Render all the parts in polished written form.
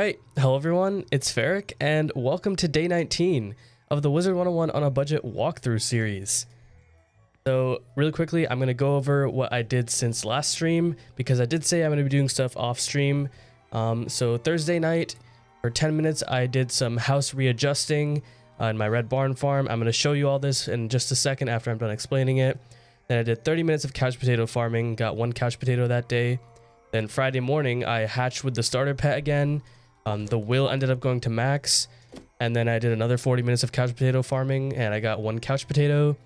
Alright, hello everyone, it's Ferric, and welcome to day 19 of the Wizard101 on a Budget walkthrough series. So, really quickly, I'm going to go over what I did since last stream, because I did say I'm going to be doing stuff off stream. So Thursday night, for 10 minutes, I did some house readjusting in my red barn farm. I'm going to show you all this in just a second after I'm done explaining it. Then I did 30 minutes of couch potato farming, got one couch potato that day. Then Friday morning, I hatched with the starter pet again. The will ended up going to max. And then I did another 40 minutes of couch potato farming, and I got one couch potato.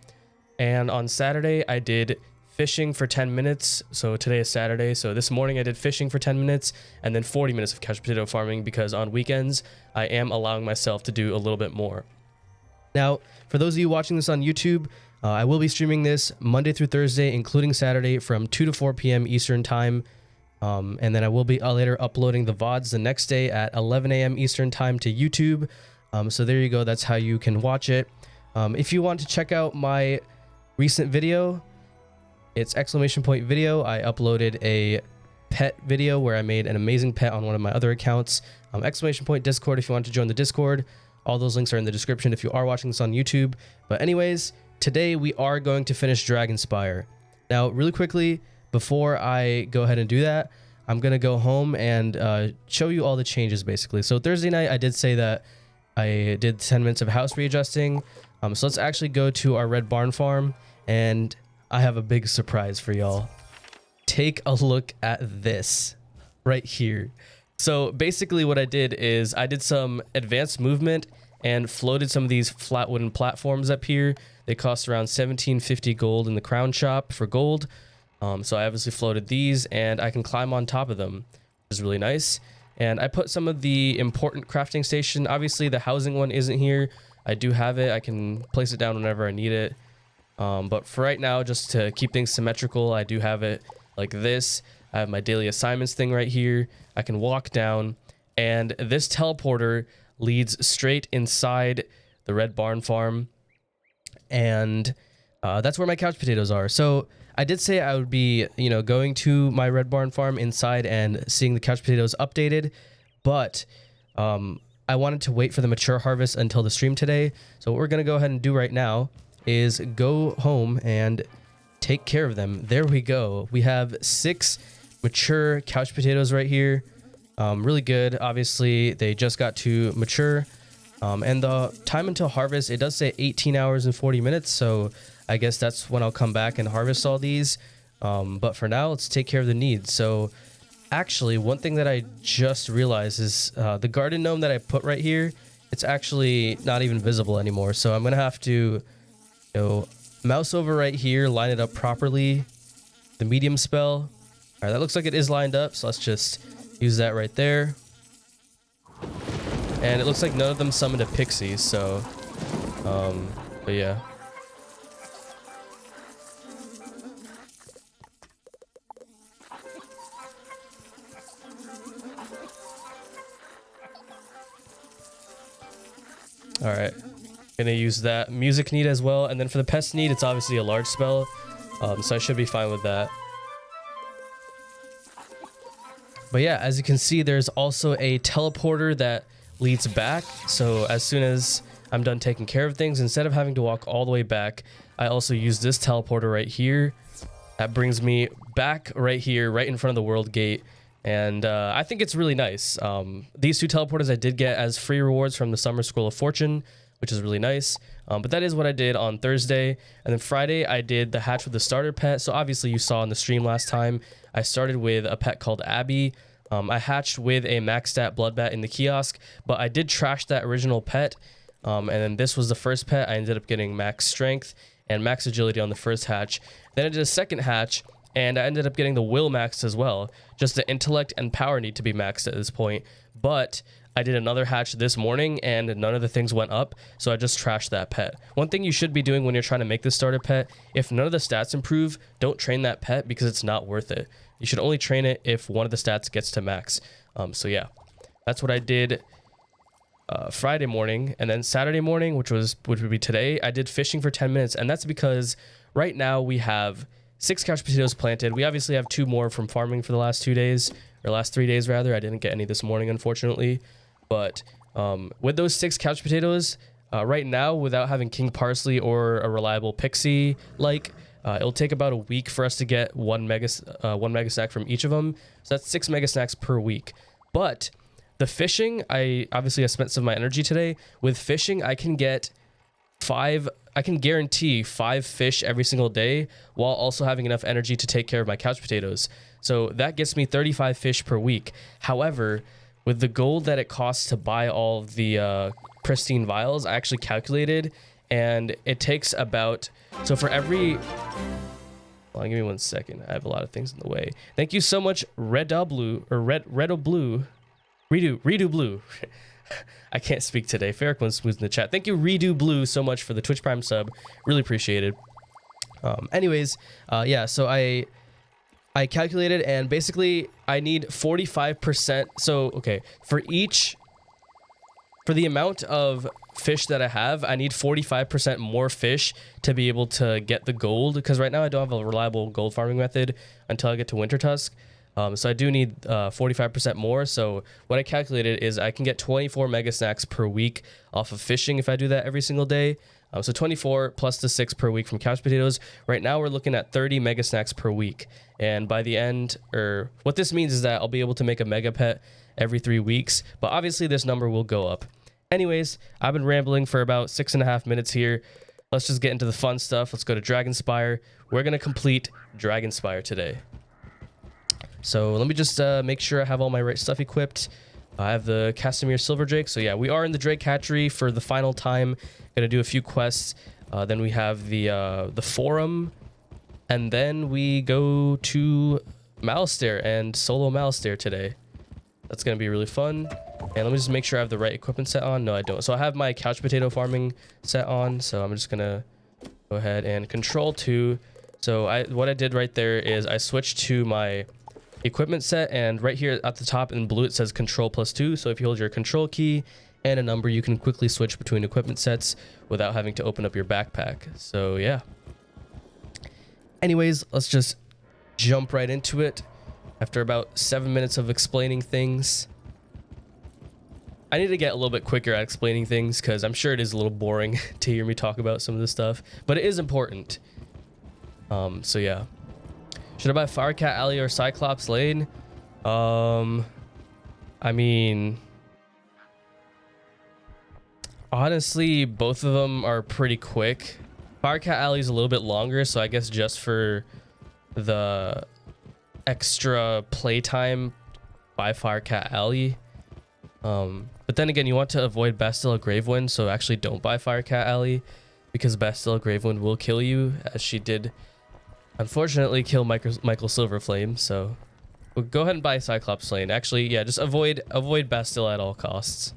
And on Saturday, I did fishing for 10 minutes. So today is Saturday. So this morning, I did fishing for 10 minutes, and then 40 minutes of couch potato farming, because on weekends, I am allowing myself to do a little bit more. Now, for those of you watching this on YouTube, I will be streaming this Monday through Thursday, including Saturday, from 2 to 4 p.m. Eastern Time. And then I will be later uploading the VODs the next day at 11 a.m. Eastern Time to YouTube. So there you go. That's how you can watch it. If you want to check out my recent video, it's exclamation point video. I uploaded a pet video where I made an amazing pet on one of my other accounts. Exclamation point Discord if you want to join the Discord. All those links are in the description if you are watching this on YouTube. But anyways, today we are going to finish Dragonspyre. Now, really quickly, before I go ahead and do that, I'm going to go home and show you all the changes, basically. So Thursday night, I did say that I did 10 minutes of house readjusting. So let's actually go to our red barn farm, and I have a big surprise for y'all. Take a look at this right here. So basically what I did is I did some advanced movement and floated some of these flat wooden platforms up here. They cost around 1750 gold in the crown shop for gold. So I obviously floated these, and I can climb on top of them, which is really nice. And I put some of the important crafting station. Obviously, the housing one isn't here. I do have it. I can place it down whenever I need it. But for right now, just to keep things symmetrical, I do have it like this. I have my daily assignments thing right here. I can walk down, and this teleporter leads straight inside the red barn farm. And that's where my couch potatoes are. So I did say I would be, going to my red barn farm inside and seeing the couch potatoes updated, but I wanted to wait for the mature harvest until the stream today. So what we're going to go ahead and do right now is go home and take care of them. There we go. We have 6 mature couch potatoes right here. Really good. Obviously, they just got to mature. And the time until harvest, it does say 18 hours and 40 minutes. So I guess that's when I'll come back and harvest all these. But for now, let's take care of the needs. So actually, one thing that I just realized is the garden gnome that I put right here, it's actually not even visible anymore. So I'm going to have to, mouse over right here, line it up properly. The medium spell. All right, that looks like it is lined up. So let's just use that right there. And it looks like none of them summoned a pixie. So, but yeah. All right, gonna use that music need as well, and then for the pest need, it's obviously a large spell, so I should be fine with that. But yeah, as you can see, there's also a teleporter that leads back. So as soon as I'm done taking care of things, instead of having to walk all the way back, I also use this teleporter right here. That brings me back right here, right in front of the world gate. And I think it's really nice. These 2 teleporters I did get as free rewards from the Summer Scroll of Fortune, which is really nice. But that is what I did on Thursday. And then Friday, I did the hatch with the starter pet. So obviously you saw in the stream last time, I started with a pet called Abby. I hatched with a max stat bloodbat in the kiosk, but I did trash that original pet. And then this was the first pet. I ended up getting max strength and max agility on the first hatch. Then I did a second hatch, and I ended up getting the will maxed as well. Just the intellect and power need to be maxed at this point. But I did another hatch this morning, and none of the things went up, so I just trashed that pet. One thing you should be doing when you're trying to make this starter pet, if none of the stats improve, don't train that pet because it's not worth it. You should only train it if one of the stats gets to max. So yeah, that's what I did Friday morning. And then Saturday morning, which would be today, I did fishing for 10 minutes, and that's because right now we have 6 couch potatoes planted. We obviously have 2 more from farming for the last 2 days, or last 3 days rather. I didn't get any this morning, unfortunately. But with those 6 couch potatoes, right now, without having king parsley or a reliable pixie, it'll take about a week for us to get one mega snack from each of them. So that's 6 mega snacks per week. But the fishing, I spent some of my energy today. With fishing, I can get 5. I can guarantee 5 fish every single day while also having enough energy to take care of my couch potatoes. So that gets me 35 fish per week. However, with the gold that it costs to buy all of the pristine vials, I actually calculated, and it takes about, so for every, hold on, give me 1 second. I have a lot of things in the way. Thank you so much, Redo Blue. Redo Blue. I can't speak today. Ferric was in the chat. Thank you, Redo Blue, so much for the Twitch Prime sub. Really appreciated. Yeah, so I calculated, and basically I need 45%. So, okay, for the amount of fish that I have, I need 45% more fish to be able to get the gold, because right now I don't have a reliable gold farming method until I get to Winter Tusk. So I do need 45% more. So what I calculated is I can get 24 mega snacks per week off of fishing if I do that every single day. So 24 plus the 6 per week from couch potatoes. Right now we're looking at 30 mega snacks per week. And by the end, or what this means is that I'll be able to make a mega pet every 3 weeks. But obviously this number will go up. Anyways, I've been rambling for about 6.5 minutes here. Let's just get into the fun stuff. Let's go to Dragonspyre. We're going to complete Dragonspyre today. So let me just make sure I have all my right stuff equipped. I have the Casimir Silver Drake. So yeah, we are in the Drake hatchery for the final time. Gonna do a few quests. Then we have the forum. And then we go to Malistaire and solo Malistaire today. That's gonna be really fun. And let me just make sure I have the right equipment set on. No, I don't. So I have my couch potato farming set on. So I'm just gonna go ahead and control 2. So what I did right there is I switched to my equipment set, and right here at the top in blue it says control +2. So if you hold your control key and a number, you can quickly switch between equipment sets without having to open up your backpack. So yeah, anyways, let's just jump right into it. After about 7 minutes of explaining things, I need to get a little bit quicker at explaining things because I'm sure it is a little boring to hear me talk about some of this stuff, but it is important. So yeah, should I buy Firecat Alley or Cyclops Lane? I mean, honestly, both of them are pretty quick. Firecat Alley is a little bit longer, so I guess just for the extra playtime, buy Firecat Alley. But then again, you want to avoid Bastilla Gravewind, so actually don't buy Firecat Alley, because Bastilla Gravewind will kill you, as she did unfortunately kill Michael Silverflame. So we'll go ahead and buy Cyclops Lane. Actually, yeah, just avoid Bastilla at all costs.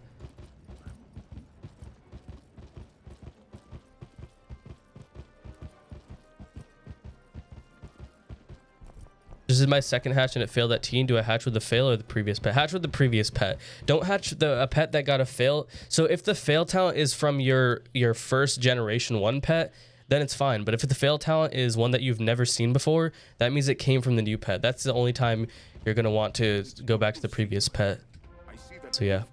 This is my second hatch and it failed at teen. Do I hatch with the fail or the previous pet? Hatch with the previous pet. Don't hatch a pet that got a fail. So if the fail talent is from your first generation 1 pet, then it's fine. But if the fail talent is one that you've never seen before, that means it came from the new pet. That's the only time you're going to want to go back to the previous pet. So yeah.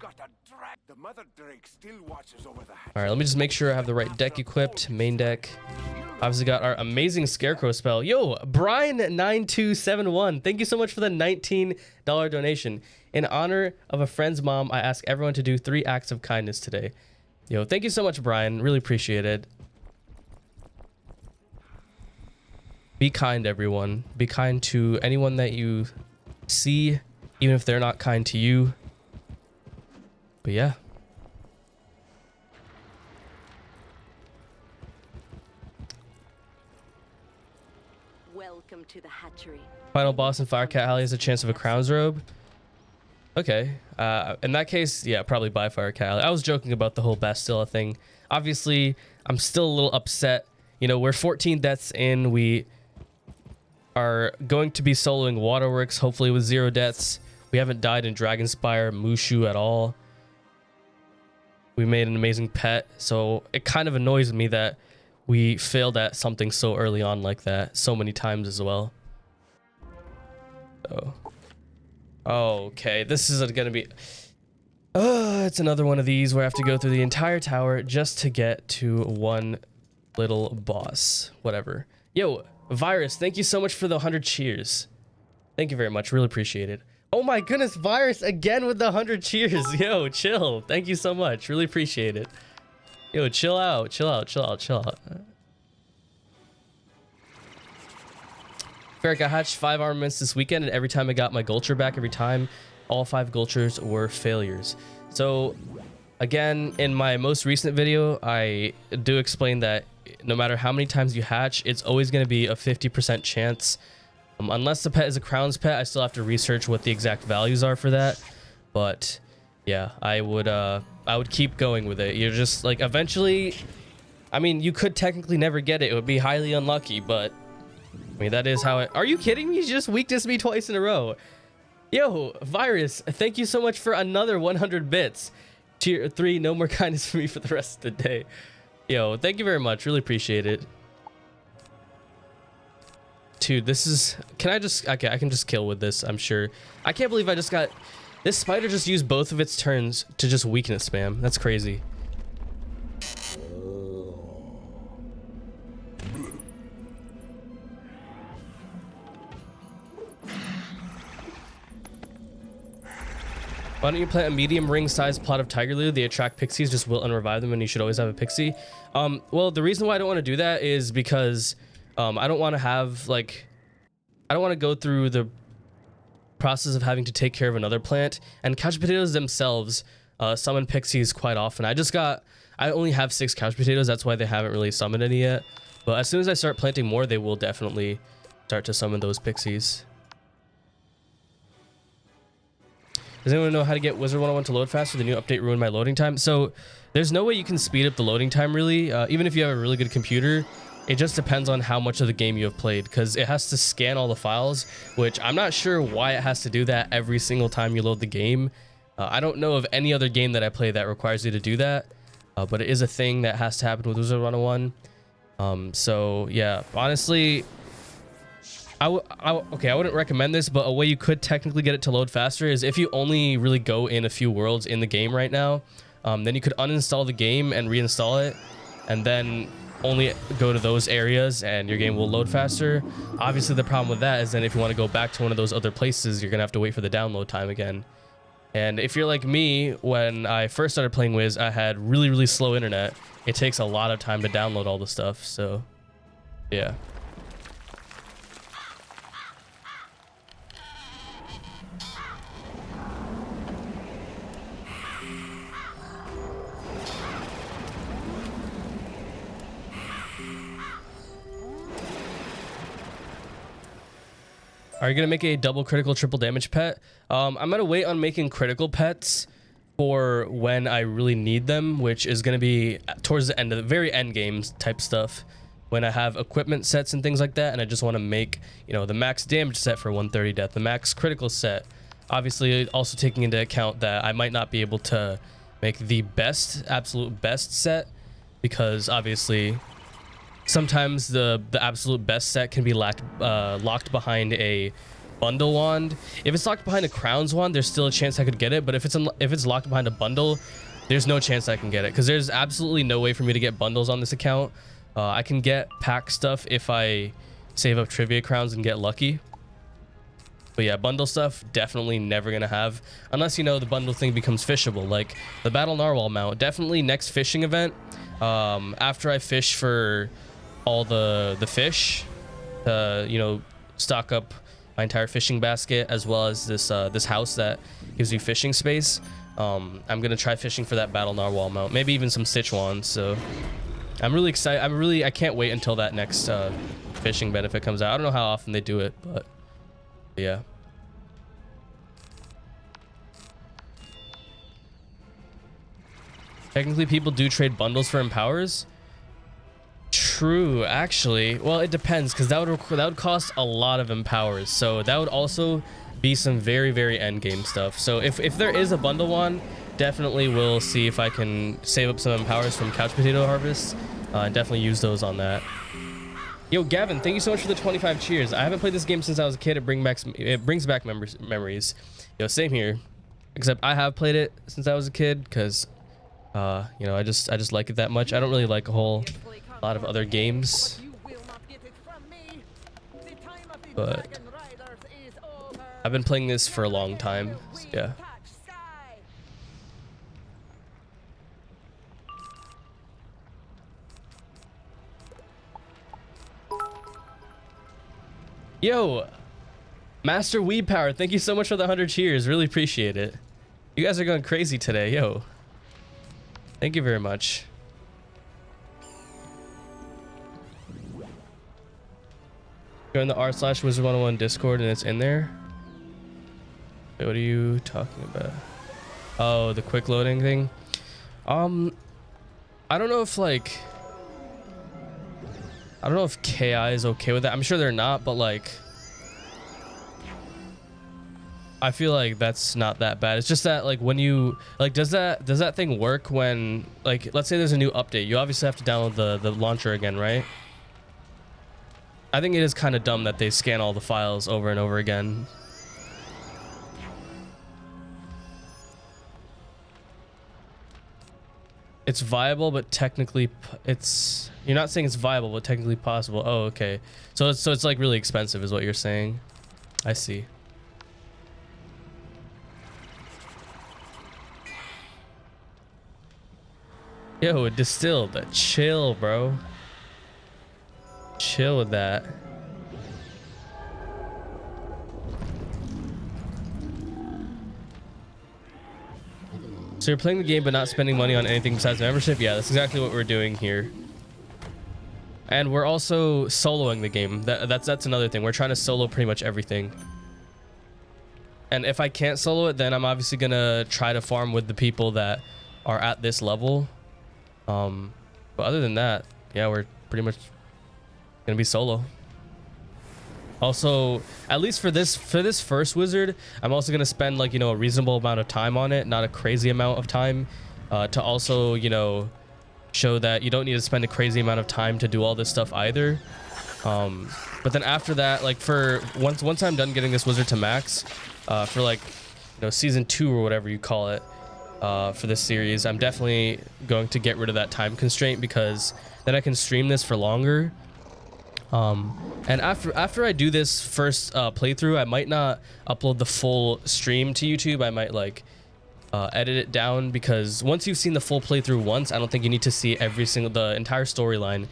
Alright, let me just make sure I have the right deck equipped. Main deck. Obviously got our amazing Scarecrow spell. Yo, Brian9271. Thank you so much for the $19 donation. In honor of a friend's mom, I ask everyone to do 3 acts of kindness today. Yo, thank you so much, Brian. Really appreciate it. Be kind, everyone. Be kind to anyone that you see, even if they're not kind to you. But yeah. Welcome to the hatchery. Final boss in Firecat Alley has a chance of a Crown's Robe. Okay. In that case, yeah, probably buy Firecat Alley. I was joking about the whole Bastilla thing. Obviously, I'm still a little upset. You know, we're 14 deaths in. We are going to be soloing Waterworks, hopefully with 0 deaths. We haven't died in Dragonspyre, Mushu at all. We made an amazing pet, so it kind of annoys me that we failed at something so early on like that so many times as well. So Okay, this is gonna be... it's another one of these where I have to go through the entire tower just to get to one little boss. Whatever. Yo, Virus, thank you so much for the 100 cheers. Thank you very much. Really appreciate it. Oh my goodness, Virus again with the 100 cheers. Yo, chill. Thank you so much. Really appreciate it. Yo, chill out. Chill out. Chill out. Chill out. Ferric, I hatched 5 armaments this weekend, and every time I got my Gulcher back, every time, all 5 Gulchers were failures. So, again, in my most recent video, I do explain that no matter how many times you hatch, it's always going to be a 50% chance. Unless the pet is a Crown's pet, I still have to research what the exact values are for that. But, yeah, I would keep going with it. You're just, like, eventually... I mean, you could technically never get it. It would be highly unlucky, but... I mean, that is how it... Are you kidding me? You just weaknessed me twice in a row. Yo, Virus, thank you so much for another 100 bits. Tier 3, no more kindness for me for the rest of the day. Yo, thank you very much. Really appreciate it. Dude, this is... Can I just... Okay, I can just kill with this, I'm sure. I can't believe I just got... This spider just used both of its turns to just weakness spam. That's crazy. Why don't you plant a medium ring sized plot of tiger lily? They attract pixies, just wilt and revive them, and you should always have a pixie. Well, the reason why I don't want to do that is because I don't want to have, like, I don't want to go through the process of having to take care of another plant, and couch potatoes themselves summon pixies quite often. I only have 6 couch potatoes, that's why they haven't really summoned any yet. But as soon as I start planting more, they will definitely start to summon those pixies. Does anyone know how to get Wizard101 to load faster? The new update ruined my loading time. So there's no way you can speed up the loading time, really. Even if you have a really good computer, it just depends on how much of the game you have played, because it has to scan all the files, which I'm not sure why it has to do that every single time you load the game. I don't know of any other game that I play that requires you to do that, but it is a thing that has to happen with Wizard101. So yeah, honestly, okay, I wouldn't recommend this, but a way you could technically get it to load faster is if you only really go in a few worlds in the game right now, then you could uninstall the game and reinstall it, and then only go to those areas and your game will load faster. Obviously, the problem with that is then if you want to go back to one of those other places, you're gonna have to wait for the download time again. And if you're like me, when I first started playing Wiz, I had really, really slow internet. It takes a lot of time to download all the stuff, so yeah. Are you gonna make a double critical triple damage pet? I'm gonna wait on making critical pets for when I really need them, which is gonna be towards the end of the very end games type stuff, when I have equipment sets and things like that, and I just want to make, you know, the max damage set for 130 death, the max critical set. Obviously, also taking into account that I might not be able to make the best, absolute best set, because obviously sometimes the absolute best set can be locked behind a bundle wand. If it's locked behind a Crown's wand, there's still a chance I could get it, but if it's locked behind a bundle, there's no chance I can get it, because there's absolutely no way for me to get bundles on this account. I can get pack stuff if I save up trivia crowns and get lucky, but yeah, bundle stuff definitely never gonna have, unless, you know, the bundle thing becomes fishable, like the battle narwhal mount. Definitely next fishing event, after I fish for all the fish, you know, stock up my entire fishing basket, as well as this house that gives you fishing space. I'm gonna try fishing for that battle narwhal mount, maybe even some stitch wands. So I'm really excited. I can't wait until that next fishing benefit comes out. I don't know how often they do it, but yeah. Technically, people do trade bundles for empowers. True, actually. Well, it depends, because that would cost a lot of empowers. So that would also be some very, very end game stuff. So if there is a bundle one, definitely will see if I can save up some empowers from couch potato harvest, and definitely use those on that. Yo, Gavin, thank you so much for the 25 cheers. I haven't played this game since I was a kid. It brings back memories. Yo, same here. Except I have played it since I was a kid because, you know, I just like it that much. I don't really like a whole lot of other games. But I've been playing this for a long time. So yeah. Yo, Master Weed Power, thank you so much for the 100 cheers. Really appreciate it. You guys are going crazy today. Yo, thank you very much. Join the r/Wizard101 Discord and it's in there. Wait, what are you talking about? Oh, the quick loading thing. I don't know if like, I don't know if KI is okay with that. I'm sure they're not, but like, I feel like that's not that bad. It's just that like when you like, does that thing work when like, let's say there's a new update, you obviously have to download the launcher again, right? I think it is kind of dumb that they scan all the files over and over again. It's viable, but technically it's, you're not saying it's viable, but technically possible. Oh, okay. So it's like really expensive is what you're saying. I see. Yo, distilled. Chill, bro. Chill with that. So you're playing the game but not spending money on anything besides membership? Yeah, that's exactly what we're doing here. And we're also soloing the game. That's another thing. We're trying to solo pretty much everything. And if I can't solo it, then I'm obviously gonna try to farm with the people that are at this level. But other than that, yeah, we're pretty much gonna be solo. Also, at least for this first wizard, I'm also gonna spend like, you know, a reasonable amount of time on it, not a crazy amount of time, to also, you know, show that you don't need to spend a crazy amount of time to do all this stuff either. But then after that, like for once I'm done getting this wizard to max, for like, you know, season 2 or whatever you call it, for this series, I'm definitely going to get rid of that time constraint because then I can stream this for longer. And after I do this first playthrough, I might not upload the full stream to YouTube. I might like edit it down because once you've seen the full playthrough once, I don't think you need to see the entire storyline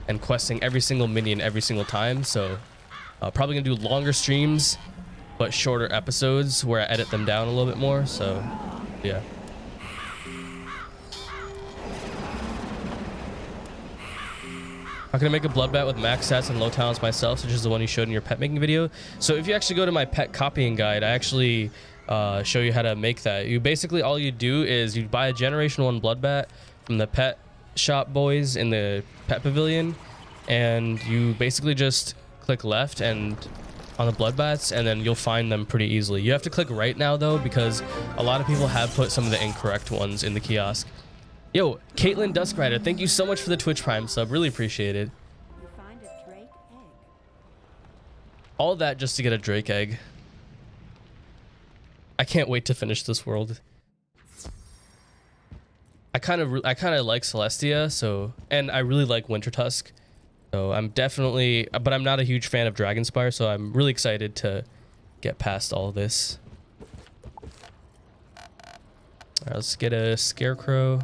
and questing every single minion every single time. So probably gonna do longer streams but shorter episodes where I edit them down a little bit more. So yeah. I'm gonna make a blood bat with max stats and low talents myself, such as the one you showed in your pet making video. So if you actually go to my pet copying guide, I actually show you how to make that. You basically, all you do is you buy a generation 1 blood bat from the pet shop boys in the pet pavilion, and you basically just click left and on the blood bats, and then you'll find them pretty easily. You have to click right now though, because a lot of people have put some of the incorrect ones in the kiosk. Yo, Caitlin Duskrider, thank you so much for the Twitch Prime sub. Really appreciate it. You find a drake egg. All that just to get a drake egg. I can't wait to finish this world. I kind of like Celestia, so, and I really like Wintertusk. So I'm definitely, but I'm not a huge fan of Dragonspyre, so I'm really excited to get past all of this. All right, let's get a Scarecrow.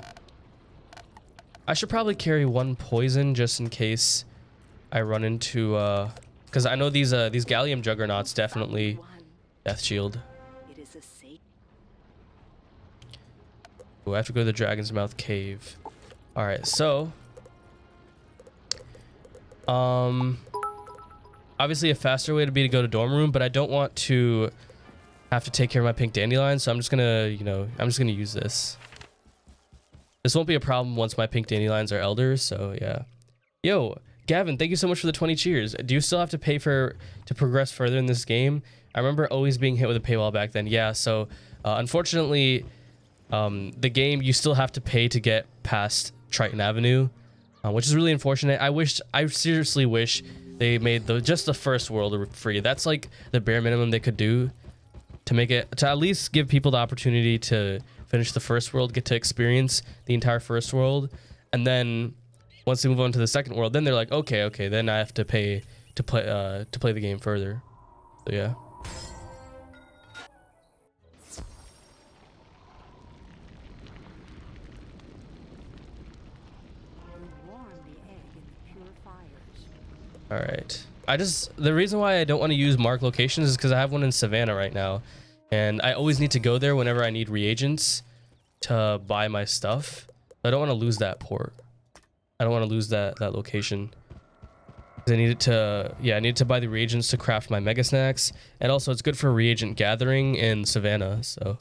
I should probably carry 1 poison just in case I run into, because I know these Gallium Juggernauts definitely death shield. Ooh, I have to go to the Dragon's Mouth Cave. All right, so obviously a faster way to be to go to dorm room, but I don't want to have to take care of my pink dandelion, so I'm just gonna, you know, I'm just gonna use this. This won't be a problem once my pink dandelions are elders, so yeah. Yo, Gavin, thank you so much for the 20 cheers. Do you still have to pay to progress further in this game? I remember always being hit with a paywall back then. Yeah, so unfortunately, the game, you still have to pay to get past Triton Avenue, which is really unfortunate. I seriously wish they made just the first world free. That's like the bare minimum they could do. to make it, to at least give people the opportunity to finish the first world, get to experience the entire first world, and then once they move on to the second world, then they're like, okay, then I have to pay to play the game further. So yeah. Warm the egg in the pure fires. All right. The reason why I don't want to use mark locations is because I have one in Savannah right now, and I always need to go there whenever I need reagents to buy my stuff. I don't want to lose that port. I don't want to lose that location. I needed to buy the reagents to craft my mega snacks, and also it's good for reagent gathering in Savannah. So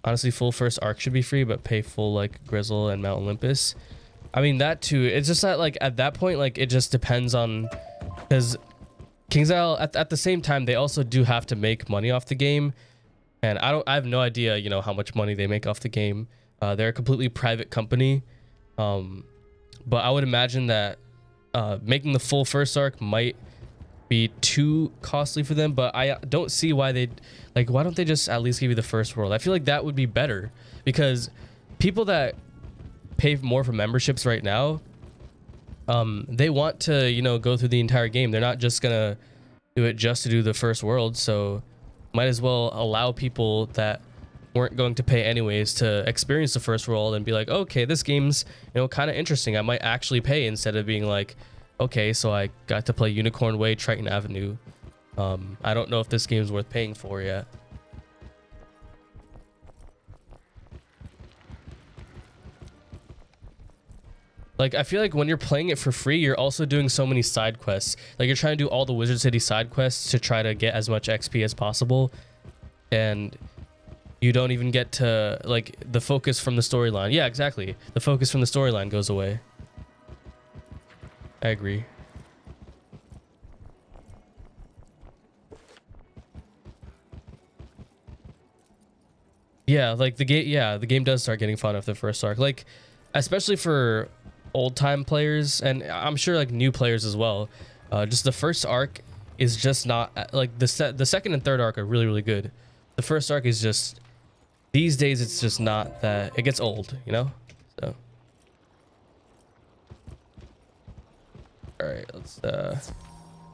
honestly, full first arc should be free, but pay full like Grizzle and Mount Olympus. I mean that too. It's just that like at that point, like it just depends on, because King's Isle at the same time they also do have to make money off the game, and I have no idea, you know, how much money they make off the game. They're a completely private company, but I would imagine that making the full first arc might be too costly for them. But I don't see why why don't they just at least give you the first world? I feel like that would be better, because people that pay more for memberships right now, they want to, you know, go through the entire game. They're not just gonna do it just to do the first world, so might as well allow people that weren't going to pay anyways to experience the first world and be like, okay, this game's, you know, kind of interesting, I might actually pay, instead of being like, okay, so I got to play Unicorn Way, Triton Avenue. I don't know if this game's worth paying for yet. Like, I feel like when you're playing it for free, you're also doing so many side quests. Like, you're trying to do all the Wizard City side quests to try to get as much XP as possible, and you don't even get to, like, the focus from the storyline. Yeah, exactly. The focus from the storyline goes away. I agree. Yeah, like the game does start getting fun after the first arc. Like, especially for old time players, and I'm sure like new players as well. Just the first arc is just not like the second and third arc are really good. The first arc is just, these days it's just not that, it gets old, you know? So all right, let's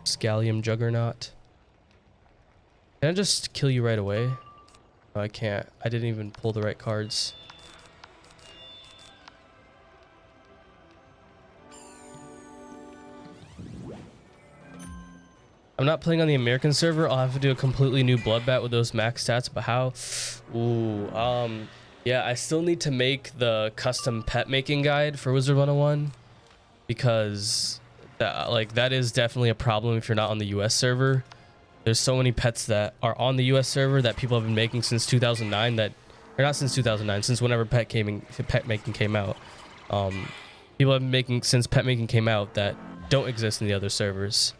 Scallium Juggernaut. Can I just kill you right away? No, I can't. I didn't even pull the right cards. I'm not playing on the American server. I'll have to do a completely new bloodbath with those max stats, but how? Ooh, yeah, I still need to make the custom pet making guide for Wizard101, because that is definitely a problem if you're not on the US server. There's so many pets that are on the US server that people have been making since 2009, that, or not since 2009, since whenever pet making came out. People have been making since pet making came out that don't exist in the other servers.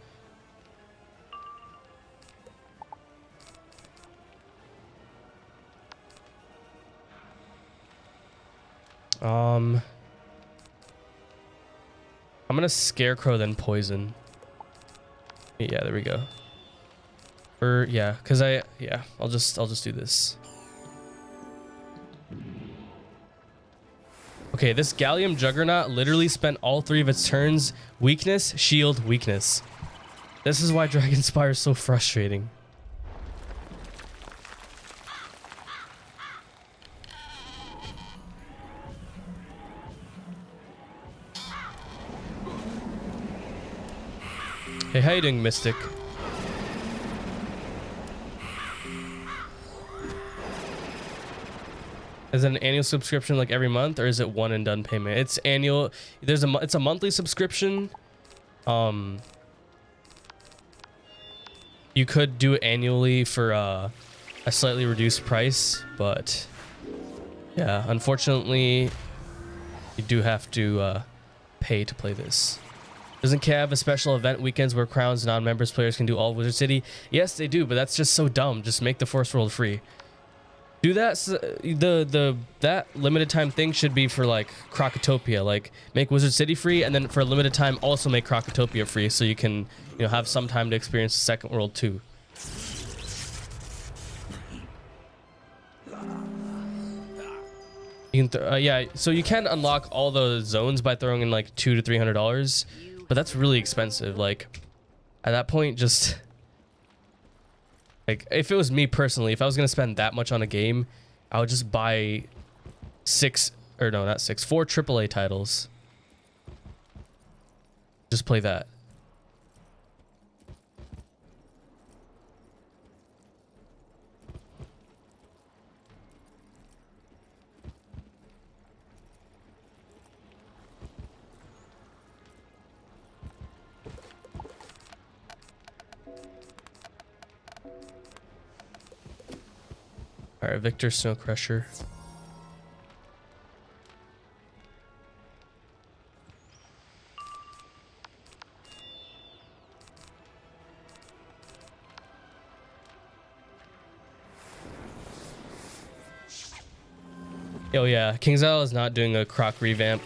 I'm gonna Scarecrow then Poison. Yeah, there we go. Or yeah, cause I'll just do this. Okay, this Gallium Juggernaut literally spent all 3 of its turns weakness, shield, weakness. This is why Dragonspyre is so frustrating. Hey, how you doing, Mystic? Is it an annual subscription like every month, or is it one and done payment? It's annual. It's a monthly subscription. You could do it annually for a slightly reduced price, but yeah, unfortunately, you do have to pay to play this. Doesn't KI have a special event weekends where Crowns non-members players can do all of Wizard City? Yes, they do, but that's just so dumb. Just make the first world free. Do that. That limited time thing should be for like Crocotopia. Like, make Wizard City free, and then for a limited time also make Crocotopia free, so you can, you know, have some time to experience the second world too. You can yeah, so you can unlock all the zones by throwing in like $200 to $300, but that's really expensive. Like at that point, just like if it was me personally, if I was gonna spend that much on a game, I would just buy 4 AAA titles. Just play that. All right, Victor Snow Crusher. Oh yeah, King's Isle is not doing a Croc revamp.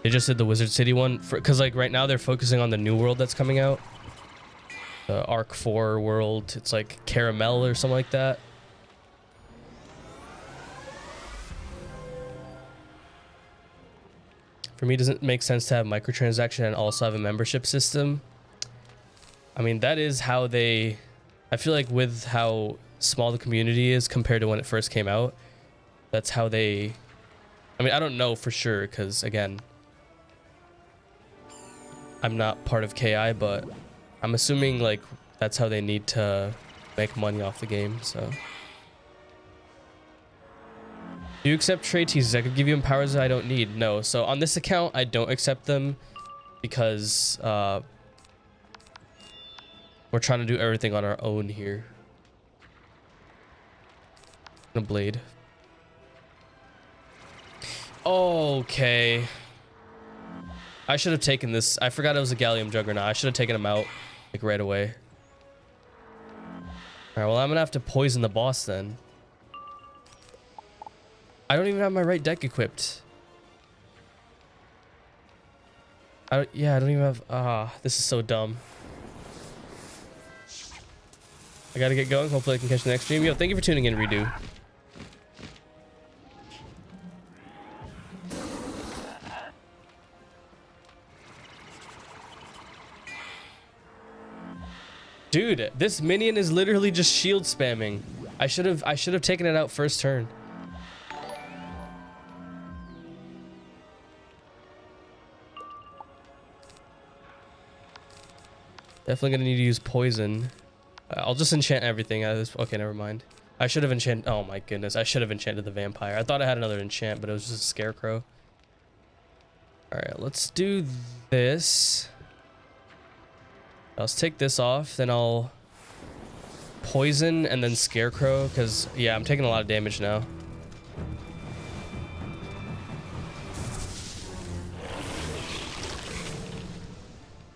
They just did the Wizard City one because like right now they're focusing on the new world that's coming out. The Arc 4 world. It's like Caramel or something like that. For me, it doesn't make sense to have microtransaction and also have a membership system. I mean, that is how they... I feel like with how small the community is compared to when it first came out, that's how they... I mean, I don't know for sure because, again, I'm not part of KI, but I'm assuming, like, that's how they need to make money off the game, so... Do you accept trade teasers? I could give you powers that I don't need. No. So on this account, I don't accept them because we're trying to do everything on our own here. A blade. Okay. I should have taken this. I forgot it was a Gallium Juggernaut. I should have taken him out like right away. All right. Well, I'm gonna have to poison the boss then. I don't even have my right deck equipped. Yeah, I don't even have... this is so dumb. I gotta get going. Hopefully I can catch the next stream. Yo, thank you for tuning in, Redo. Dude, this minion is literally just shield spamming. I should have taken it out first turn. Definitely gonna need to use poison. I'll just enchant everything out of this. Okay, never mind. I should have enchanted. Oh my goodness, I should have enchanted the vampire. I thought I had another enchant, but it was just a scarecrow. All right, let's do this. Let's take this off, then I'll poison and then scarecrow. Cause yeah, I'm taking a lot of damage now.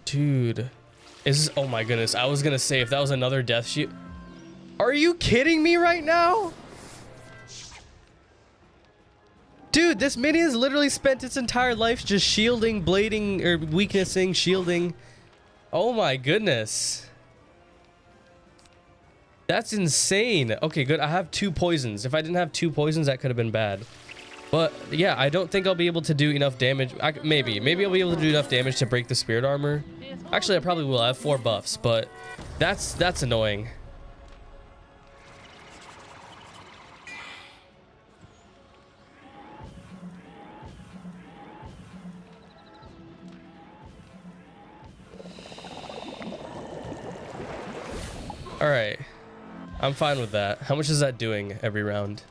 Dude. Oh my goodness, I was gonna say if that was another death shield. Are you kidding me right now? Dude, this minion's literally spent its entire life just shielding, blading, or weaknessing, shielding. Oh my goodness. That's insane. Okay, good. I have 2 poisons. If I didn't have 2 poisons, that could have been bad. But yeah, I don't think I'll be able to do enough damage. Maybe I'll be able to do enough damage to break the spirit armor. Actually, I probably will. I have 4 buffs, but that's annoying. All right, I'm fine with that. How much is that doing every round?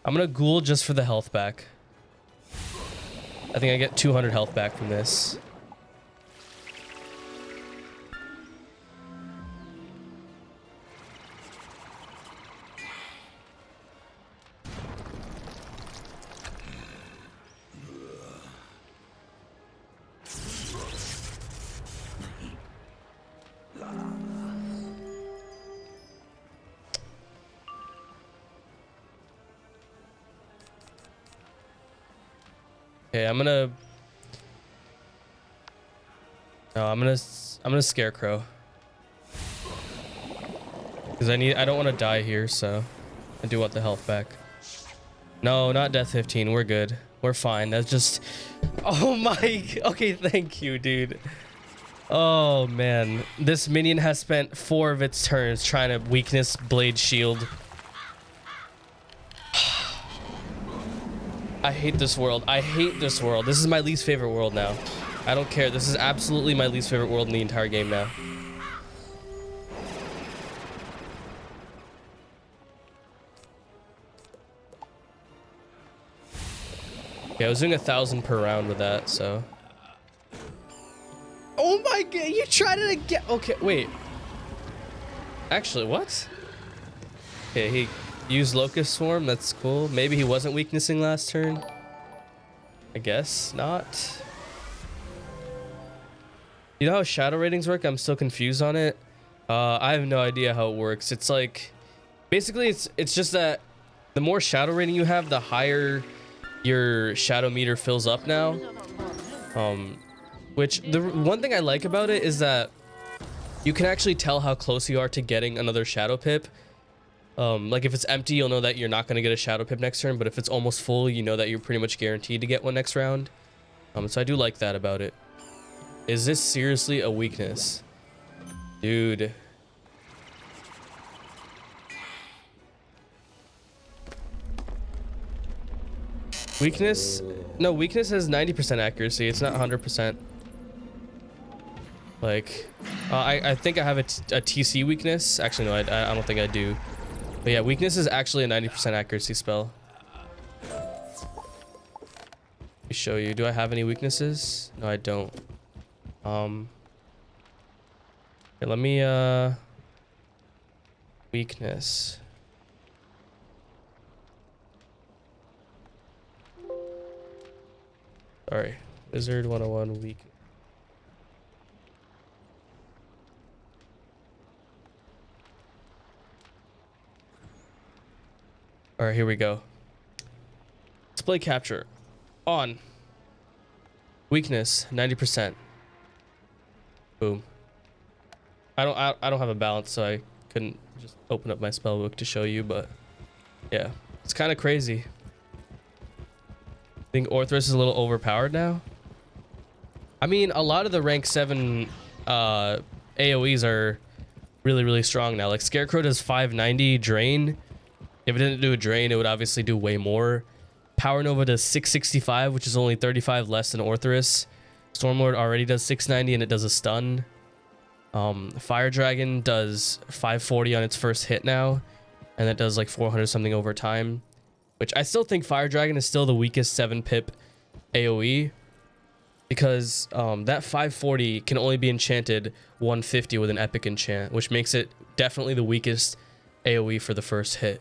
I'm gonna ghoul just for the health back. I think I get 200 health back from this. Okay, I'm gonna scarecrow. Cause I don't want to die here, so. I do want the health back. No, not death 15. We're good. We're fine. That's just... Oh my... Okay, thank you, dude. Oh, man. This minion has spent 4 of its turns trying to weakness blade shield. I hate this world. I hate this world. This is my least favorite world now. I don't care. This is absolutely my least favorite world in the entire game now. Okay, I was doing 1,000 per round with that, so. Oh my god, you tried it again. Okay, wait. Actually, what? Okay, he used Locust Swarm. That's cool. Maybe he wasn't weaknessing last turn. I guess not. You know how shadow ratings work? I'm still confused on it. I have no idea how it works. It's like, basically, it's just that the more shadow rating you have, the higher your shadow meter fills up now. Which the one thing I like about it is that you can actually tell how close you are to getting another shadow pip. Like if it's empty, you'll know that you're not going to get a shadow pip next turn, but if it's almost full, you know that you're pretty much guaranteed to get one next round. So I do like that about it. Is this seriously a weakness? Dude. Weakness? No, weakness has 90% accuracy. It's not 100%. Like, I think I have a TC weakness. Actually, no, I don't think I do. But yeah, weakness is actually a 90% accuracy spell. Let me show you. Do I have any weaknesses? No, I don't. Okay, let me, weakness. Sorry, Wizard101 weak. All right, here we go. Display capture on. Weakness 90%. Boom. I don't have a balance, so I couldn't just open up my spell book to show you, but yeah, it's kind of crazy. I think Orthrus is a little overpowered now. I mean, a lot of the rank 7 AoEs are really, really strong now. Like Scarecrow does 590 drain. If it didn't do a drain, it would obviously do way more. Power Nova does 665, which is only 35 less than Orthrus. Stormlord already does 690 and it does a stun. Fire Dragon does 540 on its first hit now, and it does like 400 something over time, which I still think Fire Dragon is still the weakest 7 pip AoE, because that 540 can only be enchanted 150 with an epic enchant, which makes it definitely the weakest AoE for the first hit.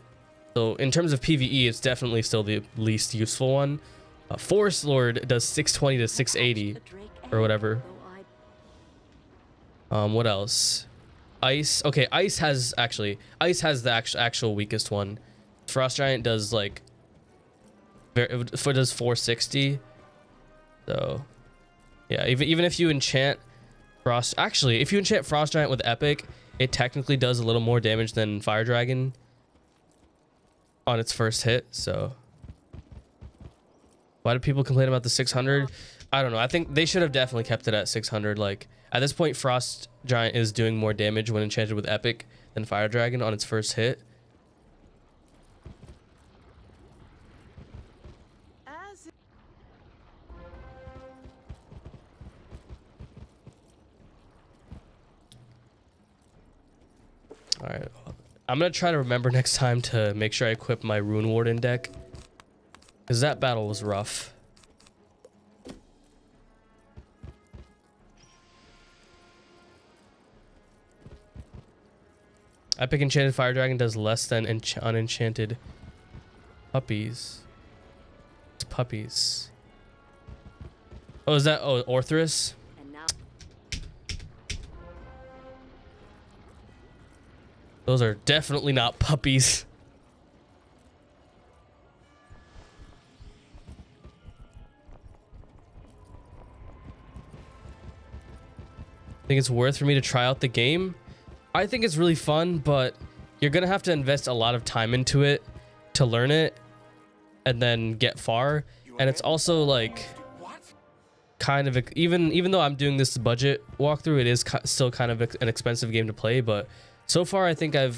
So in terms of PvE, it's definitely still the least useful one. Forest Lord does 620 to 680 or whatever. What else? Ice. Okay, Ice has the actual weakest one. Frost Giant does like it does 460. So yeah, even if you enchant Frost, actually, if you enchant Frost Giant with Epic, it technically does a little more damage than Fire Dragon on its first hit. So why do people complain about the 600? I don't know. I think they should have definitely kept it at 600. Like at this point, Frost Giant is doing more damage when enchanted with Epic than Fire Dragon on its first hit. All right, I'm gonna try to remember next time to make sure I equip my Rune Warden deck, because that battle was rough. Epic Enchanted Fire Dragon does less than unenchanted puppies. It's puppies. Oh, is that Orthrus? Those are definitely not puppies. I think it's worth for me to try out the game. I think it's really fun, but you're gonna have to invest a lot of time into it to learn it and then get far. And it's also like kind of even though I'm doing this budget walkthrough, it is still kind of an expensive game to play. But so far, I think I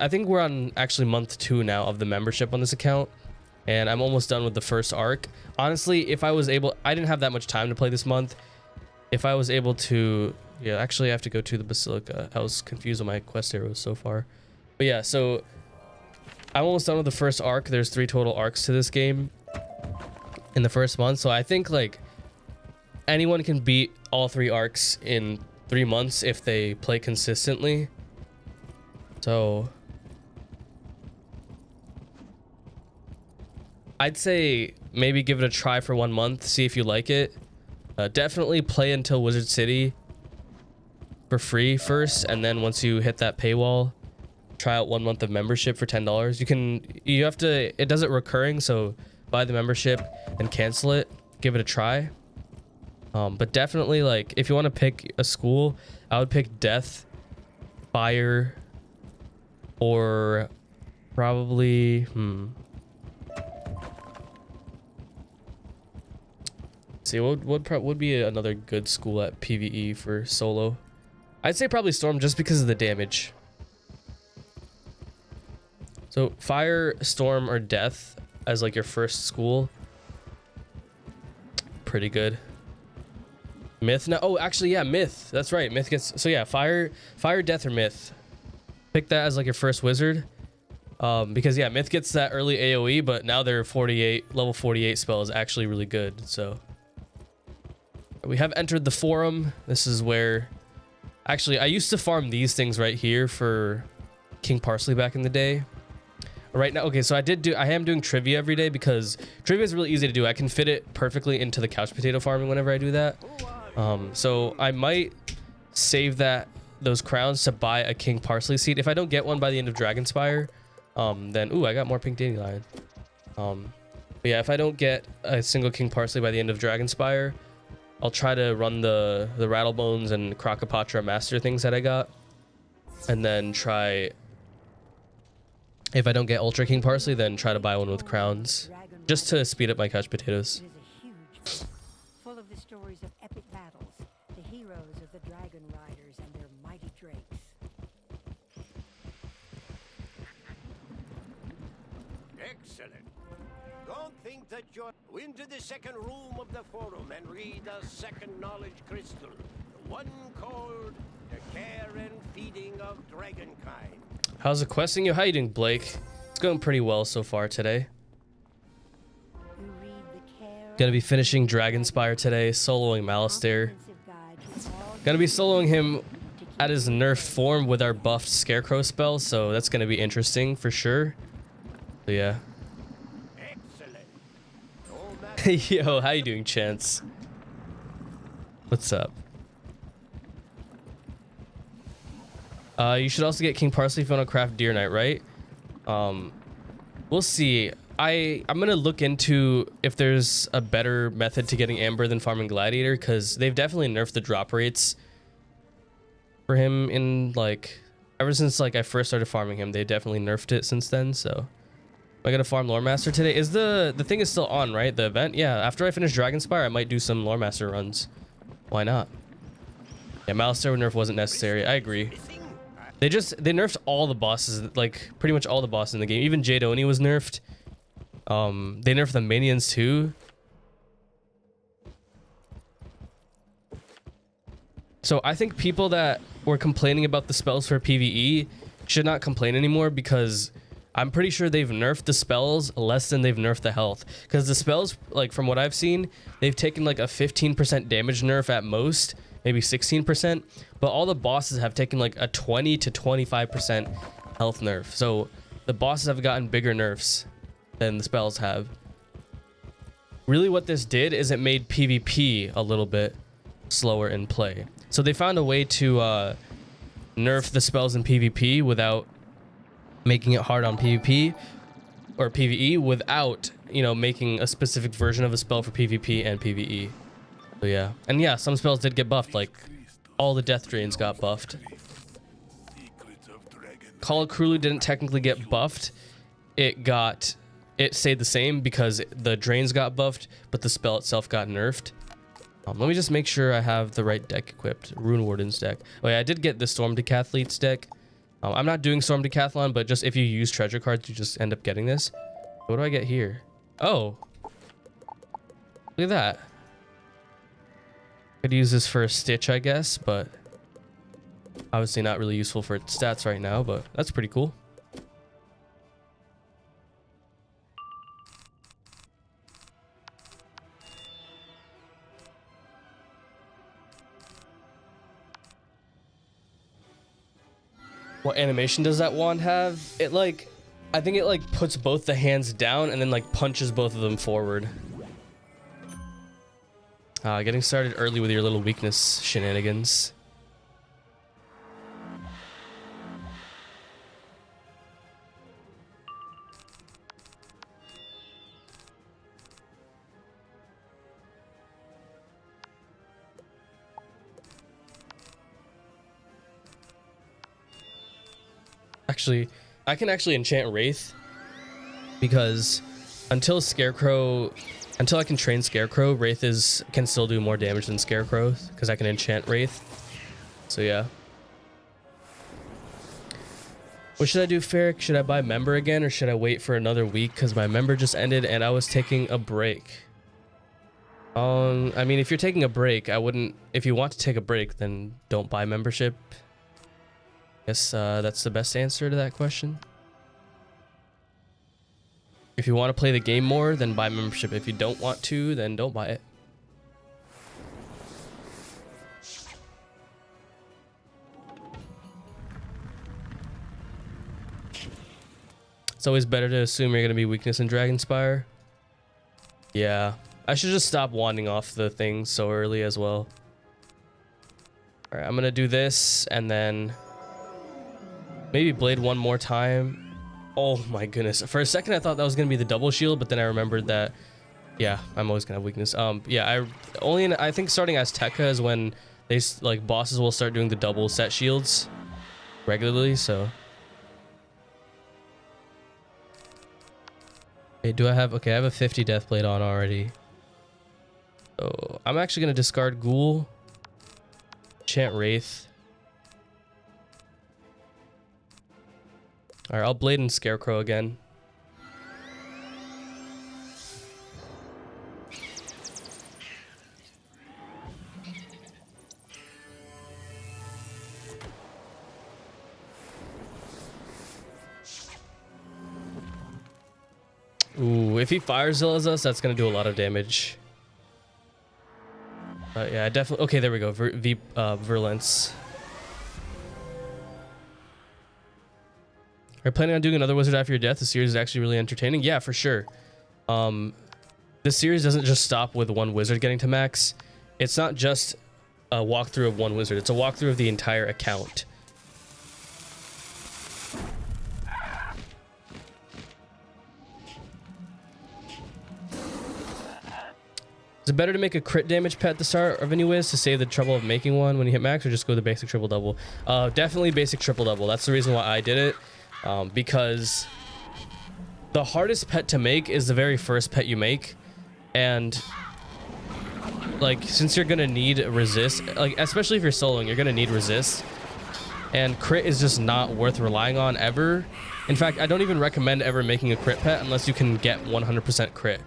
think we're on actually month 2 now of the membership on this account, and I'm almost done with the first arc. Honestly, if I was able, I didn't have that much time to play this month. If I was able to, yeah, actually I have to go to the Basilica. I was confused on my quest arrows so far. But yeah, so I'm almost done with the first arc. There's 3 total arcs to this game in the first month. So I think like anyone can beat all 3 arcs in 3 months if they play consistently. So I'd say maybe give it a try for 1 month, see if you like it. Definitely play until Wizard City for free first, and then once you hit that paywall, try out 1 month of membership for $10. You have to, it does it recurring, so buy the membership and cancel it, give it a try. But definitely, like, if you want to pick a school, I would pick Death, Fire, or probably see what would be another good school at PvE for solo. I'd say probably Storm, just because of the damage. So Fire, Storm, or Death as like your first school, pretty good. Myth now. Oh, actually, yeah, Myth. That's right. Myth gets, so yeah, Fire, Death, or Myth. Pick that as like your first wizard. Because yeah, Myth gets that early AoE, but now their level 48 spell is actually really good. So we have entered the Forum. This is where, actually, I used to farm these things right here for King Parsley back in the day. Right now, okay, so I am doing trivia every day because trivia is really easy to do. I can fit it perfectly into the couch potato farming whenever I do that. So I might save those crowns to buy a King Parsley seed. If I don't get one by the end of Dragonspyre, then ooh, I got more pink dandelion. But yeah, if I don't get a single King Parsley by the end of Dragonspyre, I'll try to run the Rattlebones and Crocopatra Master things that I got, and then try. If I don't get Ultra King Parsley, then try to buy one with crowns, just to speed up my couch potatoes. It is a huge book, full of the stories of epic battles, the heroes of the dragon riders and their mighty drakes. Excellent. Don't think that you're into the second room of the forum and read the second knowledge crystal, the one called the care and feeding of dragonkind. How's it questing you? How you doing, Blake? It's going pretty well so far today. Gonna be finishing Dragonspyre today, soloing Malistaire. Gonna be soloing him at his nerf form with our buffed Scarecrow spell, so that's gonna be interesting for sure. So yeah. Yo, how you doing, Chance? What's up? You should also get King Parsley if you want to craft Deer Knight, right? We'll see. I'm gonna look into if there's a better method to getting Amber than farming Gladiator, because they've definitely nerfed the drop rates for him in like ever since like I first started farming him. They definitely nerfed it since then. So I gotta farm Lore Master today. Is the thing is still on, right? The event? Yeah. After I finish Dragonspyre, I might do some Lore Master runs. Why not? Yeah, Malistaire nerf wasn't necessary. I agree. They nerfed all the bosses, like pretty much all the bosses in the game. Even Jade Oni was nerfed. They nerfed the minions too. So I think people that were complaining about the spells for PvE should not complain anymore, because I'm pretty sure they've nerfed the spells less than they've nerfed the health. Because the spells, like from what I've seen, they've taken like a 15% damage nerf at most, maybe 16%, but all the bosses have taken like a 20 to 25% health nerf. So the bosses have gotten bigger nerfs than the spells have. Really what this did is it made PvP a little bit slower in play. So they found a way to nerf the spells in PvP without making it hard on PvP or PvE, without, you know, making a specific version of a spell for PvP and PvE. So yeah, and yeah, some spells did get buffed, like all the Death Drains got buffed. Call of Cthulhu didn't technically get buffed. it stayed the same because the drains got buffed, but the spell itself got nerfed. Let me just make sure I have the right deck equipped. Rune Warden's deck. Oh yeah, I did get the Storm Decathlete's deck. I'm not doing Storm Decathlon, but just if you use treasure cards, you just end up getting this. What do I get here? Oh, look at that. Could use this for a Stitch, I guess, but obviously not really useful for its stats right now, but that's pretty cool. What animation does that wand have? It like, I think it like puts both the hands down and then like punches both of them forward. Getting started early with your little weakness shenanigans. Actually, I can actually enchant Wraith because until I can train Scarecrow, Wraith can still do more damage than Scarecrow because I can enchant Wraith. So yeah. What should I do, Ferric? Should I buy member again or should I wait for another week because my member just ended and I was taking a break? I mean, if you're taking a break, I wouldn't. If you want to take a break, then don't buy membership. Guess that's the best answer to that question. If you want to play the game more, then buy membership. If you don't want to, then don't buy it. It's always better to assume you're going to be weakness in Dragonspyre. Yeah, I should just stop wanding off the things so early as well. All right, I'm going to do this and then maybe blade one more time. Oh my goodness. For a second, I thought that was going to be the double shield, but then I remembered that, yeah, I'm always going to have weakness. Yeah, I think starting Azteca is when they, like, bosses will start doing the double set shields regularly, so. Okay, I have a 50 death blade on already. So I'm actually going to discard Ghoul, enchant Wraith. All right, I'll blade and Scarecrow again. Ooh, if he fire zillas us, that's gonna do a lot of damage. Yeah, definitely. Okay, there we go. Virulence. Are you planning on doing another wizard after your death? The series is actually really entertaining. Yeah, for sure. This series doesn't just stop with one wizard getting to max. It's not just a walkthrough of one wizard. It's a walkthrough of the entire account. Is it better to make a crit damage pet at the start of any wiz to save the trouble of making one when you hit max, or just go the basic triple double? Definitely basic triple double. That's the reason why I did it. Because the hardest pet to make is the very first pet you make, and like since you're gonna need resist, like especially if you're soloing, you're gonna need resist, and crit is just not worth relying on ever. In fact, I don't even recommend ever making a crit pet unless you can get 100% crit,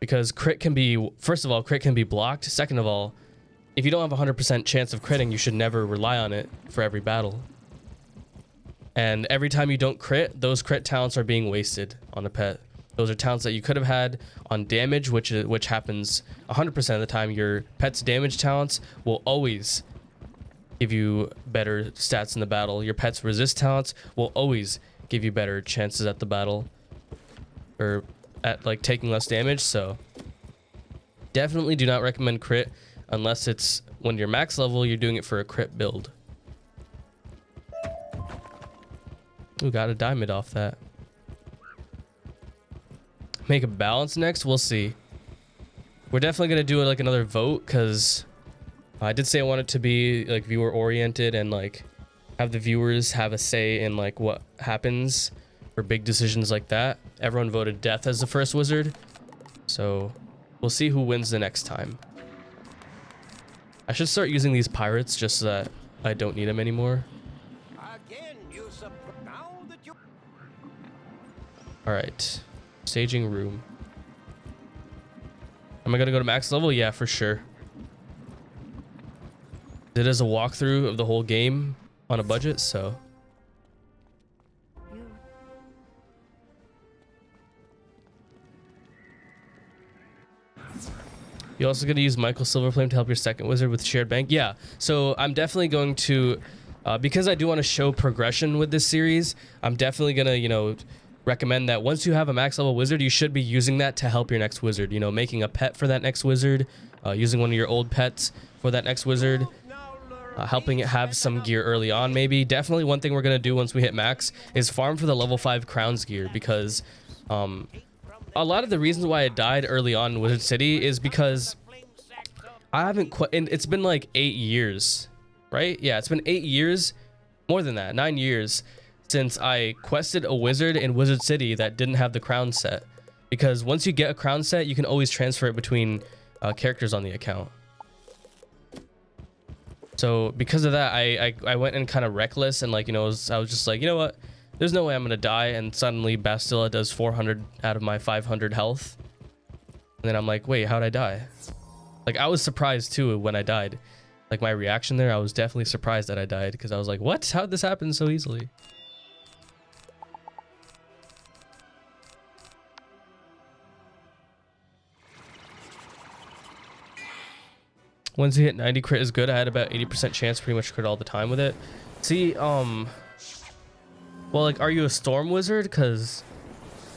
because crit can be, first of all, crit can be blocked. Second of all, if you don't have 100% chance of critting, you should never rely on it for every battle. And every time you don't crit, those crit talents are being wasted on a pet. Those are talents that you could have had on damage, which happens 100% of the time. Your pet's damage talents will always give you better stats in the battle. Your pet's resist talents will always give you better chances at the battle, or at like taking less damage. So definitely do not recommend crit unless it's when you're max level, you're doing it for a crit build. Ooh, got a diamond off that. Make a balance next? We'll see. We're definitely going to do like another vote, because I did say I want it to be like viewer oriented and like have the viewers have a say in like what happens for big decisions like that. Everyone voted death as the first wizard, so we'll see who wins the next time. I should start using these pirates just so that I don't need them anymore. Again, now that you All right, staging room. Am I gonna go to max level? Yeah, for sure. It is a walkthrough of the whole game on a budget, so. You're also going to use Michael Silverflame to help your second wizard with shared bank? Yeah, so I'm definitely going to, because I do want to show progression with this series, I'm definitely going to, you know, recommend that once you have a max level wizard, you should be using that to help your next wizard. You know, making a pet for that next wizard, using one of your old pets for that next wizard, helping it have some gear early on maybe. Definitely one thing we're going to do once we hit max is farm for the level 5 crowns gear, because a lot of the reasons why I died early on in Wizard City is because I haven't quite, and it's been like 8 years, right? Yeah, it's been 8 years, more than that, 9 years since I quested a wizard in Wizard City that didn't have the crown set. Because once you get a crown set, you can always transfer it between characters on the account. So because of that, I went in kind of reckless, and like, you know, I was just like, you know what? There's no way I'm gonna die, and suddenly Bastilla does 400 out of my 500 health. And then I'm like, wait, how'd I die? Like, I was surprised too when I died. Like, my reaction there, I was definitely surprised that I died, because I was like, what? How'd this happen so easily? Once you hit 90, crit is good. I had about 80% chance pretty much crit all the time with it. See, well, like, are you a storm wizard? Because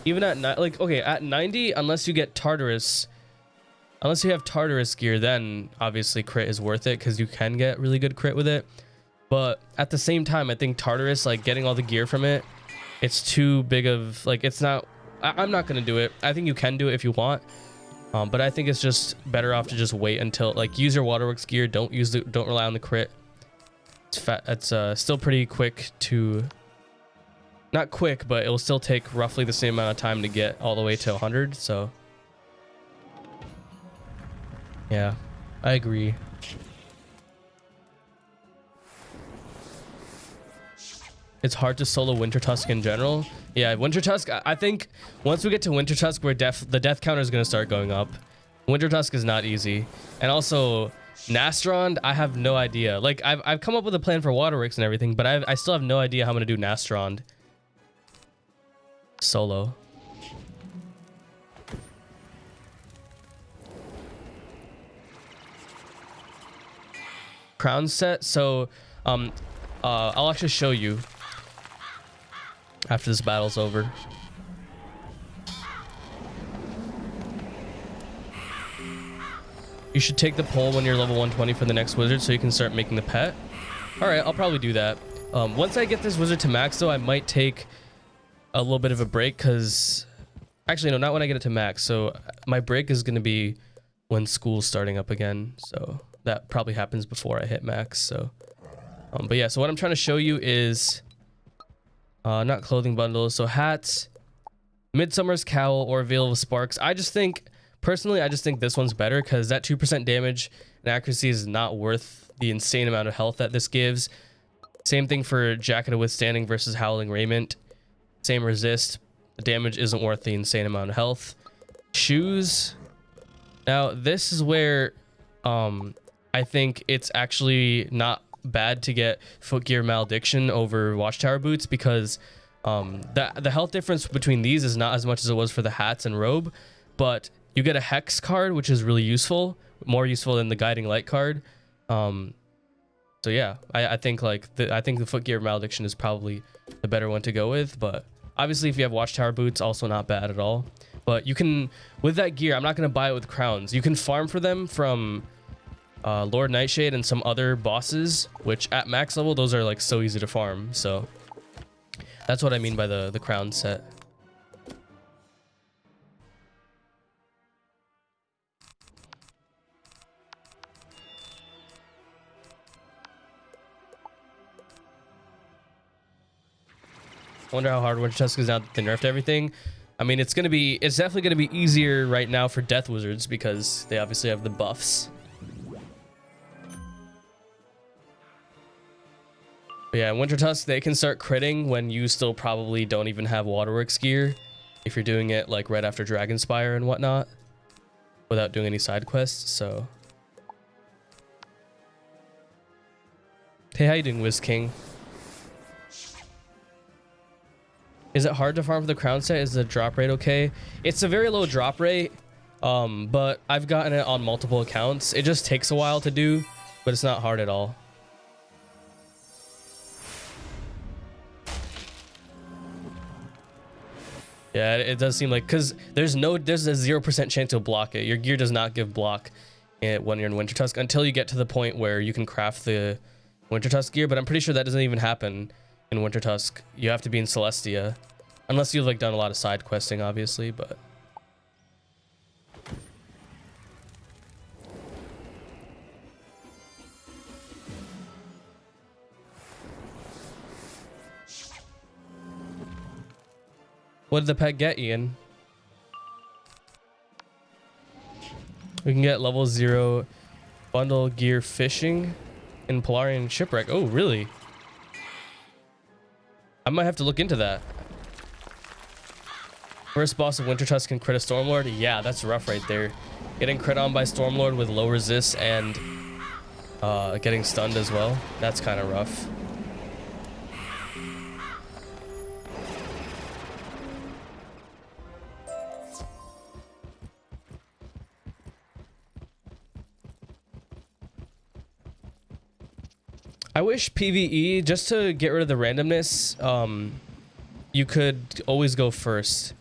even at at 90, unless you get Tartarus, unless you have Tartarus gear, then obviously crit is worth it, because you can get really good crit with it. But at the same time, I think Tartarus, like, getting all the gear from it, it's too big of, like, it's not, I'm not gonna do it. I think you can do it if you want, but I think it's just better off to just wait until, like, use your waterworks gear. Don't rely on the crit. It's still pretty quick to. Not quick, but it will still take roughly the same amount of time to get all the way to 100, so. Yeah, I agree. It's hard to solo Winter Tusk in general. Yeah, Winter Tusk, I think once we get to Winter Tusk, the death counter is going to start going up. Winter Tusk is not easy. And also, Nastrond, I have no idea. Like, I've come up with a plan for Waterworks and everything, but I still have no idea how I'm going to do Nastrond solo. Crown set, so I'll actually show you after this battle's over. You should take the poll when you're level 120 for the next wizard so you can start making the pet. All right, I'll probably do that. Once I get this wizard to max though, I might take a little bit of a break, because actually no, not when I get it to max. So my break is going to be when school's starting up again, so that probably happens before I hit max. So but yeah, so what I'm trying to show you is not clothing bundles, so hats, Midsummer's Cowl, or Veil of Sparks. Personally, I just think this one's better, because that 2% damage and accuracy is not worth the insane amount of health that this gives. Same thing for Jacket of Withstanding versus Howling Raiment. Same resist. The damage isn't worth the insane amount of health. Shoes. Now, this is where I think it's actually not bad to get Footgear Malediction over Watchtower Boots, because the health difference between these is not as much as it was for the hats and robe, but you get a Hex card, which is really useful, more useful than the Guiding Light card. So yeah, I think I think the Footgear Malediction is probably the better one to go with, but obviously if you have Watchtower Boots, also not bad at all. But you can, with that gear, I'm not going to buy it with crowns. You can farm for them from Lord Nightshade and some other bosses, which at max level, those are like so easy to farm. So that's what I mean by the crown set. I wonder how hard Winter Tusk is now that they nerfed everything. I mean, it's definitely gonna be easier right now for Death Wizards because they obviously have the buffs. But yeah, Winter Tusk, they can start critting when you still probably don't even have Waterworks gear. If you're doing it like right after Dragonspyre and whatnot, without doing any side quests, so. Hey, how you doing, Wiz King? Is it hard to farm for the crown set? Is the drop rate okay? It's a very low drop rate, but I've gotten it on multiple accounts. It just takes a while to do, but it's not hard at all. Yeah, it does seem like, because there's a 0% chance you'll block it. Your gear does not give block when you're in Winter Tusk until you get to the point where you can craft the Winter Tusk gear, but I'm pretty sure that doesn't even happen in Winter Tusk. You have to be in Celestia, unless you've like done a lot of side questing, obviously, but. What did the pet get, Ian? We can get level 0 bundle gear fishing in Polarian Shipwreck. Oh, really? I might have to look into that. First boss of Winter Tusk can crit a Stormlord. Yeah, that's rough right there. Getting crit on by Stormlord with low resist and getting stunned as well. That's kind of rough. I wish PvE, just to get rid of the randomness, you could always go first.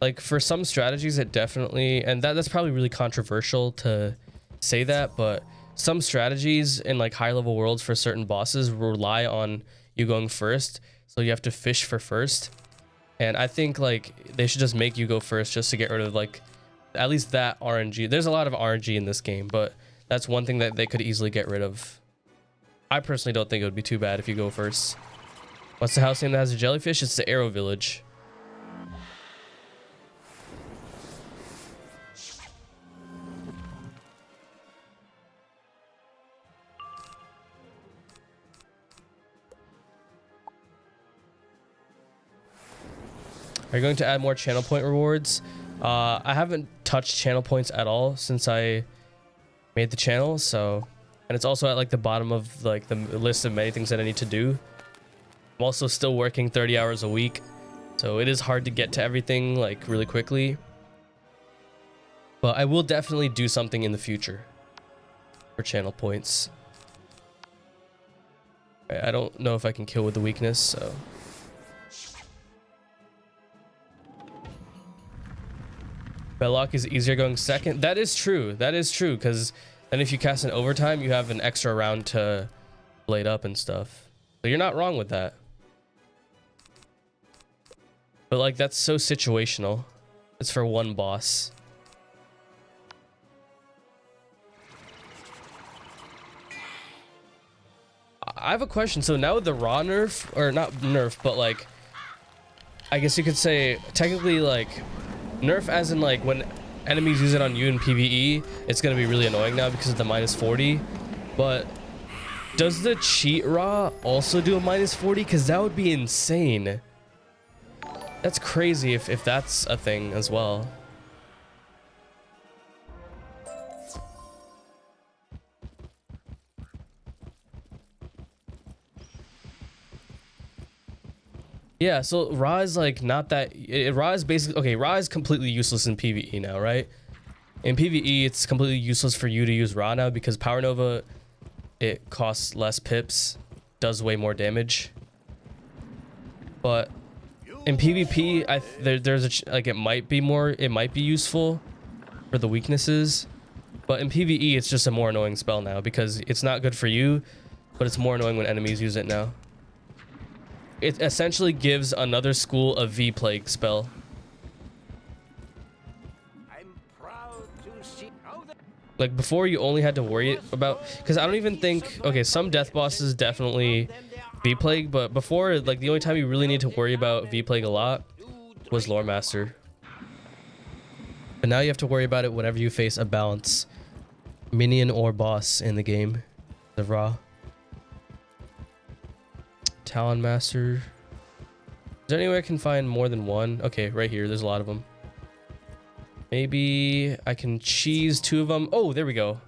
Like for some strategies, it definitely, and that's probably really controversial to say that, but some strategies in like high level worlds for certain bosses rely on you going first, so you have to fish for first. And I think like they should just make you go first just to get rid of like at least that RNG. There's a lot of RNG in this game, but that's one thing that they could easily get rid of. I personally don't think it would be too bad if you go first. What's the house name that has a jellyfish? It's the Arrow Village. Are you going to add more channel point rewards? I haven't touched channel points at all since I made the channel, so. And it's also at like the bottom of like the list of many things that I need to do. I'm also still working 30 hours a week, so it is hard to get to everything like really quickly. But I will definitely do something in the future for channel points. I don't know if I can kill with the weakness, so. Belloc is easier going second. That is true. That is true, because then if you cast an overtime, you have an extra round to blade up and stuff. So you're not wrong with that. But like, that's so situational. It's for one boss. I have a question. So now with the raw nerf, or not nerf, but like, I guess you could say technically like nerf as in like when enemies use it on you in PvE, it's going to be really annoying now because of the -40. But does the cheat raw also do a -40? Because that would be insane. That's crazy if that's a thing as well. Yeah, so Ra is like not that. Ra is basically okay. Ra is completely useless in PvE now, right? In PvE, it's completely useless for you to use Ra now because Power Nova, it costs less pips, does way more damage. But in PvP, there's like it might be useful for the weaknesses, but in PvE, it's just a more annoying spell now because it's not good for you, but it's more annoying when enemies use it now. It essentially gives another school a V-Plague spell. I'm proud to see how the Like before, you only had to worry about, because I don't even think, okay, some death bosses definitely V-Plague, but before, like, the only time you really need to worry about V-Plague a lot was Lore Master. But now you have to worry about it whenever you face a balance minion or boss in the game. The Raw. Talon Master. Is there anywhere I can find more than one? Okay, right here. There's a lot of them. Maybe I can cheese 2 of them. Oh, there we go.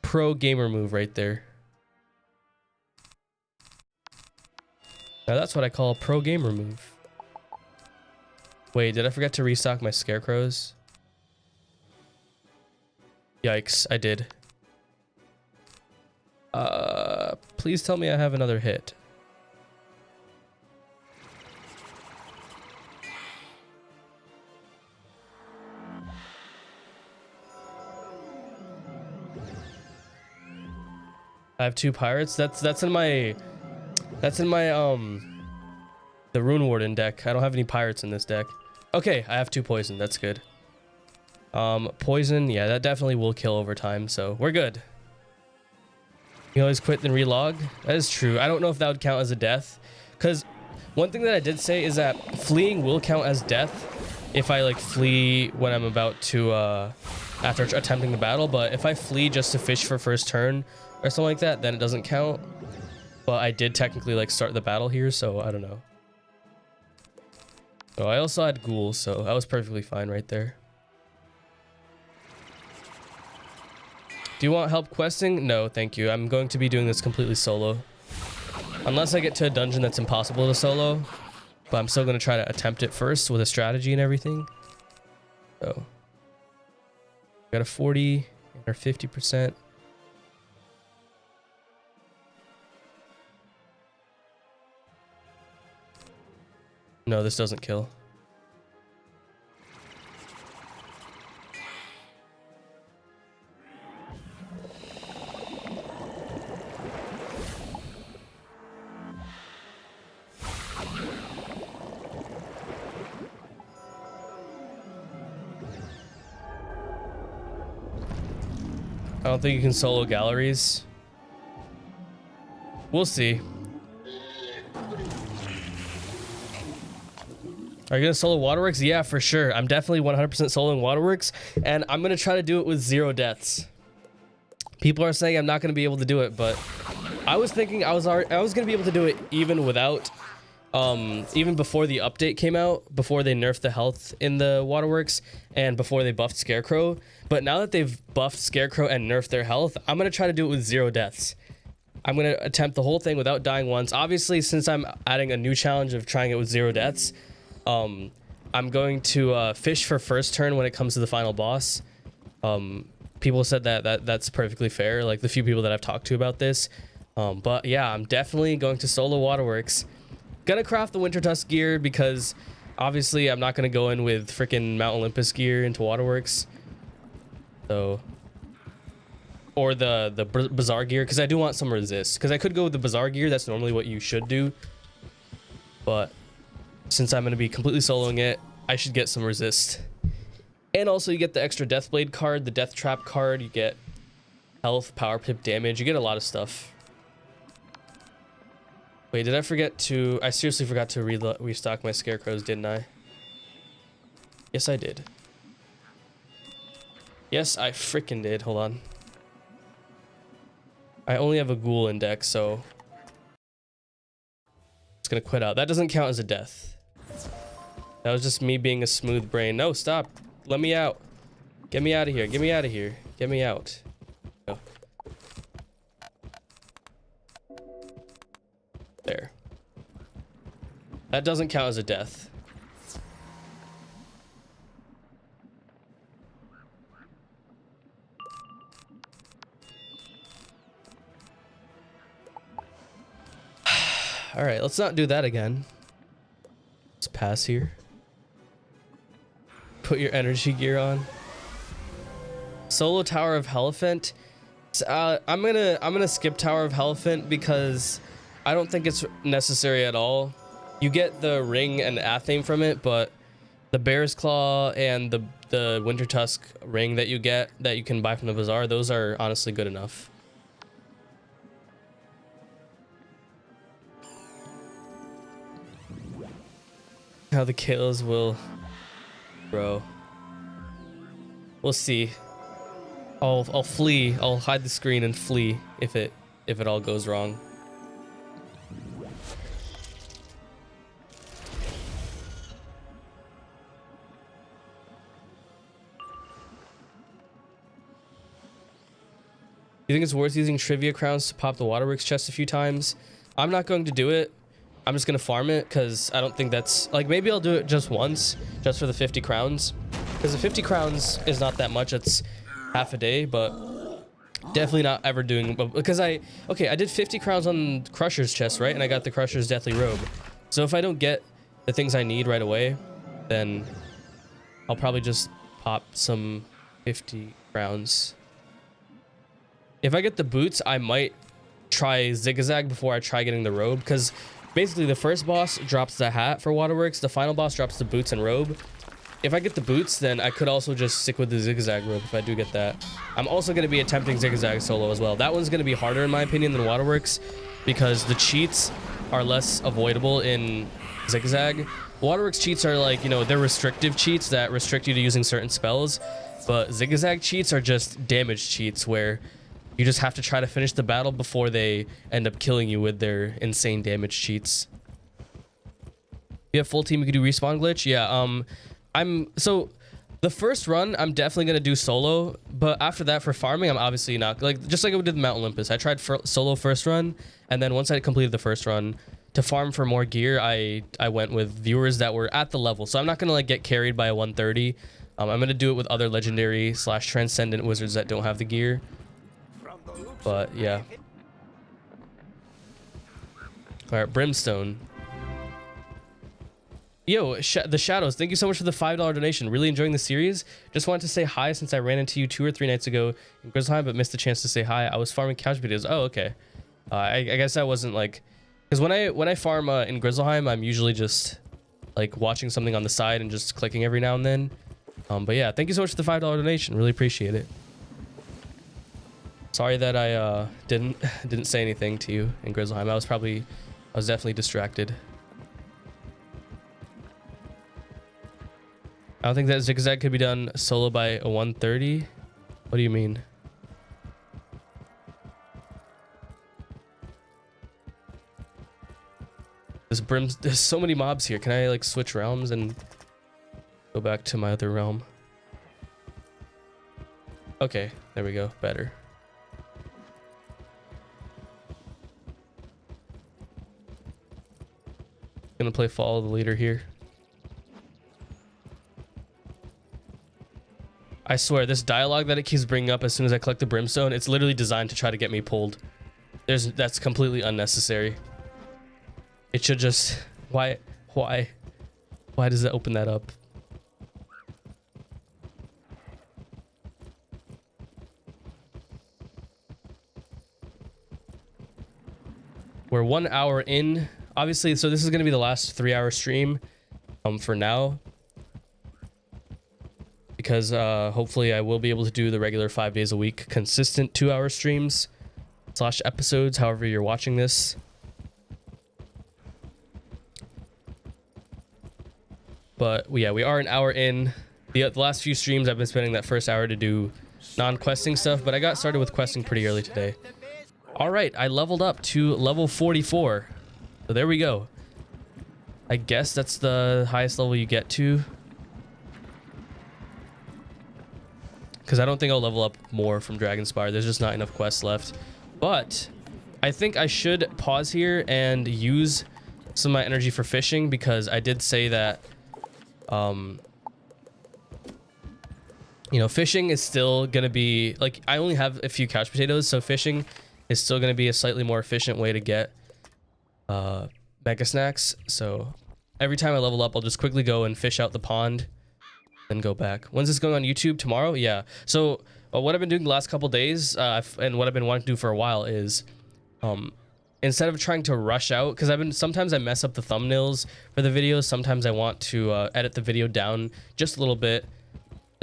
Pro gamer move right there. Now that's what I call a pro gamer move. Wait, did I forget to restock my scarecrows? Yikes, I did. Please tell me I have another hit. I have 2 pirates. That's in my the Rune Warden deck. I don't have any pirates in this deck. Okay, I have 2 poison. That's good. Poison, yeah, that definitely will kill over time, so we're good. You can always quit and relog. That is true. I don't know if that would count as a death, because one thing that I did say is that fleeing will count as death if I like flee when I'm about to after attempting the battle, but if I flee just to fish for first turn or something like that, then it doesn't count. But I did technically like start the battle here, so I don't know. So I also had ghouls, so I was perfectly fine right there. Do you want help questing? No, thank you. I'm going to be doing this completely solo. Unless I get to a dungeon that's impossible to solo. But I'm still going to try to attempt it first with a strategy and everything. So. Got a 40 or 50%. No, this doesn't kill. I don't think you can solo galleries. We'll see. Are you gonna solo Waterworks? Yeah, for sure. I'm definitely 100% soloing Waterworks, and I'm gonna try to do it with 0 deaths. People are saying I'm not gonna be able to do it, but I was thinking I was gonna be able to do it even without, even before the update came out, before they nerfed the health in the Waterworks, and before they buffed Scarecrow. But now that they've buffed Scarecrow and nerfed their health, I'm gonna try to do it with 0 deaths. I'm gonna attempt the whole thing without dying once. Obviously, since I'm adding a new challenge of trying it with 0 deaths. I'm going to fish for first turn when it comes to the final boss. People said that's perfectly fair, like the few people that I've talked to about this. But yeah, I'm definitely going to solo Waterworks. Gonna craft the Winter Tusk gear because obviously I'm not gonna go in with freaking Mount Olympus gear into Waterworks. So, or the Bazaar gear, because I do want some resist. Because I could go with the Bazaar gear, that's normally what you should do. But since I'm going to be completely soloing it, I should get some resist. And also you get the extra Deathblade card, the Death Trap card, you get health, power pip damage, you get a lot of stuff. Wait, did I forget to... I seriously forgot to restock my Scarecrows, didn't I? Yes, I did. Yes, I freaking did. Hold on. I only have a ghoul in deck, so... it's gonna quit out. That doesn't count as a death. That was just me being a smooth brain. No, stop. Let me out. Get me out of here. Get me out of here. Get me out. No. There. That doesn't count as a death. All right, let's not do that again. Let's pass here. Put your energy gear on. Solo Tower of Helephant. I'm gonna skip Tower of Helephant because I don't think it's necessary at all. You get the ring and Athame from it, but the Bear's Claw and the Winter Tusk ring that you get that you can buy from the bazaar, those are honestly good enough. how the kills will grow. We'll see. I'll flee. I'll hide the screen and flee if it all goes wrong. You think it's worth using trivia crowns to pop the waterworks chest a few times? I'm not going to do it. I'm just going to farm it because I don't think that's... Like, maybe I'll do it just once, just for the 50 crowns. Because the 50 crowns is not that much. It's half a day, but definitely not ever doing... Because I did 50 crowns on Crusher's chest, right? And I got the Crusher's Deathly Robe. So if I don't get the things I need right away, then I'll probably just pop some 50 crowns. If I get the boots, I might try Zigzag before I try getting the robe, because basically the first boss drops the hat for waterworks, the final boss drops the boots and robe. If I get the boots, then I could also just stick with the Zigzag robe if I do get that. I'm also going to be attempting Zigzag solo as well. That one's going to be harder in my opinion than waterworks, because the cheats are less avoidable in Zigzag. Waterworks cheats are like, you know, they're restrictive cheats that restrict you to using certain spells, but Zigzag cheats are just damage cheats where you just have to try to finish the battle before they end up killing you with their insane damage cheats. You have full team, you can do respawn glitch? Yeah, so the first run, I'm definitely gonna do solo, but after that for farming, I'm obviously not, like, just like I did Mount Olympus. I tried solo first run, and then once I completed the first run, to farm for more gear, I went with viewers that were at the level. So I'm not gonna like get carried by a 130. I'm gonna do it with other legendary / transcendent wizards that don't have the gear. But yeah. All right, Brimstone. Yo, the Shadows, thank you so much for the $5 donation. Really enjoying the series. Just wanted to say hi since I ran into you 2 or 3 nights ago in Grizzleheim, but missed the chance to say hi. I was farming couch videos. Oh, okay. I guess I wasn't like, because when I farm in Grizzleheim, I'm usually just like watching something on the side and just clicking every now and then. But yeah, thank you so much for the $5 donation. Really appreciate it. Sorry that I didn't say anything to you in Grizzleheim. I was definitely distracted. I don't think that Zigzag could be done solo by a 130. What do you mean? There's so many mobs here. Can I like switch realms and go back to my other realm? Okay, there we go. Better. Gonna play follow the leader here. I swear, this dialogue that it keeps bringing up as soon as I collect the brimstone, it's literally designed to try to get me pulled. That's completely unnecessary. It should just... Why does it open that up? We're 1 hour in. Obviously, so this is going to be the last 3-hour stream for now. Because hopefully I will be able to do the regular 5 days a week, consistent 2-hour streams / episodes, however you're watching this. But yeah, we are an hour in. The last few streams I've been spending that first hour to do non-questing stuff, but I got started with questing pretty early today. All right, I leveled up to level 44. So there we go. I guess that's the highest level you get to. Because I don't think I'll level up more from Dragonspyre. There's just not enough quests left. But I think I should pause here and use some of my energy for fishing, because I did say that, you know, fishing is still going to be, like, I only have a few couch potatoes, so fishing is still going to be a slightly more efficient way to get mega snacks. So every time I level up, I'll just quickly go and fish out the pond, then go back. When's this going on YouTube? Tomorrow? Yeah. So what I've been doing the last couple days, and what I've been wanting to do for a while is, instead of trying to rush out, because sometimes I mess up the thumbnails for the videos. Sometimes I want to edit the video down just a little bit,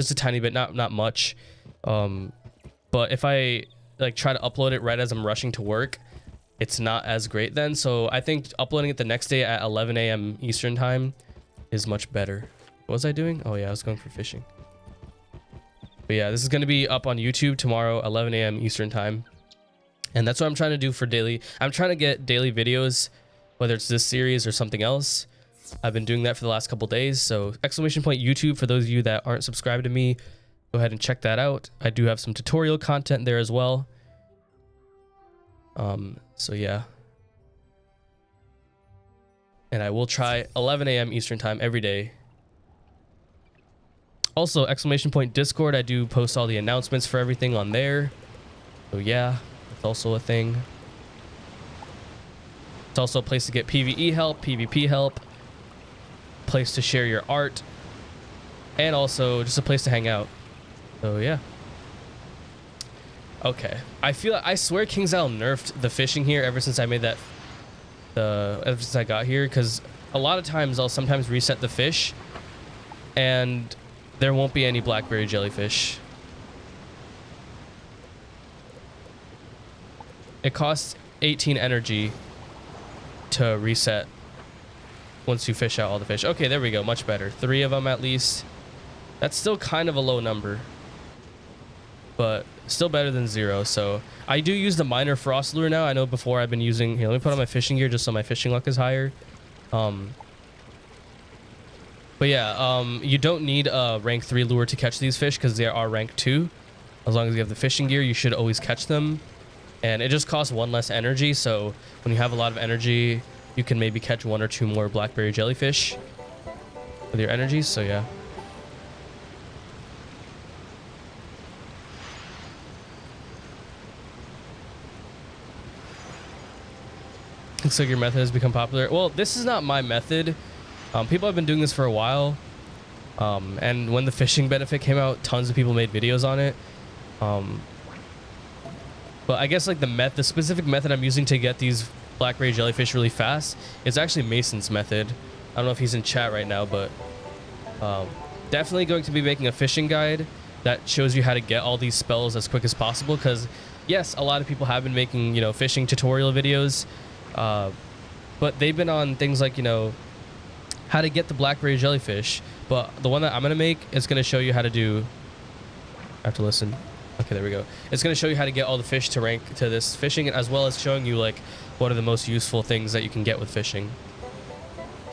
just a tiny bit, not much. But if I like try to upload it right as I'm rushing to work, it's not as great then. So I think uploading it the next day at 11 a.m. Eastern time is much better. What was I doing? Oh yeah, I was going for fishing. But yeah, this is going to be up on YouTube tomorrow, 11 a.m. Eastern time. And that's what I'm trying to do for daily. I'm trying to get daily videos, whether it's this series or something else. I've been doing that for the last couple days. So exclamation point YouTube for those of you that aren't subscribed to me, go ahead and check that out. I do have some tutorial content there as well. So yeah. And I will try 11 a.m. Eastern time every day. Also, exclamation point Discord, I do post all the announcements for everything on there. So yeah, it's also a thing. It's also a place to get PvE help, PvP help, place to share your art, and also just a place to hang out. So yeah. Okay, I swear King's Isle nerfed the fishing here ever since I made that, ever since I got here, because a lot of times I'll sometimes reset the fish and there won't be any blackberry jellyfish. It costs 18 energy to reset once you fish out all the fish. Okay, there we go, much better. 3 of them at least. That's still kind of a low number, but still better than 0. So I do use the minor frost lure now. I know before I've been using, here, let me put on my fishing gear just so my fishing luck is higher. But yeah, you don't need a rank 3 lure to catch these fish because they are rank 2. As long as you have the fishing gear, you should always catch them. And it just costs 1 less energy. So when you have a lot of energy, you can maybe catch 1 or 2 more blackberry jellyfish with your energy. So yeah. Looks like your method has become popular. Well, this is not my method. People have been doing this for a while. And when the fishing benefit came out, tons of people made videos on it. But I guess like the specific method I'm using to get these blackberry jellyfish really fast is actually Mason's method. I don't know if he's in chat right now, but definitely going to be making a fishing guide that shows you how to get all these spells as quick as possible. Because yes, a lot of people have been making, you know, fishing tutorial videos, but they've been on things like, you know, how to get the blackberry jellyfish. But the one that I'm gonna make is gonna show you how to do. I have to listen. Okay, there we go. It's gonna show you how to get all the fish to rank to this fishing, as well as showing you like what are the most useful things that you can get with fishing.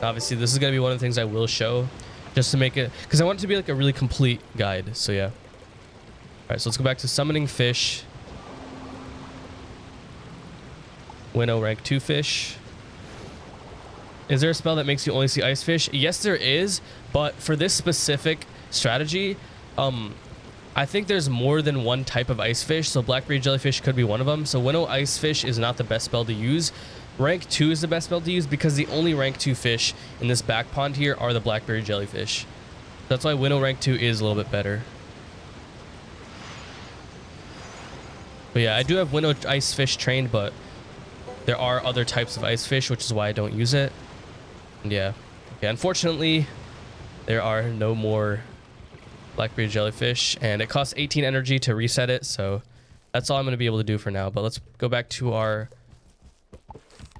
Obviously, this is gonna be one of the things I will show, just to make it, because I want it to be like a really complete guide. So yeah. All right, so let's go back to summoning fish. Winnow rank 2 fish. Is there a spell that makes you only see ice fish? Yes, there is, but for this specific strategy, I think there's more than one type of ice fish, so blackberry jellyfish could be one of them. So Winnow ice fish is not the best spell to use. Rank 2 is the best spell to use because the only rank 2 fish in this back pond here are the blackberry jellyfish. That's why Winnow rank 2 is a little bit better. But yeah, I do have Winnow ice fish trained, but there are other types of ice fish, which is why I don't use it. And yeah. Okay, unfortunately, there are no more blackberry jellyfish, and it costs 18 energy to reset it, so that's all I'm going to be able to do for now. But let's go back to our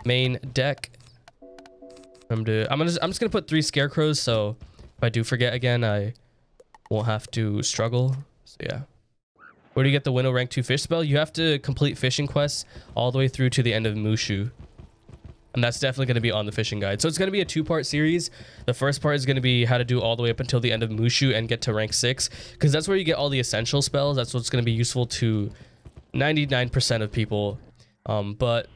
main deck. I'm just gonna put 3 scarecrows, so if I do forget again, I won't have to struggle. So yeah. Where do you get the Winnow rank 2 fish spell? You have to complete fishing quests all the way through to the end of Mushu. And that's definitely going to be on the fishing guide. So it's going to be a 2-part series. The first part is going to be how to do all the way up until the end of Mushu and get to rank 6. Because that's where you get all the essential spells. That's what's going to be useful to 99% of people. But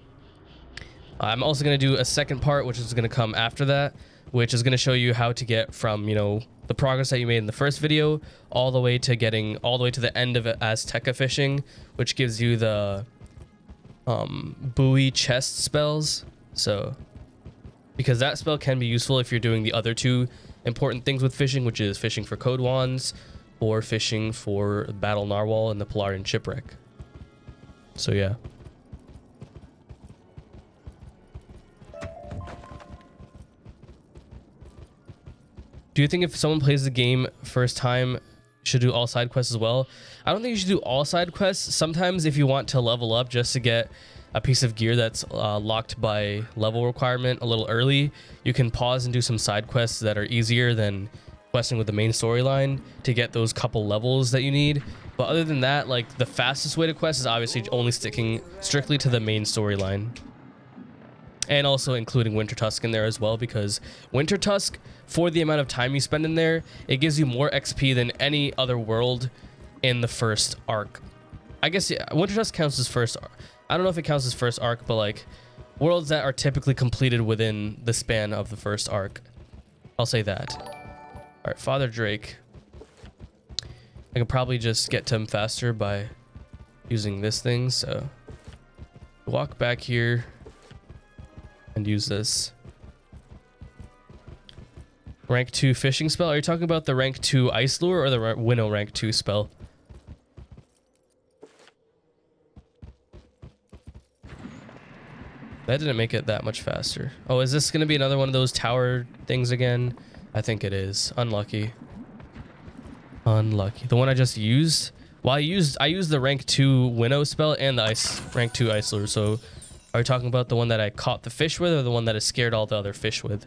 I'm also going to do a second part, which is going to come after that, which is going to show you how to get from, you know, the progress that you made in the first video all the way to getting all the way to the end of Azteca fishing, which gives you the buoy chest spells. So because that spell can be useful if you're doing the other 2 important things with fishing, which is fishing for code wands or fishing for battle narwhal and the Polarian shipwreck. So yeah. Do you think if someone plays the game first time should do all side quests as well? I don't think you should do all side quests. Sometimes if you want to level up just to get a piece of gear that's locked by level requirement a little early, you can pause and do some side quests that are easier than questing with the main storyline to get those couple levels that you need. But other than that, like, the fastest way to quest is obviously only sticking strictly to the main storyline. And also including Wintertusk in there as well, because Wintertusk, for the amount of time you spend in there, it gives you more XP than any other world in the first arc. I guess, yeah, Wintertusk counts as first. I don't know if it counts as first arc, but like worlds that are typically completed within the span of the first arc. I'll say that. All right, Father Drake. I could probably just get to him faster by using this thing. So walk back here and use this. Rank 2 fishing spell. Are you talking about the rank 2 ice lure or the Winnow rank 2 spell? That didn't make it that much faster. Oh, is this going to be another one of those tower things again? I think it is. Unlucky. Unlucky. The one I just used? Well, I used the rank 2 Winnow spell and the rank 2 ice lure. So are you talking about the one that I caught the fish with or the one that I scared all the other fish with?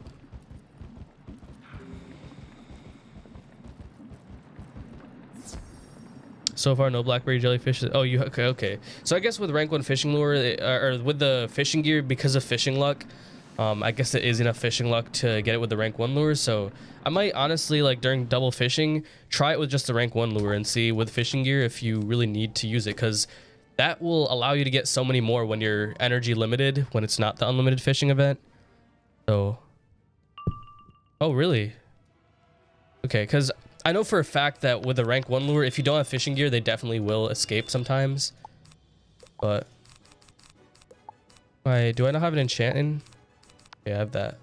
So far, no blackberry jellyfish. Oh, you okay? So I guess with rank 1 fishing lure, or with the fishing gear, because of fishing luck, I guess it is enough fishing luck to get it with the rank 1 lure. So I might honestly, like during double fishing, try it with just the rank 1 lure and see with fishing gear if you really need to use it, because that will allow you to get so many more when you're energy limited, when it's not the unlimited fishing event. So, oh really? Okay, because I know for a fact that with the rank 1 lure, if you don't have fishing gear, they definitely will escape sometimes. But do I not have an enchanting? Yeah, I have that.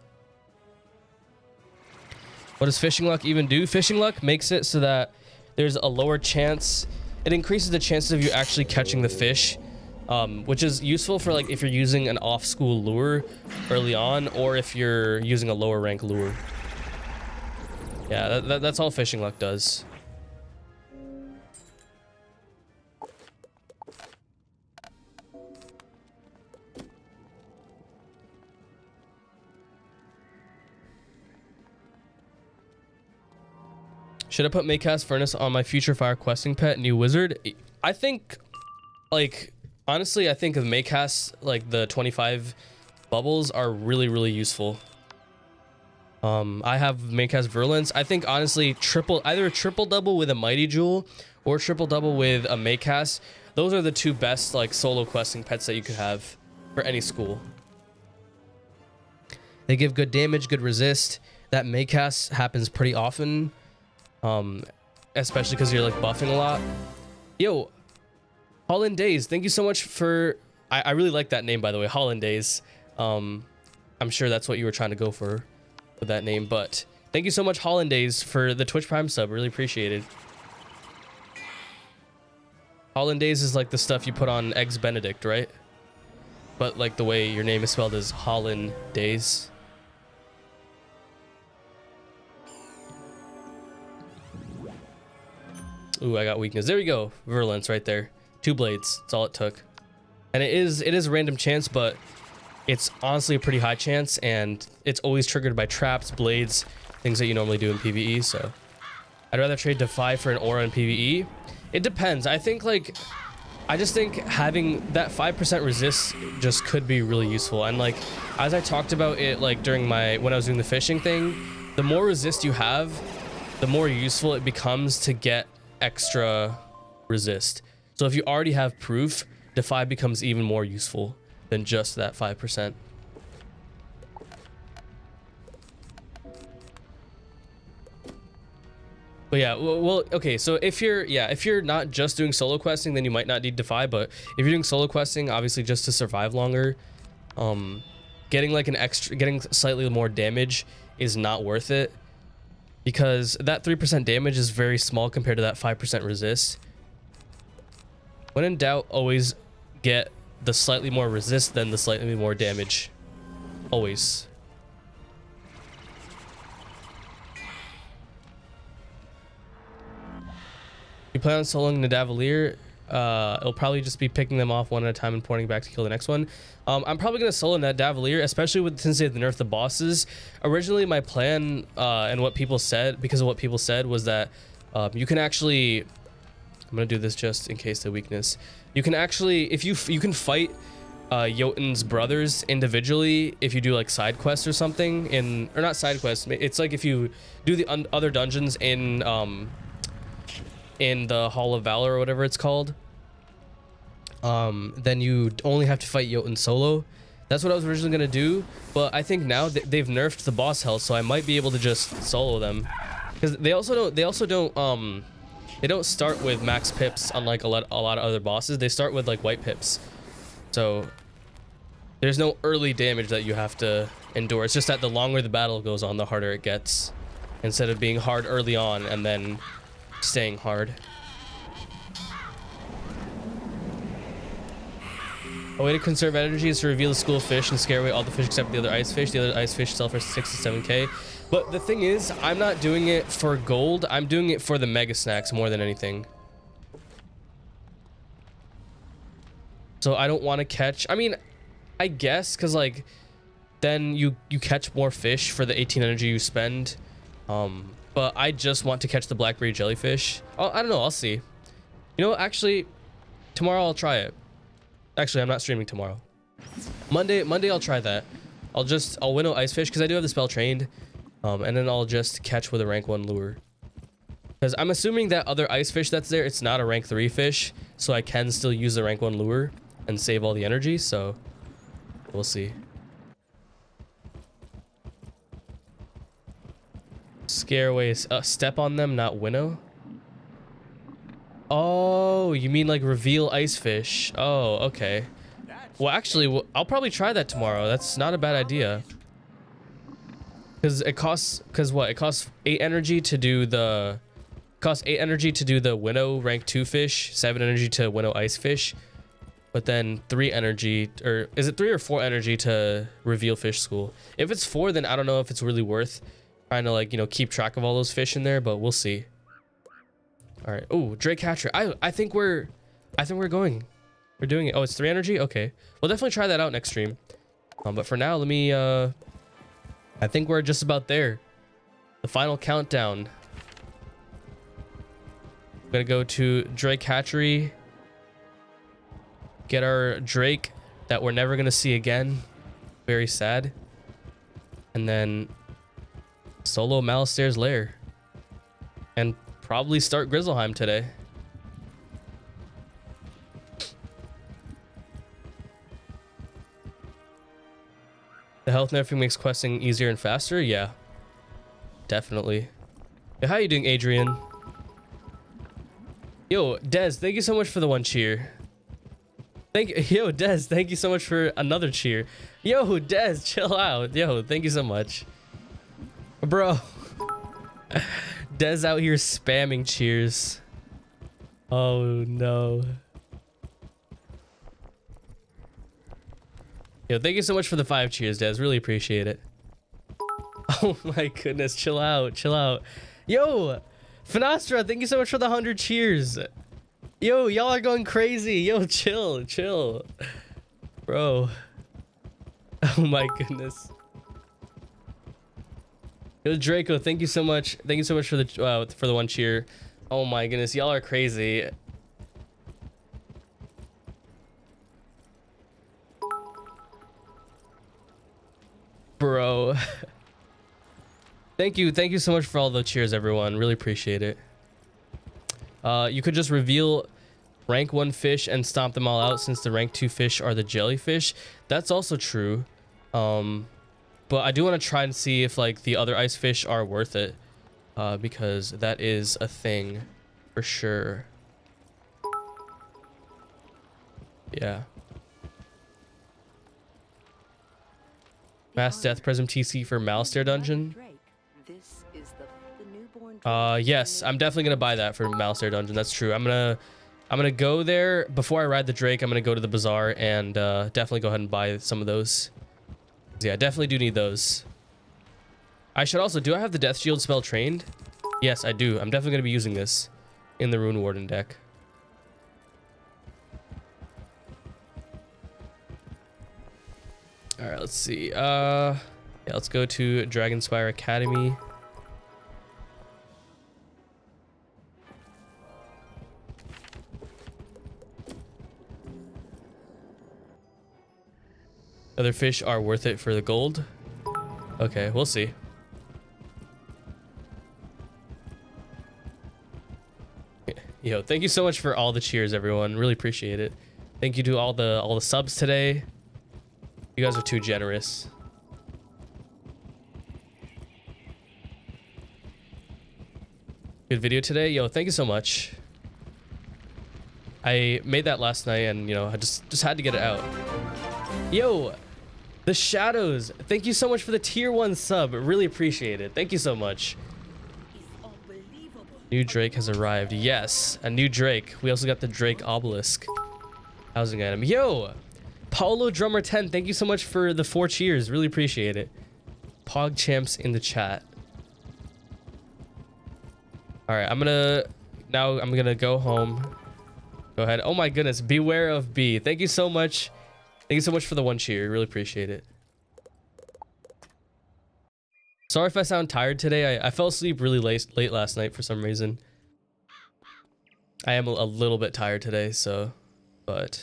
What does fishing luck even do? Fishing luck makes it so that there's a lower chance. It increases the chances of you actually catching the fish, which is useful for like if you're using an off-school lure early on, or if you're using a lower rank lure. Yeah, that's all fishing luck does. Should I put Maycast Furnace on my future fire questing pet, new wizard? I think, like, honestly, I think of Maycast, like the 25 bubbles are really, really useful. I have Maycast Virulence. I think honestly, either a triple double with a Mighty Jewel or triple double with a Maycast. Those are the two best like solo questing pets that you could have for any school. They give good damage, good resist. That Maycast happens pretty often, especially because you're like buffing a lot. Yo, Holland Days, thank you so much for. I really like that name, by the way, Holland Days. I'm sure that's what you were trying to go for with that name, but thank you so much, Hollandaise, for the Twitch Prime sub. Really appreciate it. Hollandaise is like the stuff you put on Eggs Benedict, right? But like the way your name is spelled is Hollandaise. Ooh, I got weakness. There we go. Virulence right there. 2 blades. That's all it took. And it is a random chance, but it's honestly a pretty high chance, and it's always triggered by traps, blades, things that you normally do in PvE. So I'd rather trade Defy for an aura in PvE. It depends. I just think having that 5% resist just could be really useful. And like, as I talked about it, like during when I was doing the fishing thing, the more resist you have, the more useful it becomes to get extra resist. So if you already have proof, Defy becomes even more useful than just that 5%. But yeah, well, okay, so if you're not just doing solo questing, then you might not need Defy, but if you're doing solo questing, obviously just to survive longer, getting slightly more damage is not worth it, because that 3% damage is very small compared to that 5% resist. When in doubt, always get the slightly more resist than the slightly more damage. Always. You plan on soloing Nidavellir? it'll probably just be picking them off one at a time and porting back to kill the next one. I'm probably gonna solo that Davalier, especially since they nerfed the bosses. Originally, my plan and what people said, because of what people said, was that you can actually, I'm gonna do this just in case the weakness. You can actually, if you can fight Jotun's brothers individually if you do like side quests or something, or not side quests. It's like if you do the other dungeons in the Hall of Valor or whatever it's called. Then you only have to fight Jotun solo. That's what I was originally gonna do, but I think now they've nerfed the boss health, so I might be able to just solo them. Because they don't start with max pips unlike a lot of other bosses. They start with like white pips. So there's no early damage that you have to endure. It's just that the longer the battle goes on, the harder it gets. Instead of being hard early on and then staying hard. A way to conserve energy is to reveal the school of fish and scare away all the fish except the other ice fish. The other ice fish sell for 6 to 7k. But the thing is, I'm not doing it for gold. I'm doing it for the mega snacks more than anything. So I don't want to catch, I mean, I guess, because like then you catch more fish for the 18 energy you spend. But I just want to catch the blackberry jellyfish. Oh, I don't know, I'll see. You know, actually tomorrow I'll try it. Actually, I'm not streaming tomorrow. Monday I'll try that. I'll winnow ice fish because I do have the spell trained. And then I'll just catch with a rank 1 lure. Because I'm assuming that other ice fish that's there, it's not a rank 3 fish, so I can still use the rank 1 lure and save all the energy, so we'll see. Scare away, step on them, not winnow. Oh, you mean like reveal ice fish? Oh, okay. Well, actually, I'll probably try that tomorrow. That's not a bad idea. Because it costs, it costs 8 energy to do the, winnow rank 2 fish, 7 energy to winnow ice fish, but then 3 energy, or is it 3 or 4 energy to reveal fish school? If it's 4, then I don't know if it's really worth trying to like, you know, keep track of all those fish in there, but we'll see. All right. Oh, Drake Hatcher. I think we're doing it. Oh, it's 3 energy. Okay, we'll definitely try that out next stream. But for now, let me. I think we're just about there. The final countdown. I'm gonna go to Drake Hatchery. Get our Drake that we're never gonna see again. Very sad. And then solo MALISTAIRE'S lair. And probably start Grizzleheim today. The health nerfing makes questing easier and faster? Yeah. Definitely. Yeah, how you doing, Adrian? Yo, Dez, thank you so much for the 1 cheer. Yo, Dez, thank you so much for another cheer. Yo, Dez, chill out. Yo, thank you so much. Bro. Dez out here spamming cheers. Oh, no. Yo, thank you so much for the 5 cheers, Dez. Really appreciate it. Oh my goodness, chill out, chill out. Yo, Finastra, thank you so much for the 100 cheers. Yo, y'all are going crazy. Yo, chill, chill. Bro. Oh my goodness. Yo, Draco, thank you so much. Thank you so much for the 1 cheer. Oh my goodness, y'all are crazy. Bro. Thank you so much for all the cheers, everyone. Really appreciate it. You could just reveal rank 1 fish and stomp them all out since the rank 2 fish are the jellyfish. That's also true. But I do want to try and see if like the other ice fish are worth it, because that is a thing for sure. Yeah. Mass Death Prism TC for MALISTAIRE dungeon. Yes, I'm definitely gonna buy that for MALISTAIRE dungeon. That's true. I'm gonna go there before I ride the Drake. I'm gonna go to the bazaar and definitely go ahead and buy some of those. Yeah, I definitely do need those. I should also, do I have the Death Shield spell trained? Yes, I do. I'm definitely gonna be using this in the Rune Warden deck. let's see. Yeah, let's go to Dragonspyre Academy. Other fish are worth it for the gold. Okay, we'll see. Yo, thank you so much for all the cheers, everyone. Really appreciate it. Thank you to all the subs today. You guys are too generous. Good video today. Yo, thank you so much. I made that last night and, you know, I just had to get it out. Yo, the Shadows. Thank you so much for the tier 1 sub. Really appreciate it. Thank you so much. New Drake has arrived. Yes, a new Drake. We also got the Drake obelisk. Housing item. Yo, Paulo Drummer 10. Thank you so much for the 4 cheers. Really appreciate it. Pog champs in the chat. All right, I'm gonna go home. Go ahead. Oh my goodness, beware of B. Thank you so much. Thank you so much for the 1 cheer. Really appreciate it. Sorry if I sound tired today. I fell asleep really late last night for some reason. I am a little bit tired today, so, but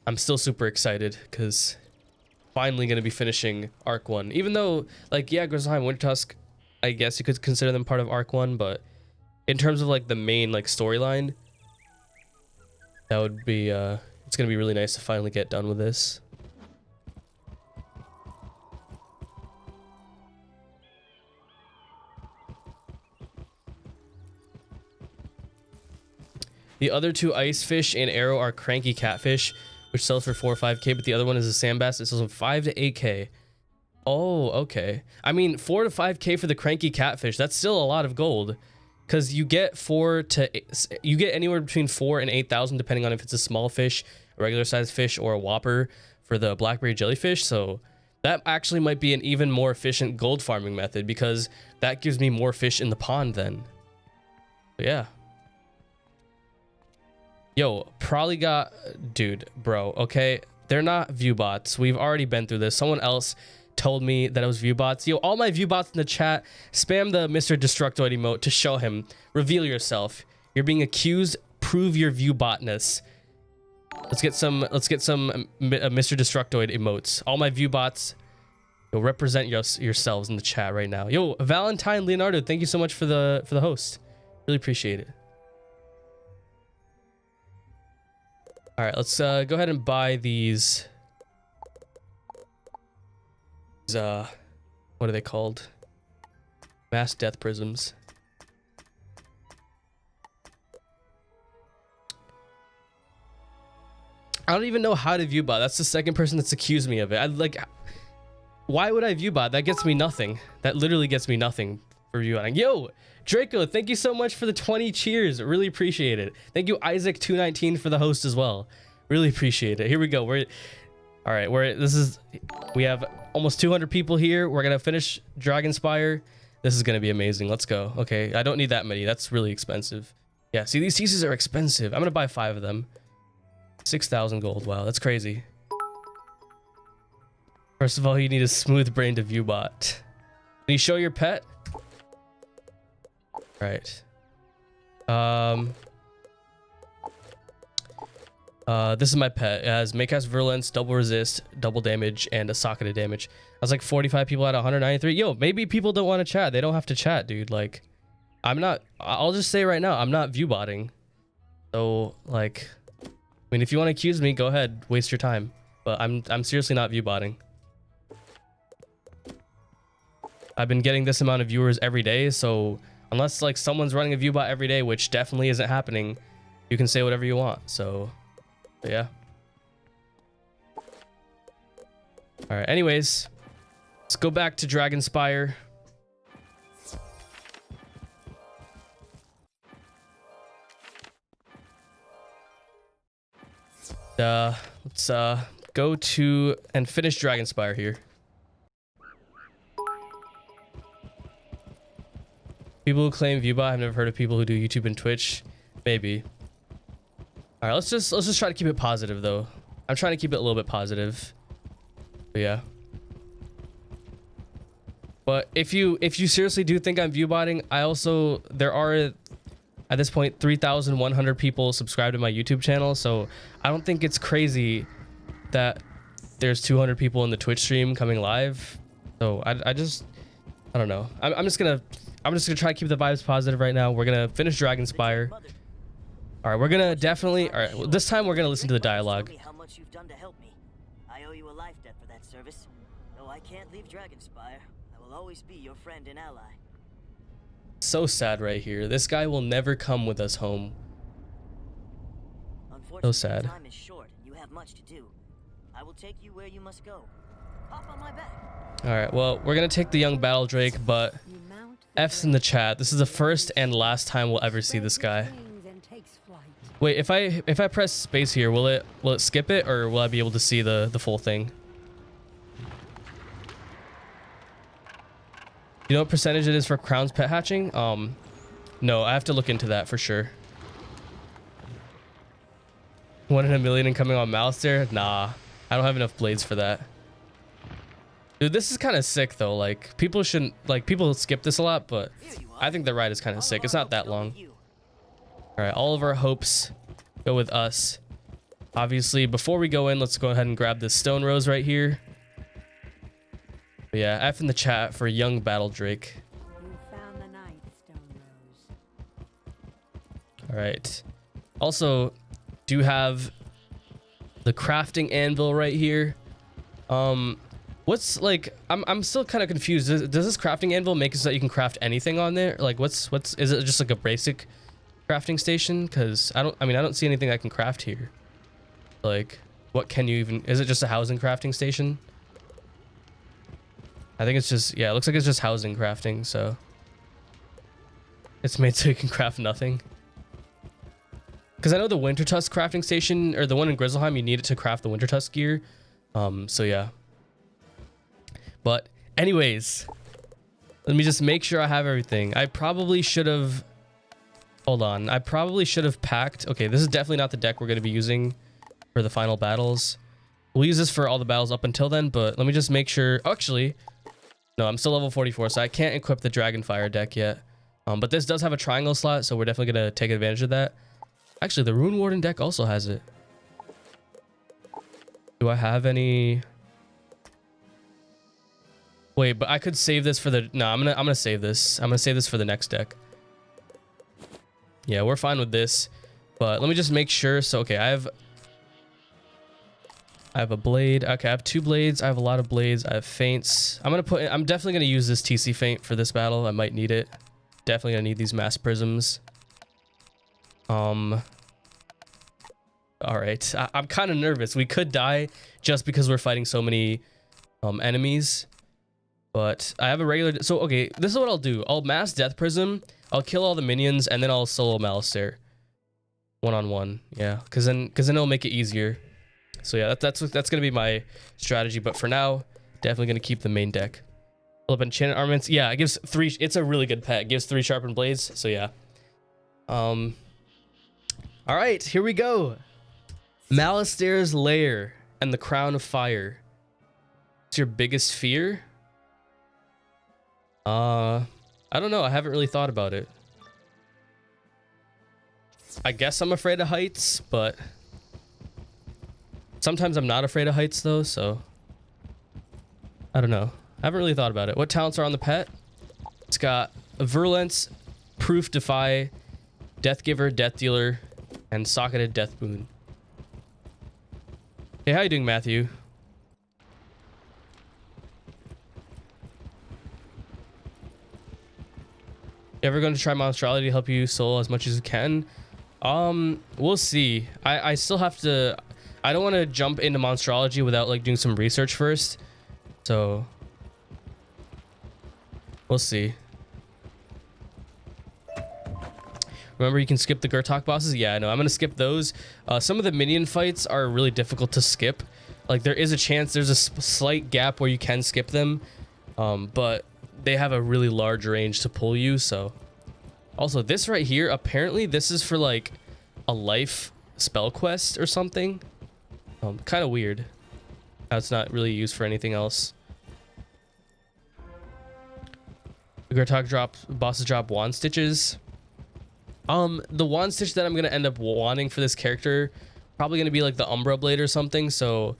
I'm still super excited because finally gonna be finishing Arc 1. Even though, like, yeah, Grizzleheim, Wintertusk, I guess you could consider them part of Arc 1, but in terms of like the main like storyline, that would be it's gonna be really nice to finally get done with this. The other 2 ice fish and arrow are cranky catfish, which sells for 4 or 5k, but the other one is a sand bass. It sells for 5 to 8k. Oh, okay. I mean, 4 to 5k for the cranky catfish. That's still a lot of gold, because you get anywhere between 4 and 8,000 depending on if it's a small fish, a regular sized fish, or a whopper for the blackberry jellyfish. So that actually might be an even more efficient gold farming method, because that gives me more fish in the pond then. But yeah. Yo, probably got, dude, bro, okay, they're not view bots. We've already been through this. Someone else told me that it was view bots. Yo, all my view bots in the chat, spam the Mr. Destructoid emote to show him. Reveal yourself. You're being accused. Prove your view botness. Let's get some Mr. Destructoid emotes. All my view bots, yo, represent yourselves in the chat right now. Yo, Valentine Leonardo, thank you so much for the host. Really appreciate it. All right, let's go ahead and buy these. What are they called? Mass death prisms. I don't even know how to view bot. That's the second person that's accused me of it. Why would I view bot? That gets me nothing. That literally gets me nothing for viewing. Yo, Draco, thank you so much for the 20 cheers. Really appreciate it. Thank you, Isaac219, for the host as well. Really appreciate it. Here we go. All right, we have almost 200 people here. We're gonna finish Dragonspyre. This is gonna be amazing. Let's go. Okay, I don't need that many. That's really expensive. Yeah, see, these pieces are expensive. I'm gonna buy 5 of them. 6,000 gold. Wow, that's crazy. First of all, you need a smooth brain to view bot. Can you show your pet? Right. This is my pet. It has Maycast Virulence, double resist, double damage, and a socketed damage. I was like 45 people out of 193. Yo, maybe people don't want to chat. They don't have to chat, dude. Like, I'll just say right now, I'm not view botting. So, like, I mean, if you want to accuse me, go ahead, waste your time. But I'm seriously not view botting. I've been getting this amount of viewers every day, so unless like someone's running a view bot every day, which definitely isn't happening, you can say whatever you want. So, but yeah. All right. Anyways, let's go back to Dragonspyre. Let's go to and finish Dragonspyre here. People who claim viewbot, I've never heard of people who do YouTube and Twitch. Maybe. All right, let's just try to keep it positive though. I'm trying to keep it a little bit positive. But yeah. But if you seriously do think I'm viewbotting, there are at this point 3,100 people subscribed to my YouTube channel, so I don't think it's crazy that there's 200 people in the Twitch stream coming live. So I don't know. I'm just gonna try to keep the vibes positive right now. We're gonna finish Dragonspyre. All right, we're gonna definitely. All right, well, this time we're gonna listen to the dialogue. How much you've done to help me. I owe you a life debt for that service. Though I can't leave Dragonspyre, I will always be your friend and ally. So sad right here. This guy will never come with us home. Unfortunately, So sad. time is short and you have much to do. I will take you where you must go. Hop on my back. All right, well, we're gonna take the young battle drake, but You mount the F's in the chat. This is the first and last time we'll ever see this guy. wings and takes flight. Wait, if I press space here, will it skip it, or will I be able to see the full thing? You know what percentage it is for crowns pet hatching? No, I have to look into that for sure. 1 in a million incoming on Malistaire? Nah, I don't have enough blades for that. Dude, this is kind of sick though. Like, people skip this a lot, but I think the ride is kind of sick. It's not that long. All right, all of our hopes go with us. Obviously, before we go in, let's go ahead and grab this stone rose right here. But yeah, F in the chat for young battle drake. You found the ninth stone rose. All right. Also, do have the crafting anvil right here. What's like? I'm still kind of confused. Does this crafting anvil make it so that you can craft anything on there? Like, is it just like a basic crafting station? Because I don't see anything I can craft here. Like, what can you even? Is it just a housing crafting station? I think it's just, yeah, it looks like it's just housing crafting, so it's made so you can craft nothing. Because I know the Winter Tusk crafting station, or the one in Grizzleheim, you need it to craft the Winter Tusk gear. So yeah. But anyways, let me just make sure I have everything. I probably should have, hold on. I probably should have packed. Okay, this is definitely not the deck we're going to be using for the final battles. We'll use this for all the battles up until then, but let me just make sure. Oh, actually, no, I'm still level 44, so I can't equip the Dragonspyre deck yet. But this does have a triangle slot, so we're definitely going to take advantage of that. Actually, the Rune Warden deck also has it. Do I have any? Wait, but I could save this for the... No, I'm gonna save this. I'm gonna save this for the next deck. Yeah, we're fine with this. But let me just make sure. So, okay, I have a blade. Okay, I have 2 blades. I have a lot of blades. I have feints. I'm definitely gonna use this TC feint for this battle. I might need it. Definitely gonna need these mass prisms. All right, I'm kind of nervous. We could die just because we're fighting so many enemies. But I have a regular... So, okay, this is what I'll do. I'll mass Death Prism. I'll kill all the minions, and then I'll solo Malistaire. 1-on-1. Yeah, because then it'll make it easier. So, yeah, that's going to be my strategy. But for now, definitely going to keep the main deck. Pull up enchanted armaments. Yeah, it gives 3... It's a really good pet. It gives 3 sharpened blades. So, yeah. All right, here we go. Malistaire's Lair and the Crown of Fire. What's your biggest fear? I don't know. I haven't really thought about it. I guess I'm afraid of heights, but sometimes I'm not afraid of heights though, so I don't know. I haven't really thought about it. What talents are on the pet? It's got Virulence, Proof Defy, Death Giver, Death Dealer, and Socketed Death Boon. Hey, how you doing, Matthew? You ever going to try Monstrality to help you solo as much as you can? We'll see. I still have to... I don't want to jump into Monstrology without like doing some research first. So... we'll see. Remember, you can skip the Gurtok bosses? Yeah, I know. I'm going to skip those. Some of the minion fights are really difficult to skip. Like, there is a chance, there's a slight gap where you can skip them. But they have a really large range to pull you, so... Also, this right here, apparently this is for, like, a life spell quest or something. Kind of weird how it's not really used for anything else. Bosses drop wand stitches. The wand stitch that I'm gonna end up wanting for this character probably gonna be like the Umbra Blade or something. So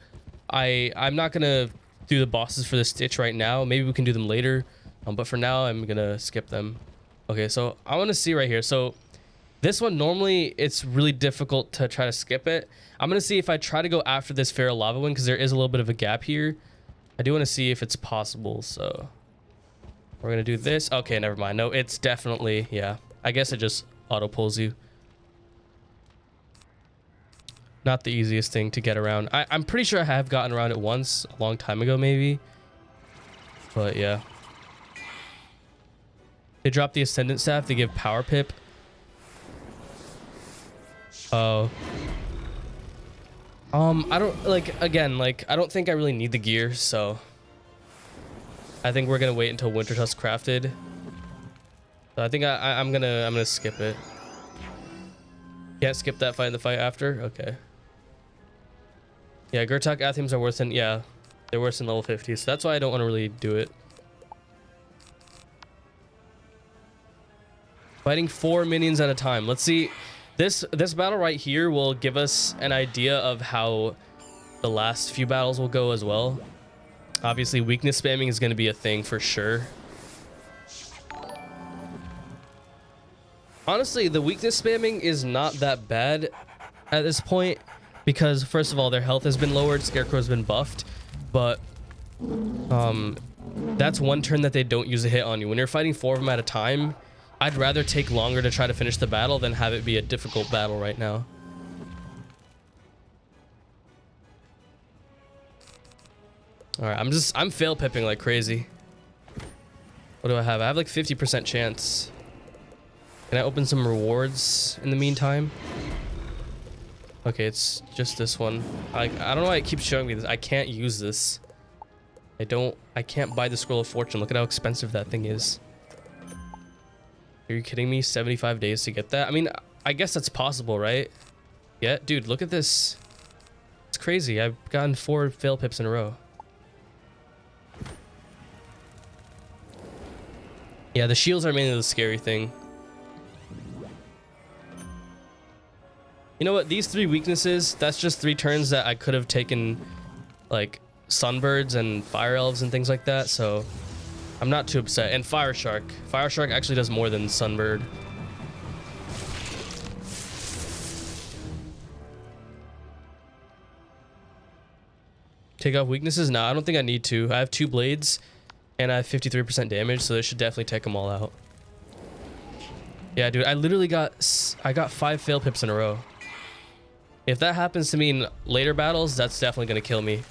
I'm not gonna do the bosses for the stitch right now. Maybe we can do them later. But for now, I'm gonna skip them. Okay, so I want to see right here. So this one, normally it's really difficult to try to skip it. I'm gonna see if I try to go after this Feral Lava one, because there is a little bit of a gap here. I do want to see if it's possible. So we're gonna do this. Okay, never mind. No, it's definitely, yeah. I guess it just auto pulls you. Not the easiest thing to get around. I'm pretty sure I have gotten around it once a long time ago, maybe. But yeah. They drop the Ascendant Staff. They give Power Pip. Oh. I don't, like, again, like, I don't think I really need the gear, so I think we're gonna wait until Winter Tusk crafted. So I think I'm gonna skip it. Can't skip that fight in the fight after? Okay. Yeah, Gurtok Athems are worse than, yeah, they're worse than level 50, so that's why I don't want to really do it. Fighting 4 minions at a time. Let's see. This battle right here will give us an idea of how the last few battles will go as well. Obviously, weakness spamming is going to be a thing for sure. Honestly, the weakness spamming is not that bad at this point, because first of all, their health has been lowered, Scarecrow's been buffed, but that's one turn that they don't use a hit on you. When you're fighting 4 of them at a time, I'd rather take longer to try to finish the battle than have it be a difficult battle right now. All right, I'm fail pipping like crazy. What do I have? I have like 50% chance. Can I open some rewards in the meantime? Okay, it's just this one. I don't know why it keeps showing me this. I can't use this. I can't buy the Scroll of Fortune. Look at how expensive that thing is. Are you kidding me? 75 days to get that? I mean, I guess that's possible, right? Yeah, dude, look at this. It's crazy. I've gotten 4 fail pips in a row. Yeah, the shields are mainly the scary thing. You know what? These 3 weaknesses, that's just 3 turns that I could have taken, like, Sunbirds and Fire Elves and things like that, so I'm not too upset. And Fire Shark. Fire Shark actually does more than Sunbird. Take off weaknesses? No, I don't think I need to. I have 2 blades, and I have 53% damage, so this should definitely take them all out. Yeah, dude, I literally got 5 fail pips in a row. If that happens to me in later battles, that's definitely going to kill me.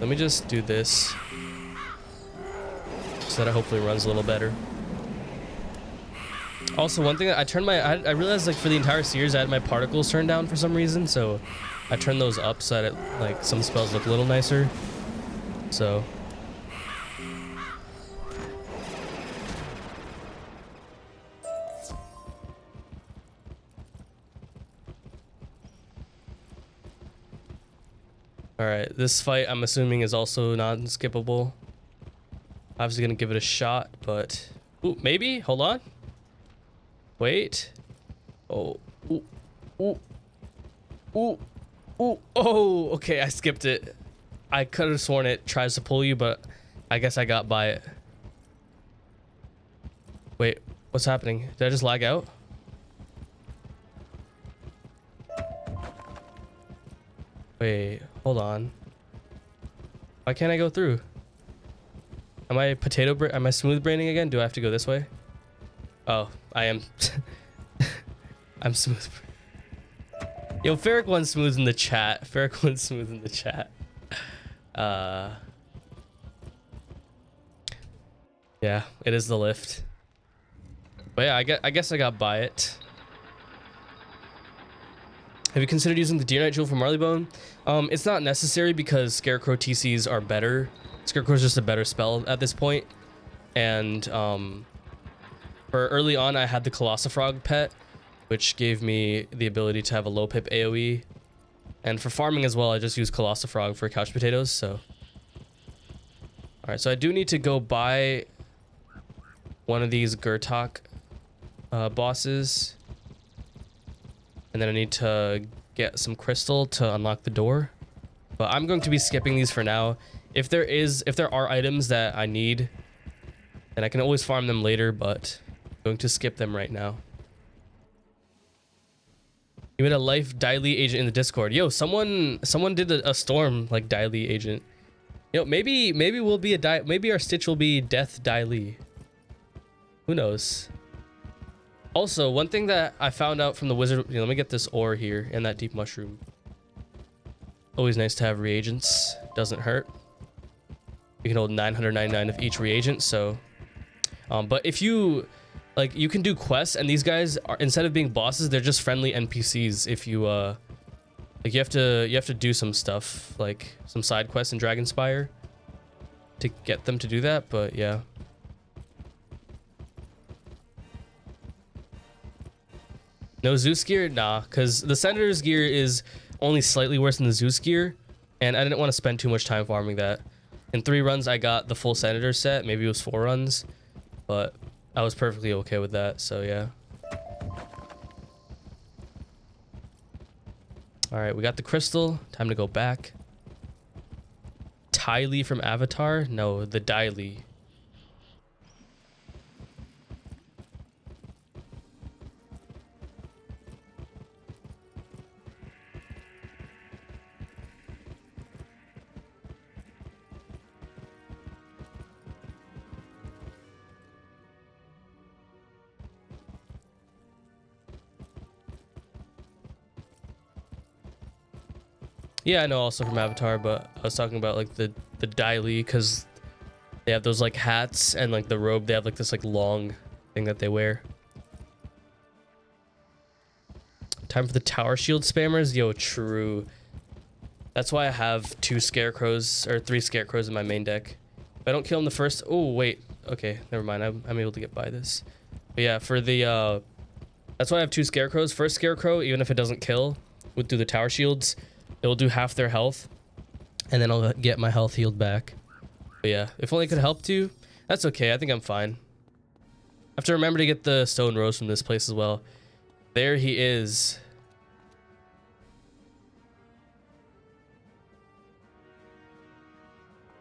Let me just do this so that it hopefully runs a little better. Also, one thing, I realized, like, for the entire series I had my particles turned down for some reason, so I turned those up so that like some spells look a little nicer. So all right, this fight I'm assuming is also non-skippable. Obviously gonna give it a shot, but ooh, maybe. Hold on. Wait. Oh. Ooh. Ooh. Ooh. Ooh. Oh. Okay, I skipped it. I could have sworn it tries to pull you, but I guess I got by it. Wait, what's happening? Did I just lag out? Wait, hold on. Why can't I go through? Am I smooth braining again? Do I have to go this way? Oh, I am. I'm smooth. Yo, Ferric one smooth in the chat. Ferric one smooth in the chat. Yeah, it is the lift. But yeah, I guess I got by it. Have you considered using the Deer Knight Jewel for Marleybone? It's not necessary because Scarecrow TCs are better. Scarecrow's just a better spell at this point. And For early on, I had the Colossifrog pet, which gave me the ability to have a low pip AoE. And for farming as well, I just use Colossifrog for couch potatoes, so. Alright, so I do need to go buy one of these Gurtok bosses. And then I need to get some crystal to unlock the door. But I'm going to be skipping these for now. If there are items that I need, then I can always farm them later, but I'm going to skip them right now. You made a life Daily agent in the Discord. Yo, someone did a storm like Daily agent. You know, maybe we'll be maybe our Stitch will be Death Daily. Who knows? Also, one thing that I found out from the wizard, let me get this ore here and that deep mushroom. Always nice to have reagents. Doesn't hurt. You can hold 999 of each reagent, so but if you like, you can do quests, and these guys are, instead of being bosses, they're just friendly NPCs. If you like, you have to do some stuff, like some side quests in Dragonspyre to get them to do that, but yeah. No Zeus gear? Nah, because the Senator's gear is only slightly worse than the Zeus gear, and I didn't want to spend too much time farming that. In 3 runs, I got the full Senator set. Maybe it was 4 runs, but I was perfectly okay with that, so yeah. Alright, we got the crystal. Time to go back. Tylee from Avatar? No, the Daily. Yeah, I know, also from Avatar, but I was talking about like the Daily, because they have those like hats, and like the robe, they have like this like long thing that they wear. Time for the tower shield spammers. Yo, true. That's why I have 2 scarecrows or 3 scarecrows in my main deck. If I don't kill him the first, oh wait, okay, never mind. I'm able to get by this. But yeah, for the that's why I have 2 scarecrows. First scarecrow, even if it doesn't kill, would do the tower shields. It will do half their health, and then I'll get my health healed back. But yeah, if only I could help you, that's okay. I think I'm fine. I have to remember to get the stone rose from this place as well. There he is.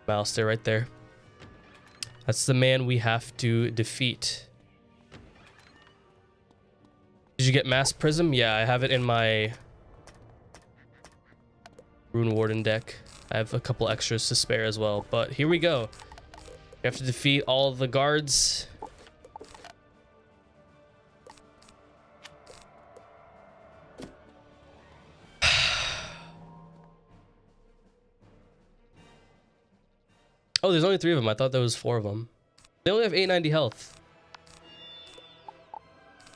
Malistaire right there. That's the man we have to defeat. Did you get Mass Prism? Yeah, I have it in my Rune Warden deck. I have a couple extras to spare as well, but here we go. We have to defeat all of the guards. Oh, there's only 3 of them. I thought there was 4 of them. They only have 890 health.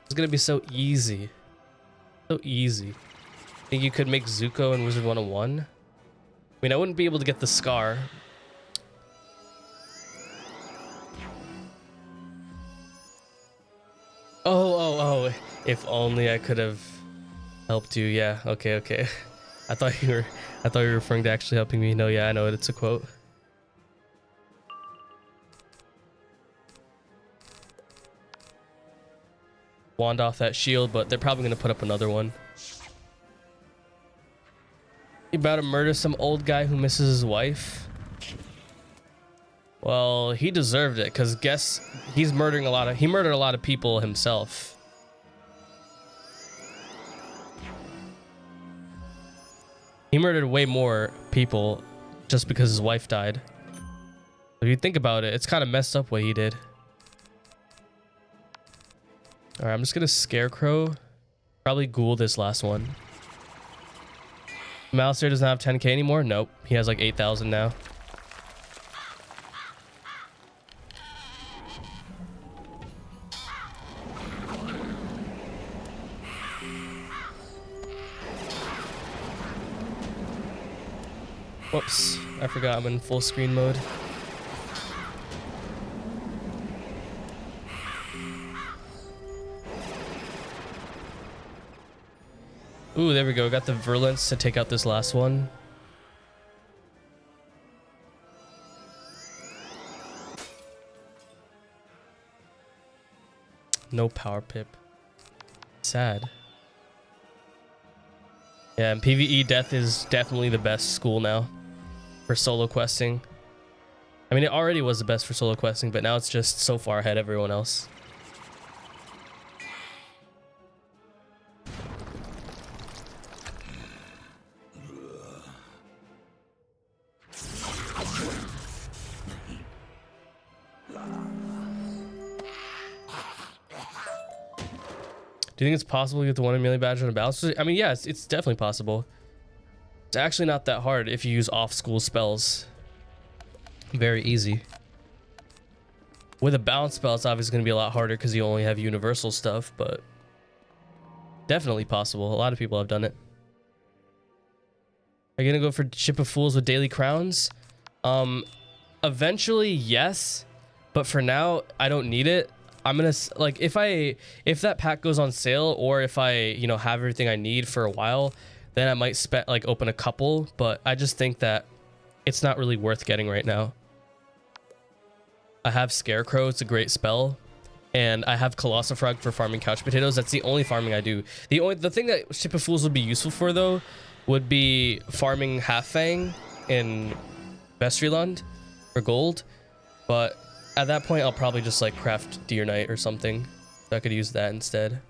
It's gonna be so easy. So easy. Think you could make Zuko and Wizard101? I mean, I wouldn't be able to get the scar. Oh. If only I could have helped you. Yeah, okay. I thought you were referring to actually helping me. No, yeah, I know it. It's a quote. Wand off that shield, but they're probably gonna put up another one. You about to murder some old guy who misses his wife? Well, he deserved it, because guess he murdered a lot of people himself. He murdered way more people just because his wife died. If you think about it, it's kind of messed up what he did. Alright, I'm just gonna Scarecrow. Probably Ghoul this last one. Malistaire doesn't have 10k anymore? Nope. He has like 8,000 now. Whoops. I forgot I'm in full screen mode. Ooh, there we go. Got the virulence to take out this last one. No power pip. Sad. Yeah, and PvE death is definitely the best school now for solo questing. I mean, it already was the best for solo questing, but now it's just so far ahead of everyone else. Do you think it's possible to get the 1 in melee badge on a balance? I mean, yeah, it's definitely possible. It's actually not that hard if you use off-school spells. Very easy. With a balance spell, it's obviously going to be a lot harder because you only have universal stuff, but definitely possible. A lot of people have done it. Are you going to go for Ship of Fools with daily crowns? Eventually, yes, but for now, I don't need it. I'm gonna like if that pack goes on sale, or if I have everything I need for a while, then I might open a couple, but I just think that it's not really worth getting right now. I have Scarecrow, it's a great spell, and I have Colossifrog for farming couch potatoes. That's the only farming I do. The thing that Ship of Fools would be useful for though would be farming Half Fang in Vestryland for gold, but at that point, I'll probably just like craft Deer Knight or something. So I could use that instead.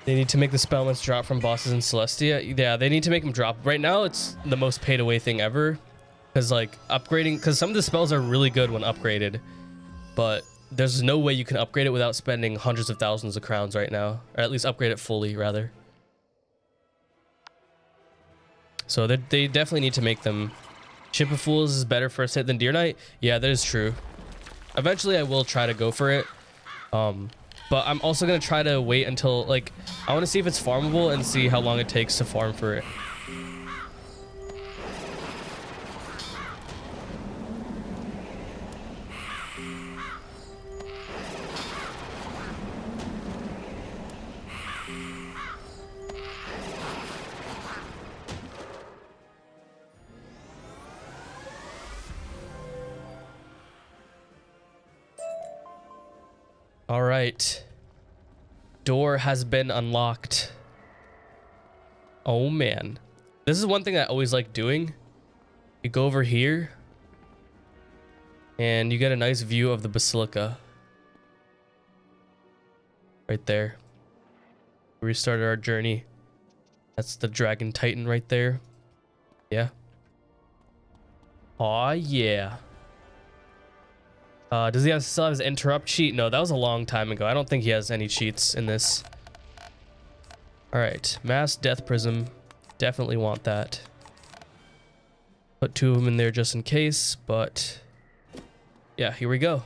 They need to make the spellments drop from bosses in Celestia. Yeah, they need to make them drop. Right now, it's the most paid-away thing ever. Because like upgrading, because some of the spells are really good when upgraded, but there's no way you can upgrade it without spending hundreds of thousands of crowns right now, or at least upgrade it fully rather. So they definitely need to make them. Ship of Fools is better first hit than Deer Knight. Yeah, that is true. Eventually I will try to go for it, but I'm also gonna try to wait until like I want to see if it's farmable and see how long it takes to farm for it. All right. Door has been unlocked. Oh man. This is one thing I always like doing. You go over here and you get a nice view of the Basilica. Right there. We restarted our journey. That's the Dragon Titan right there. Yeah. Aw, yeah. Does he still have his interrupt cheat? No, that was a long time ago. I don't think he has any cheats in this. All right, Mass Death Prism. Definitely want that. Put 2 of them in there just in case, but yeah, here we go.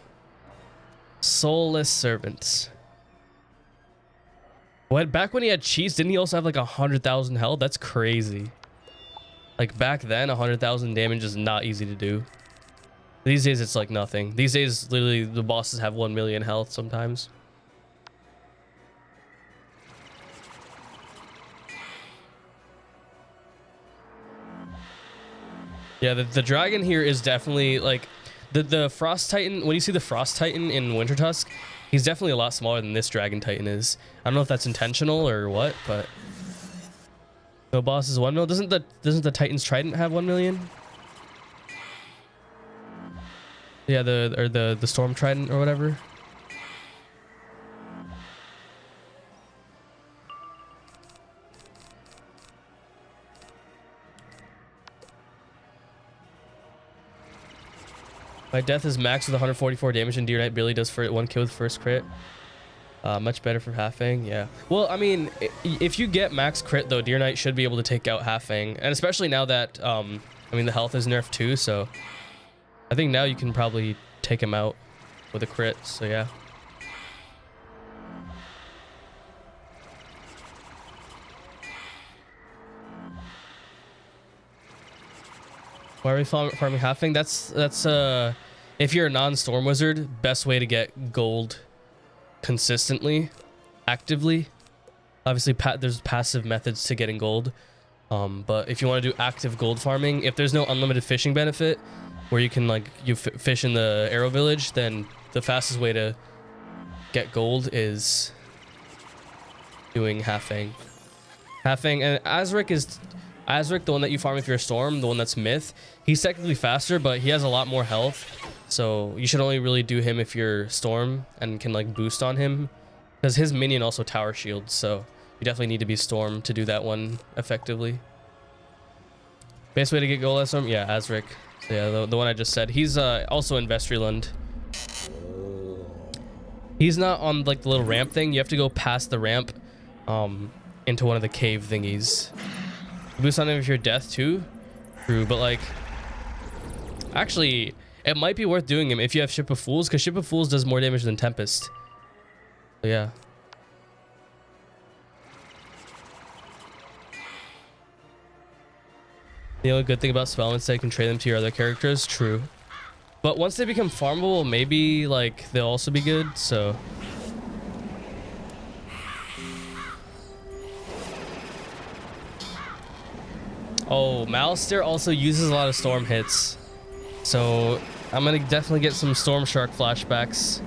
Soulless Servants. What? Back when he had cheats, didn't he also have like 100,000 health? That's crazy. Like back then, 100,000 damage is not easy to do. These days, it's like nothing. These days, literally, the bosses have 1 million health sometimes. Yeah, the dragon here is definitely like the Frost Titan. When you see the Frost Titan in Wintertusk, he's definitely a lot smaller than this Dragon Titan is. I don't know if that's intentional or what, but no boss is 1 mil. Doesn't the Titan's Trident have 1 million? Yeah, the Storm Trident or whatever. My death is max with 144 damage, and Deer Knight barely does for 1 kill with first crit. Much better for Half Fang, yeah. Well, I mean, if you get max crit though, Deer Knight should be able to take out Half Fang, and especially now that I mean the health is nerfed too, so I think now you can probably take him out with a crit, so yeah. Why are we farming halfing? That's if you're a non-storm wizard, best way to get gold consistently, actively. Obviously, there's passive methods to getting gold. But if you want to do active gold farming, if there's no unlimited fishing benefit where you can like fish in the arrow village, then the fastest way to get gold is doing halfing. Halfing, and Azric, the one that you farm if you're a storm, the one that's myth, he's technically faster, but he has a lot more health. So you should only really do him if you're storm and can like boost on him, because his minion also tower shields. So you definitely need to be storm to do that one effectively. Best way to get gold at storm, yeah, Azric. So yeah, the one I just said. He's also in Vestryland. He's not on like the little ramp thing. You have to go past the ramp into one of the cave thingies. Boost on him if you're death too. True, but like actually it might be worth doing him if you have Ship of Fools, because Ship of Fools does more damage than Tempest. So yeah. The only good thing about Spellman is that you can trade them to your other characters. True. But once they become farmable, maybe like they'll also be good, so. Oh, Malistaire also uses a lot of storm hits. So I'm gonna definitely get some Storm Shark flashbacks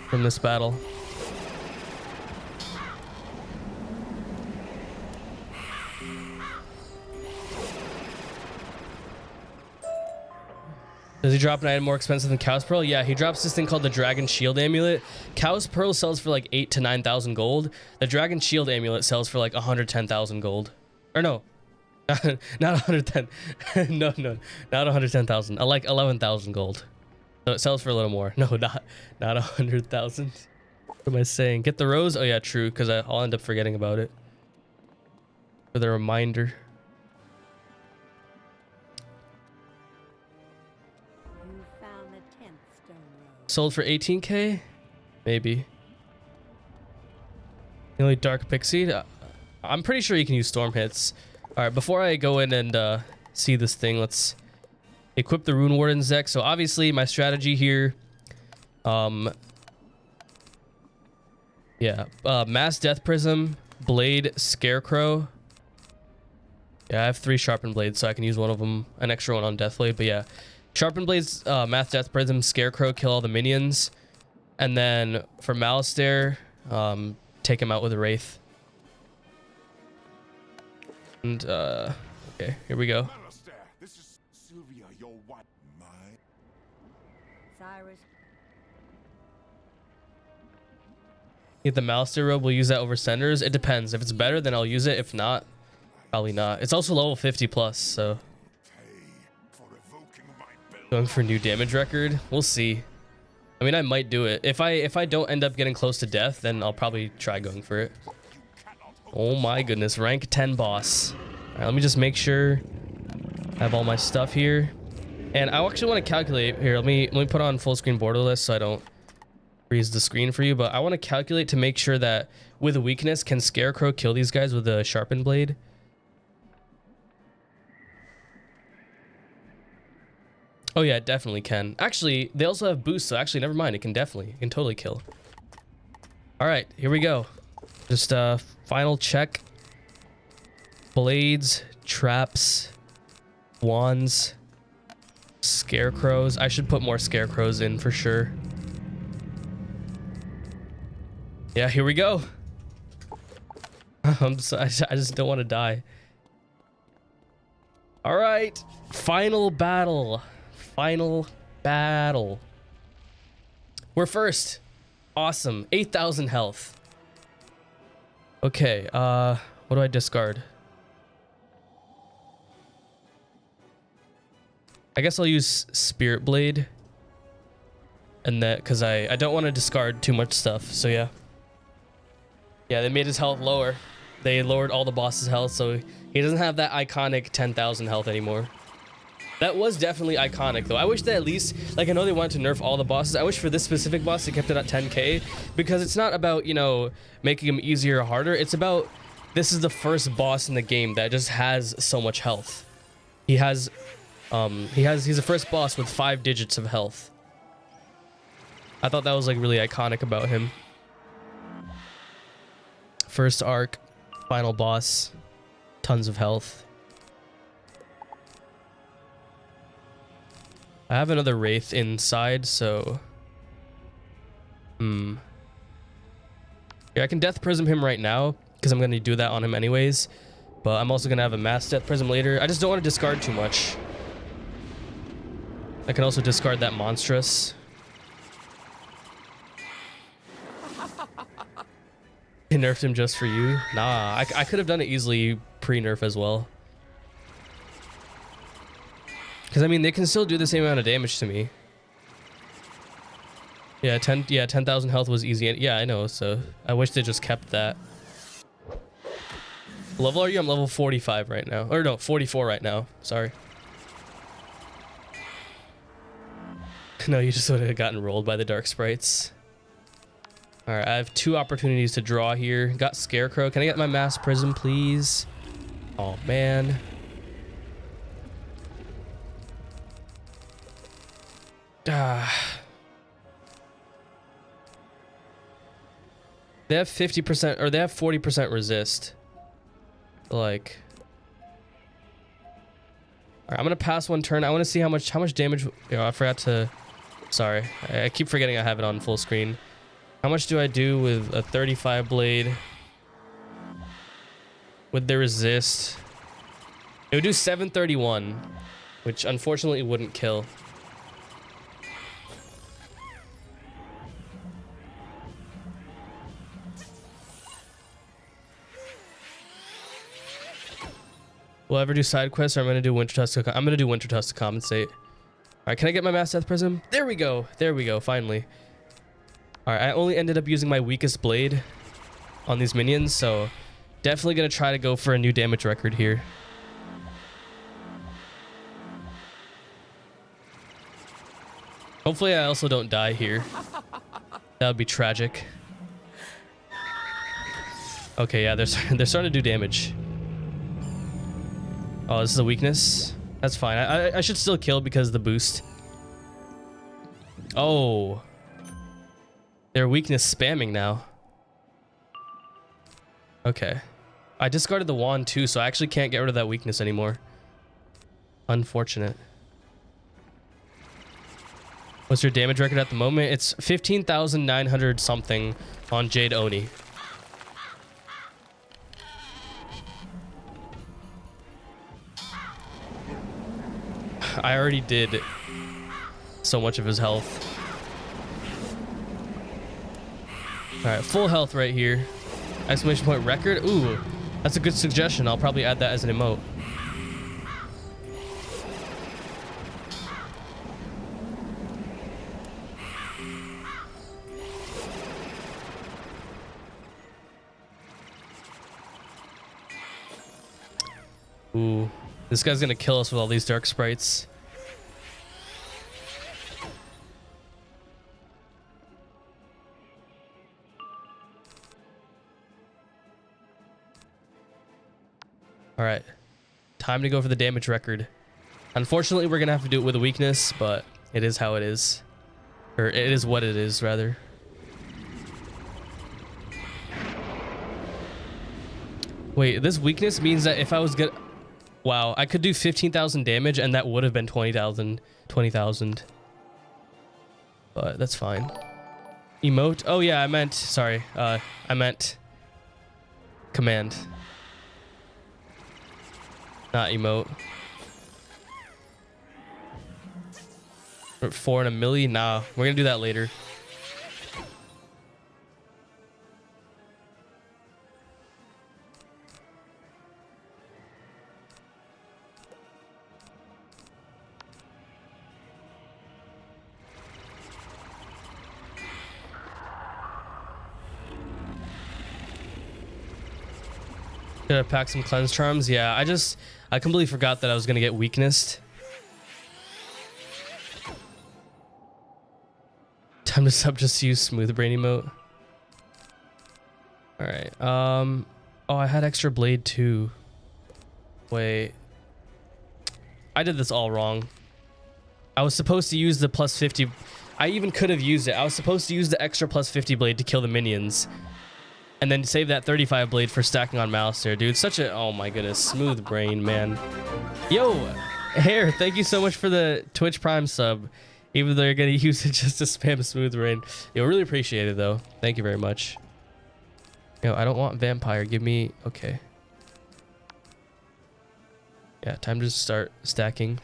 from this battle. Does he drop an item more expensive than Cow's Pearl? Yeah, he drops this thing called the Dragon Shield Amulet. Cow's Pearl sells for like 8,000 to 9,000 gold. The Dragon Shield Amulet sells for like 110,000 gold. Or no, not 110. no, not 110,000. I like 11,000 gold. So it sells for a little more. No, not 100,000. What am I saying? Get the rose? Oh yeah, true, because I'll end up forgetting about it. For the reminder. Sold for 18k? Maybe. The only dark pixie? I'm pretty sure you can use storm hits. Alright, before I go in and see this thing, let's equip the Rune Warden's deck. So obviously my strategy here, Mass Death Prism, Blade, Scarecrow. Yeah, I have 3 sharpened blades, so I can use one of them, an extra one on Deathblade, but yeah. Sharpened Blades, Mass Death Prism, Scarecrow, kill all the minions. And then for Malistaire, take him out with a Wraith. And, okay, here we go. Malistaire, this is Sylvia, your wife. Cyrus. Get the Malistaire robe, we'll use that over Senders. It depends. If it's better, then I'll use it. If not, probably not. It's also level 50 plus, so. Going for new damage record. We'll see. I mean, I might do it. If I don't end up getting close to death, then I'll probably try going for it. Oh my goodness, rank 10 boss. All right, let me just make sure I have all my stuff here. And I actually want to calculate here. Let me put on full screen border list so I don't freeze the screen for you. But I want to calculate to make sure that with a weakness, can Scarecrow kill these guys with a sharpened blade? Oh yeah, it definitely can. Actually, they also have boosts, so actually, never mind. It can totally kill. All right, here we go. Just final check. Blades, traps, wands, scarecrows. I should put more scarecrows in for sure. Yeah, here we go. I just don't want to die. All right, final battle. Final battle. We're first. Awesome. 8,000 health. Okay, what do I discard? I guess I'll use Spirit Blade. And that, because I don't want to discard too much stuff, so yeah. Yeah, they made his health lower. They lowered all the boss's health, so he doesn't have that iconic 10,000 health anymore. That was definitely iconic, though. I wish that at least, like, I know they wanted to nerf all the bosses. I wish for this specific boss they kept it at 10k, because it's not about, you know, making him easier or harder. It's about, this is the first boss in the game that just has so much health. he's the first boss with 5 digits of health. I thought that was like really iconic about him. First arc, final boss, tons of health. I have another Wraith inside, so... Yeah, I can Death Prism him right now, because I'm going to do that on him anyways. But I'm also going to have a Mass Death Prism later. I just don't want to discard too much. I can also discard that Monstrous. I nerfed him just for you? Nah, I could have done it easily pre-nerf as well. Because, I mean, they can still do the same amount of damage to me. Yeah, 10,000 health was easy. Yeah, I know, so I wish they just kept that. Level are you? I'm level 45 right now. Or no, 44 right now. Sorry. No, you just would have gotten rolled by the dark sprites. Alright, I have 2 opportunities to draw here. Got Scarecrow. Can I get my Mass Prism, please? Oh, man. They have 50% or they have 40% resist. Like, all right, I'm gonna pass one turn. I want to see how much damage. I forgot to. Sorry, I keep forgetting I have it on full screen. How much do I do with a 35 blade? With the resist, it would do 731, which unfortunately wouldn't kill. Will I ever do side quests, or I'm gonna do Winter Tusk? I'm gonna do Winter Tusk to compensate. All right, can I get my Mass Death Prism? There we go. There we go. Finally. All right, I only ended up using my weakest blade on these minions, so definitely gonna try to go for a new damage record here. Hopefully, I also don't die here. That would be tragic. Okay, yeah, they're starting to do damage. Oh, this is a weakness? That's fine. I should still kill because of the boost. Oh. They're weakness spamming now. Okay. I discarded the wand too, so I actually can't get rid of that weakness anymore. Unfortunate. What's your damage record at the moment? It's 15,900 something on Jade Oni. I already did so much of his health. Alright, full health right here. Exclamation point record. Ooh, that's a good suggestion. I'll probably add that as an emote. Ooh. This guy's gonna kill us with all these dark sprites. Alright. Time to go for the damage record. Unfortunately, we're gonna have to do it with a weakness, but it is how it is. Or it is what it is, rather. Wait, this weakness means that if I was good... Wow, I could do 15,000 damage and that would have been 20,000. But that's fine. Emote? Oh yeah, I meant... Sorry. I meant... Command. Not emote. 4 and a milli? Nah, we're gonna do that later. Should I pack some cleanse charms? Yeah, I completely forgot that I was gonna get weaknessed. Time to sub, just use smooth brain emote. All right. Oh, I had extra blade too. Wait. I did this all wrong. I was supposed to use the plus 50. I even could have used it. I was supposed to use the extra plus 50 blade to kill the minions. And then save that 35 blade for stacking on Malistaire, dude. Such a... Oh my goodness. Smooth brain, man. Yo, Hair, thank you so much for the Twitch Prime sub. Even though you're going to use it just to spam Smooth Brain. Yo, really appreciate it, though. Thank you very much. Yo, I don't want Vampire. Give me... Okay. Yeah, time to start stacking.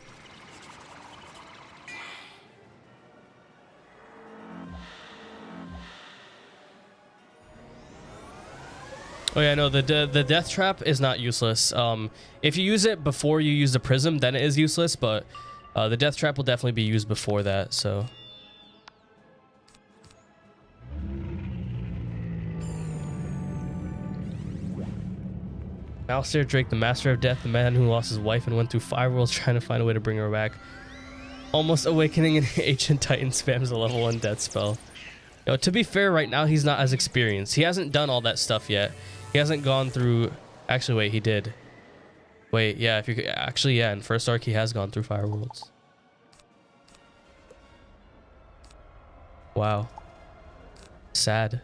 Oh yeah, no, the death trap is not useless. If you use it before you use the prism, then it is useless, but the death trap will definitely be used before that, so. Malistaire Drake, the master of death, the man who lost his wife and went through 5 worlds trying to find a way to bring her back. Almost awakening an ancient titan spams a level 1 death spell. Yo, to be fair, right now he's not as experienced. He hasn't done all that stuff yet. He hasn't gone through... Actually, wait, he did. Wait, yeah, if you could... Actually, yeah, in first arc, he has gone through Fire Worlds. Wow. Sad.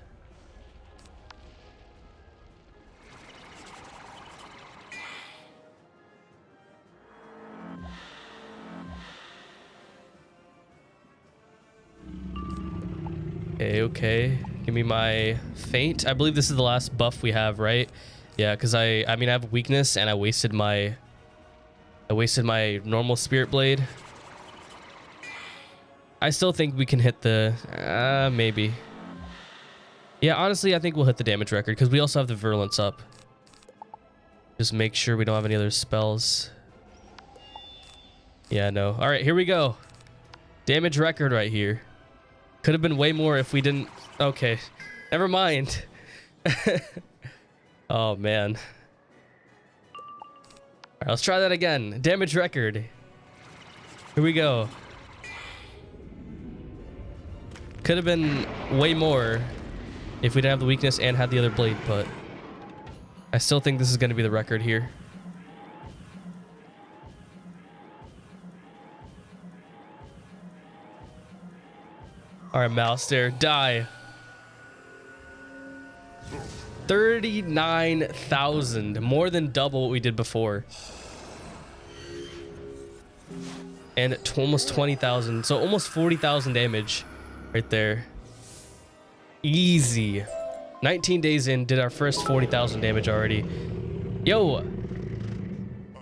Okay, okay. Give me my feint. I believe this is the last buff we have, right? Yeah, because I mean I have weakness and I wasted my normal spirit blade. I still think we can hit the maybe. Yeah, honestly, I think we'll hit the damage record because we also have the virulence up. Just make sure we don't have any other spells. Yeah, no. All right, here we go. Damage record right here. Could have been way more if we didn't... Okay. Never mind. Oh, man. All right, let's try that again. Damage record. Here we go. Could have been way more if we didn't have the weakness and had the other blade, but I still think this is going to be the record here. All right, Malistaire, die. 39,000, more than double what we did before. And almost 20,000, so almost 40,000 damage right there. Easy. 19 days in, did our first 40,000 damage already. Yo,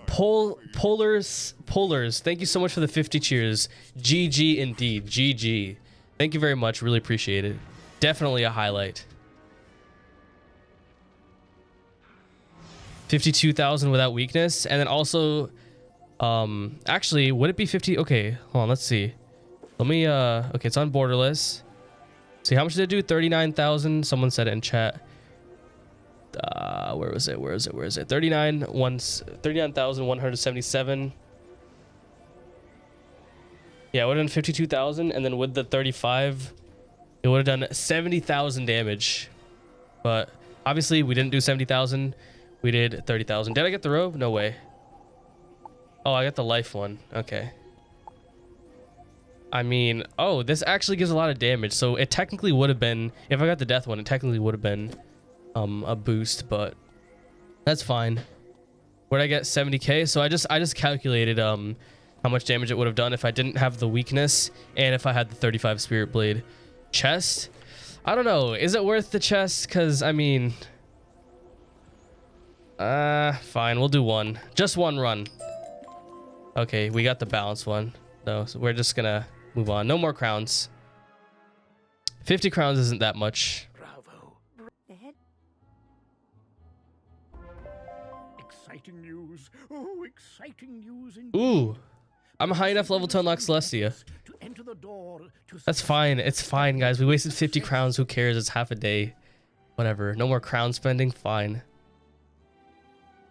Polars, thank you so much for the 50 cheers. GG indeed, GG. Thank you very much. Really appreciate it. Definitely a highlight. 52,000 without weakness. And then also, actually, would it be 50? Okay, hold on. Let's see. Let me, okay, it's on borderless. See, how much did it do? 39,000. Someone said it in chat. Where was it? 39,177. Yeah, it would have done 52,000, and then with the 35, it would have done 70,000 damage. But obviously, we didn't do 70,000. We did 30,000. Did I get the robe? No way. Oh, I got the life one. Okay. I mean, oh, this actually gives a lot of damage. So it technically would have been, if I got the death one, it technically would have been a boost, but that's fine. Where'd I get 70k? So I just calculated how much damage it would have done if I didn't have the weakness and if I had the 35 spirit blade. Chest? I don't know. Is it worth the chest? Because, I mean... fine. We'll do one. Just one run. Okay, we got the balanced one. No, so we're just gonna move on. No more crowns. 50 crowns isn't that much. Bravo. The head Exciting news. Oh, exciting news indeed. Ooh. I'm a high enough level to unlock Celestia. To enter the door to That's fine. It's fine, guys. We wasted 50 crowns. Who cares? It's half a day. Whatever. No more crown spending. Fine.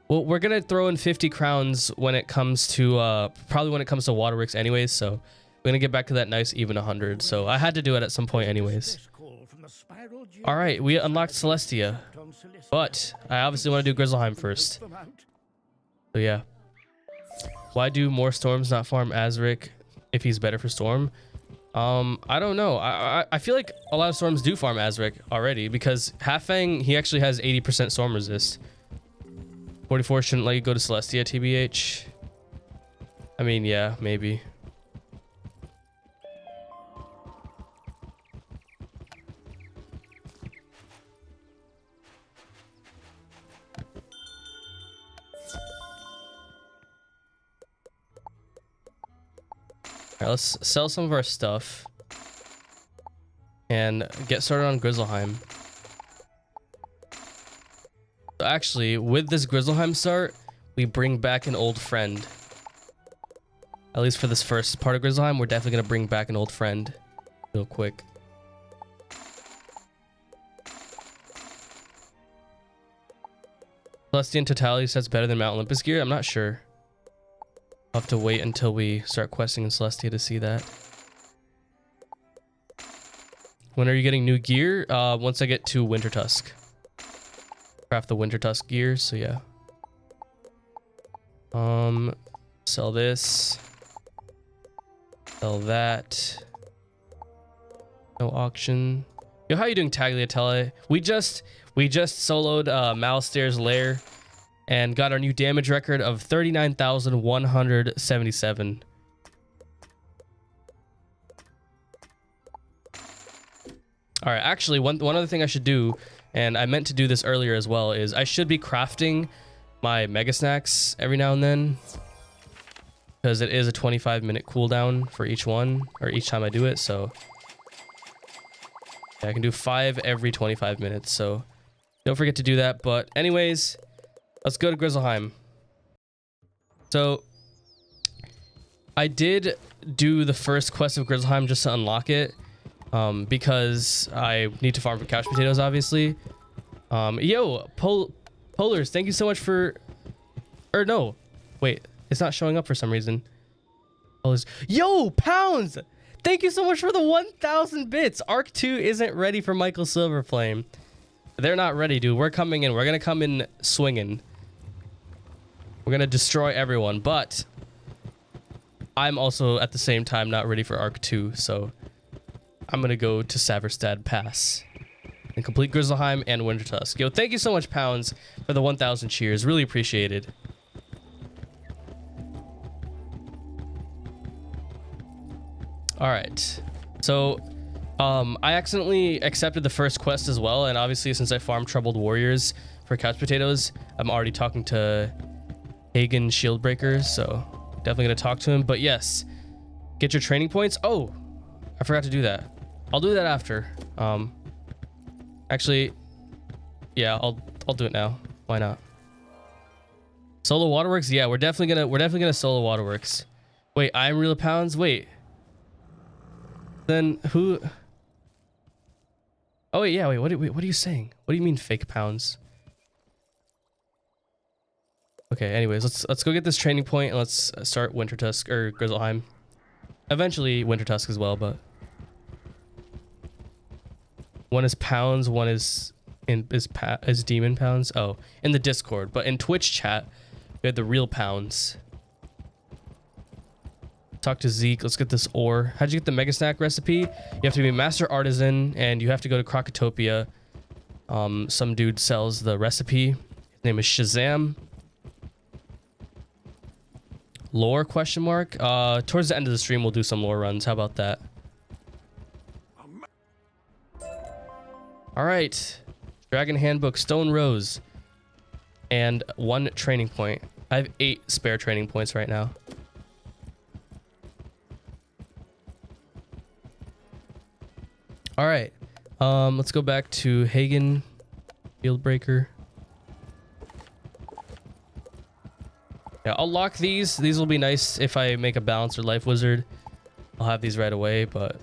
Well, we're going to throw in 50 crowns when it comes to, probably when it comes to Waterworks anyways. So we're going to get back to that nice even 100. So I had to do it at some point anyways. All right. We unlocked Celestia. But I obviously want to do Grizzleheim first. So yeah. Why do more storms not farm Azric if he's better for storm? I don't know. I feel like a lot of storms do farm Azric already because Half-Fang, he actually has 80% storm resist. 44 shouldn't let you go to Celestia, TBH. I mean, yeah, maybe. Alright, let's sell some of our stuff and get started on Grizzleheim. So actually, with this Grizzleheim start, we bring back an old friend. At least for this first part of Grizzleheim, we're definitely going to bring back an old friend real quick. Celestian Totality says better than Mount Olympus gear. I'm not sure. I'll have to wait until we start questing in Celestia to see that. When are you getting new gear? Once I get to Winter Tusk. Craft the Winter Tusk gear, so yeah. Sell this. Sell that. No auction. Yo, how you doing, Tagliatelle? We just soloed MALISTAIRE'S LAIR and got our new damage record of 39,177. All right, actually, one other thing I should do, and I meant to do this earlier as well, is I should be crafting my Mega Snacks every now and then, because it is a 25-minute cooldown for each one, or each time I do it, so yeah, I can do 5 every 25 minutes, so don't forget to do that. But anyways, let's go to Grizzleheim. So I did do the first quest of Grizzleheim just to unlock it, because I need to farm for couch potatoes, obviously. Yo, Polars, thank you so much for... Or no, wait, it's not showing up for some reason. Polars. Yo, Pounds! Thank you so much for the 1,000 bits. Arc 2 isn't ready for Michael Silverflame. They're not ready, dude. We're coming in. We're going to come in swinging. We're going to destroy everyone, but I'm also at the same time not ready for Arc 2, so I'm going to go to Saverstad Pass and complete Grizzleheim and Winter Tusk. Yo, thank you so much, Pounds, for the 1,000 cheers. Really appreciated. All right. So, I accidentally accepted the first quest as well, and obviously since I farmed Troubled Warriors for couch potatoes, I'm already talking to Hagen Shieldbreaker, so definitely going to talk to him. But yes, get your training points. Oh, I forgot to do that. I'll do that after. Actually, yeah, I'll do it now. Why not? Solo Waterworks? Yeah, we're definitely gonna solo Waterworks. Wait, I'm Real Pounds? Wait. Then who? Oh wait, yeah, wait, what are you saying? What do you mean fake Pounds? Okay, anyways, let's go get this training point and let's start Winter Tusk or Grizzleheim. Eventually Winter Tusk as well, but one is Pounds, one is Demon Pounds. Oh, in the Discord, but in Twitch chat we had the real Pounds. Talk to Zeke. Let's get this ore. How'd you get the Mega Snack recipe? You have to be a Master Artisan and you have to go to Crocotopia. Some dude sells the recipe. His name is Shazam. Lore question mark? Towards the end of the stream we'll do some lore runs. How about that? Alright. Dragon Handbook, Stone Rose. And 1 training point. I have 8 spare training points right now. All right, let's go back to Hagen Fieldbreaker. Yeah, I'll lock these. These will be nice if I make a Balancer Life Wizard. I'll have these right away, but...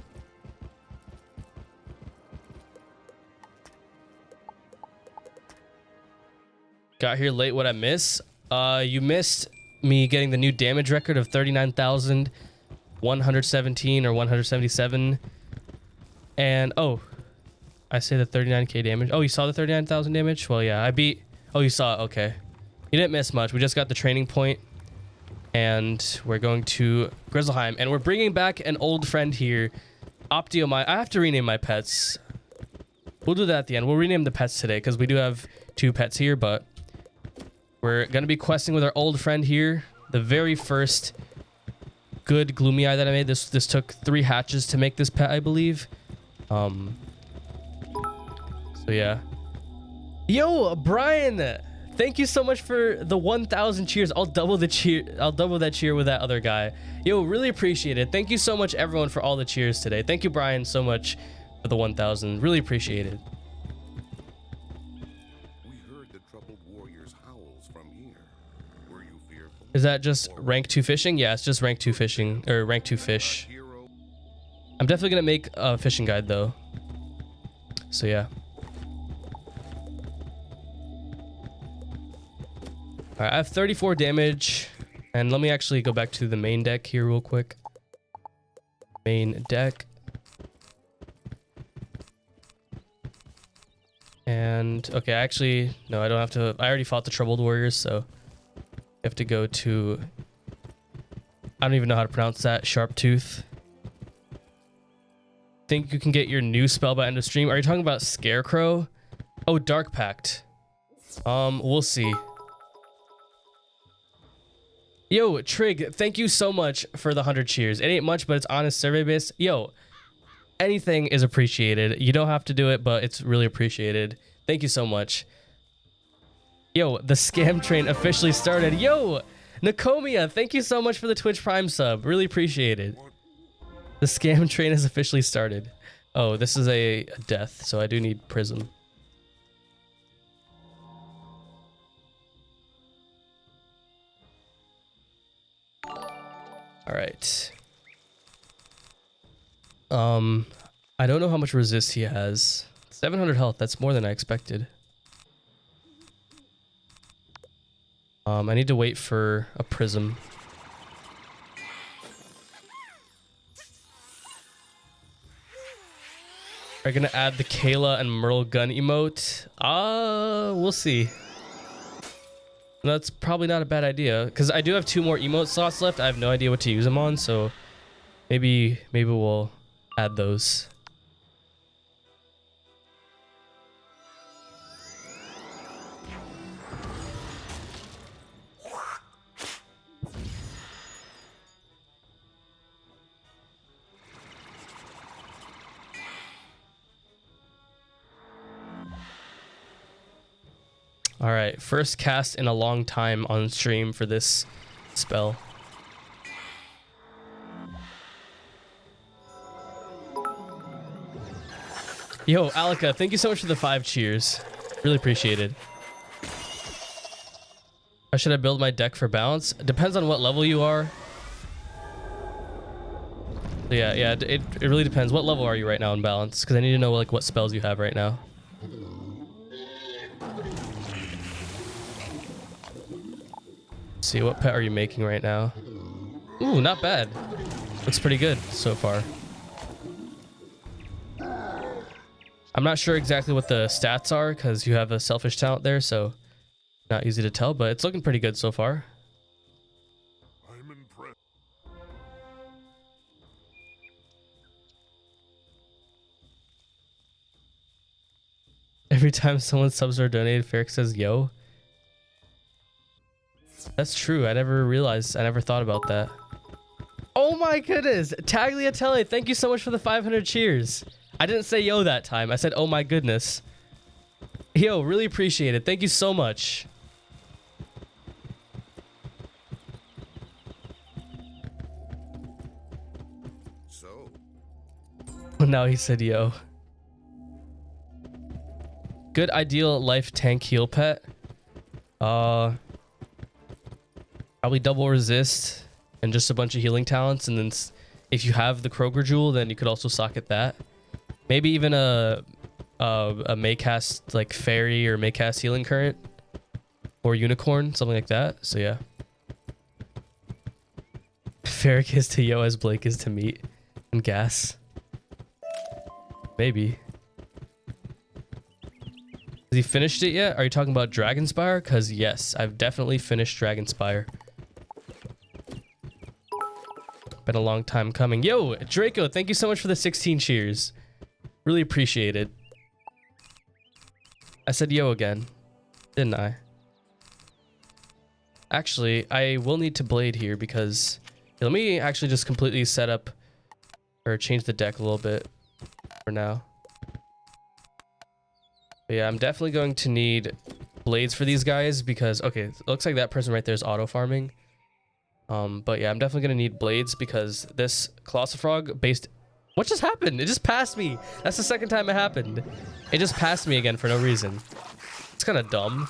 Got here late. What'd I miss? You missed me getting the new damage record of 39,117 or 177. And oh, I say the 39k damage. Oh, you saw the 39,000 damage? Well, yeah, I beat. Oh, you saw it. Okay, you didn't miss much. We just got the training point. And we're going to Grizzleheim. And we're bringing back an old friend here. Optiomai. I have to rename my pets. We'll do that at the end. We'll rename the pets today because we do have 2 pets here. But we're going to be questing with our old friend here. The very first good gloomy eye that I made. This took 3 hatches to make this pet, I believe. So yeah. Yo, Brian! Thank you so much for the 1,000 cheers. I'll double the cheer. I'll double that cheer with that other guy. Yo, really appreciate it. Thank you so much, everyone, for all the cheers today. Thank you, Brian, so much for the 1,000. Really appreciate it. We heard the troubled warrior's howls from here. Were you fearful? Is that just rank 2 fishing? Yeah, it's just rank 2 fishing, or rank 2 fish. Hero. I'm definitely gonna make a fishing guide though. So yeah. All right, I have 34 damage, and let me actually go back to the main deck here real quick. Main deck. And okay, actually, no, I don't have to. I already fought the troubled warriors, so I have to go to. I don't even know how to pronounce that. Sharp Tooth. Think you can get your new spell by end of stream? Are you talking about Scarecrow? Oh, Dark Pact. We'll see. Yo, Trig, thank you so much for the 100 cheers. It ain't much, but it's honest, survey based. Yo, anything is appreciated. You don't have to do it, but it's really appreciated. Thank you so much. Yo, the scam train officially started. Yo, Nakomia, thank you so much for the Twitch Prime sub. Really appreciate it. The scam train has officially started. Oh, this is a death, so I do need Prism. All right. I don't know how much resist he has. 700 health. That's more than I expected. I need to wait for a prism. Are you gonna add the Kayla and Merle gun emote? We'll see. That's probably not a bad idea because I do have 2 more emote slots left. I have no idea what to use them on, so maybe we'll add those. All right, first cast in a long time on stream for this spell. Yo, Alika, thank you so much for the 5 cheers. Really appreciate it. How should I build my deck for balance? Depends on what level you are. So yeah, it really depends. What level are you right now in balance? Because I need to know like what spells you have right now. Let's see, what pet are you making right now? Ooh, not bad. Looks pretty good so far. I'm not sure exactly what the stats are because you have a selfish talent there, so not easy to tell, but it's looking pretty good so far. I'm impressed. Every time someone subs or donated, Ferric says, yo. That's true. I never realized. I never thought about that. Oh my goodness. Tagliatelle, thank you so much for the 500 cheers. I didn't say yo that time. I said, oh my goodness. Yo, really appreciate it. Thank you so much. So, Now he said yo. Good ideal life tank heal pet. Probably double resist and just a bunch of healing talents, and then if you have the Kroger Jewel, then you could also socket that. Maybe even a Maycast like Fairy or Maycast Healing Current or Unicorn, something like that. So yeah. Ferric is to yo as Blake is to meat and gas. Maybe. Has he finished it yet? Are you talking about Dragonspyre? Because yes, I've definitely finished Dragonspyre. Been a long time coming. Yo, Draco, thank you so much for the 16 cheers. Really appreciate it. I said yo again, didn't I? Actually, I will need to blade here because... Let me actually just completely set up or change the deck a little bit for now. But yeah, I'm definitely going to need blades for these guys because... Okay, it looks like that person right there is auto farming. But yeah, I'm definitely going to need blades because this Colossal based... What just happened? It just passed me. That's the second time it happened. It just passed me again for no reason. It's kind of dumb.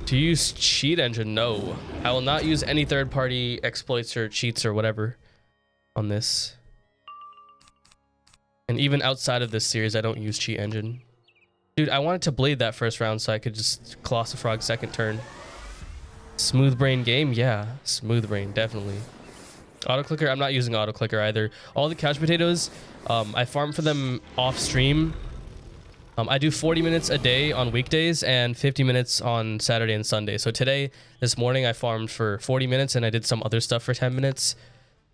To use cheat engine? No. I will not use any third-party exploits or cheats or whatever on this. And even outside of this series, I don't use cheat engine. Dude, I wanted to blade that first round so I could just Colossal second turn. Smooth brain game? Yeah, smooth brain, definitely. Auto clicker? I'm not using auto clicker either. All the couch potatoes, I farm for them off stream. I do 40 minutes a day on weekdays and 50 minutes on Saturday and Sunday. So today, this morning, I farmed for 40 minutes and I did some other stuff for 10 minutes.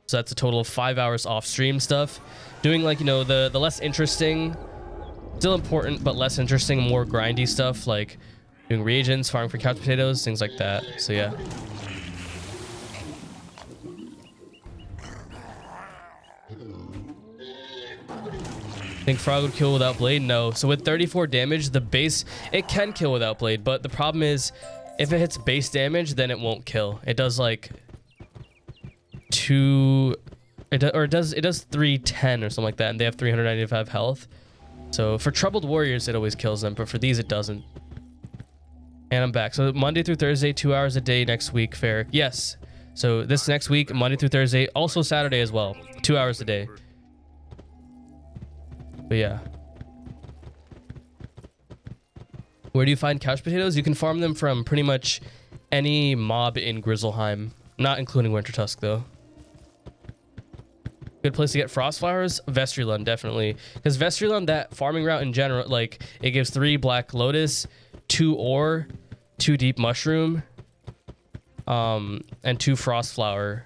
So that's a total of 5 hours off stream stuff. Doing like, you know, the less interesting, still important, but less interesting, more grindy stuff like doing reagents, farming for couch potatoes, things like that. So yeah. Think Frog would kill without blade? No. So with 34 damage, the base, it can kill without blade, but the problem is if it hits base damage, then it won't kill. It does like it does 310 or something like that, and they have 395 health. So for troubled warriors, it always kills them, but for these, it doesn't. And I'm back. So Monday through Thursday, 2 hours a day next week, Ferric. Yes. So this next week, Monday through Thursday, also Saturday as well, 2 hours a day. But yeah. Where do you find couch potatoes? You can farm them from pretty much any mob in Grizzleheim. Not including Wintertusk, though. Good place to get frost flowers? Vestrylund, definitely. Because Vestrylund, that farming route in general, like, it gives 3 black lotus, 2 ore, 2 deep mushroom, and 2 frost flower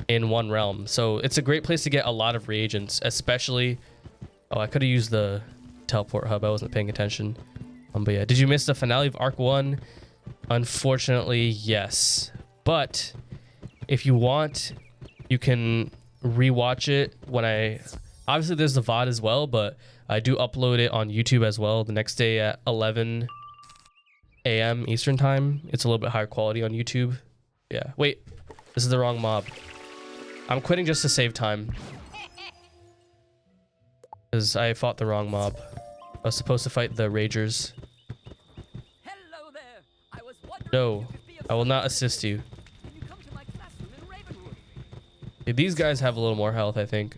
in one realm. So it's a great place to get a lot of reagents, especially... Oh, I could have used the teleport hub. I wasn't paying attention. But yeah, did you miss the finale of Arc 1? Unfortunately, yes. But if you want, you can rewatch it when I... Obviously, there's the VOD as well, but I do upload it on YouTube as well the next day at 11 a.m. Eastern Time. It's a little bit higher quality on YouTube. Yeah. Wait, this is the wrong mob. I'm quitting just to save time. Because I fought the wrong mob. I was supposed to fight the Ragers. Hello there. I was No, I will not assist you. you come to my classroom in Ravenwood. Okay, these guys have a little more health, I think.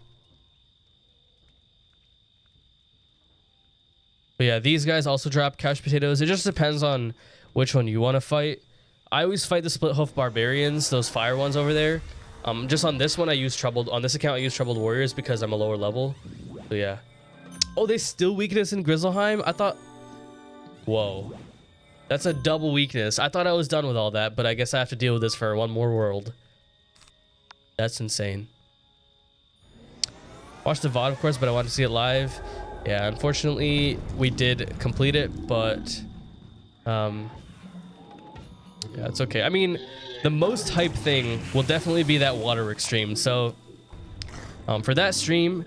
But yeah, these guys also drop couch potatoes. It just depends on which one you want to fight. I always fight the split hoof barbarians, those fire ones over there. Just on this one, on this account, I use troubled warriors because I'm a lower level. So yeah. Oh, they still weakness in Grizzleheim? I thought... Whoa. That's a double weakness. I thought I was done with all that, but I guess I have to deal with this for one more world. That's insane. Watched the VOD, of course, but I wanted to see it live. Yeah, unfortunately, we did complete it, but... Yeah, it's okay. I mean, the most hype thing will definitely be that waterworks stream, so... for that stream,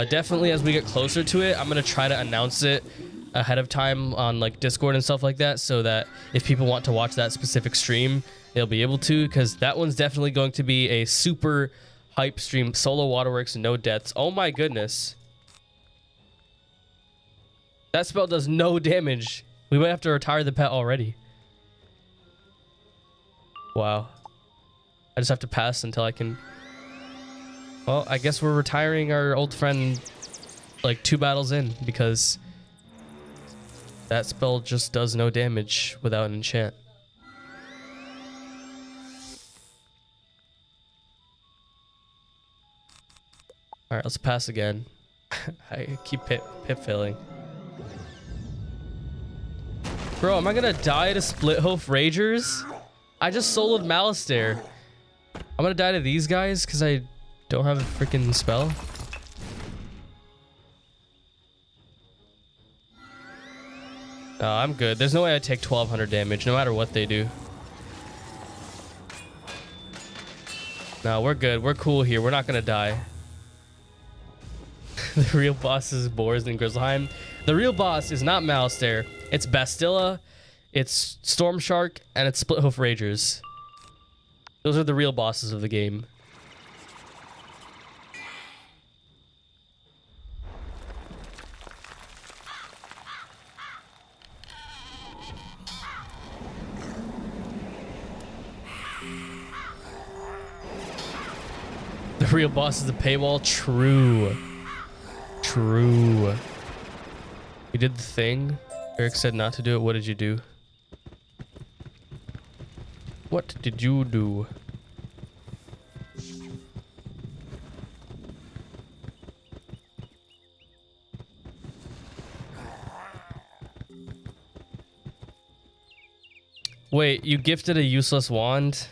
definitely as we get closer to it, I'm going to try to announce it ahead of time on like Discord and stuff like that, so that if people want to watch that specific stream, they'll be able to, because that one's definitely going to be a super hype stream. Solo waterworks, no deaths. Oh my goodness. That spell does no damage. We might have to retire the pet already. Wow. I just have to pass until I can... Well, I guess we're retiring our old friend like 2 battles in because that spell just does no damage without an enchant. Alright, let's pass again. I keep pip failing. Bro, am I gonna die to split hoof ragers? I just soloed Malistaire. I'm gonna die to these guys because I don't have a freaking spell. No, I'm good. There's no way I take 1200 damage no matter what they do. No, we're good. We're cool here. We're not gonna die. The real boss is Boars in Grizzleheim. The real boss is not Malistaire. It's Bastilla, it's Storm Shark, and it's Split Hoof Ragers. Those are the real bosses of the game. The real boss is the paywall. True. True. You did the thing. Eric said not to do it. What did you do? What did you do? Wait, you gifted a useless wand?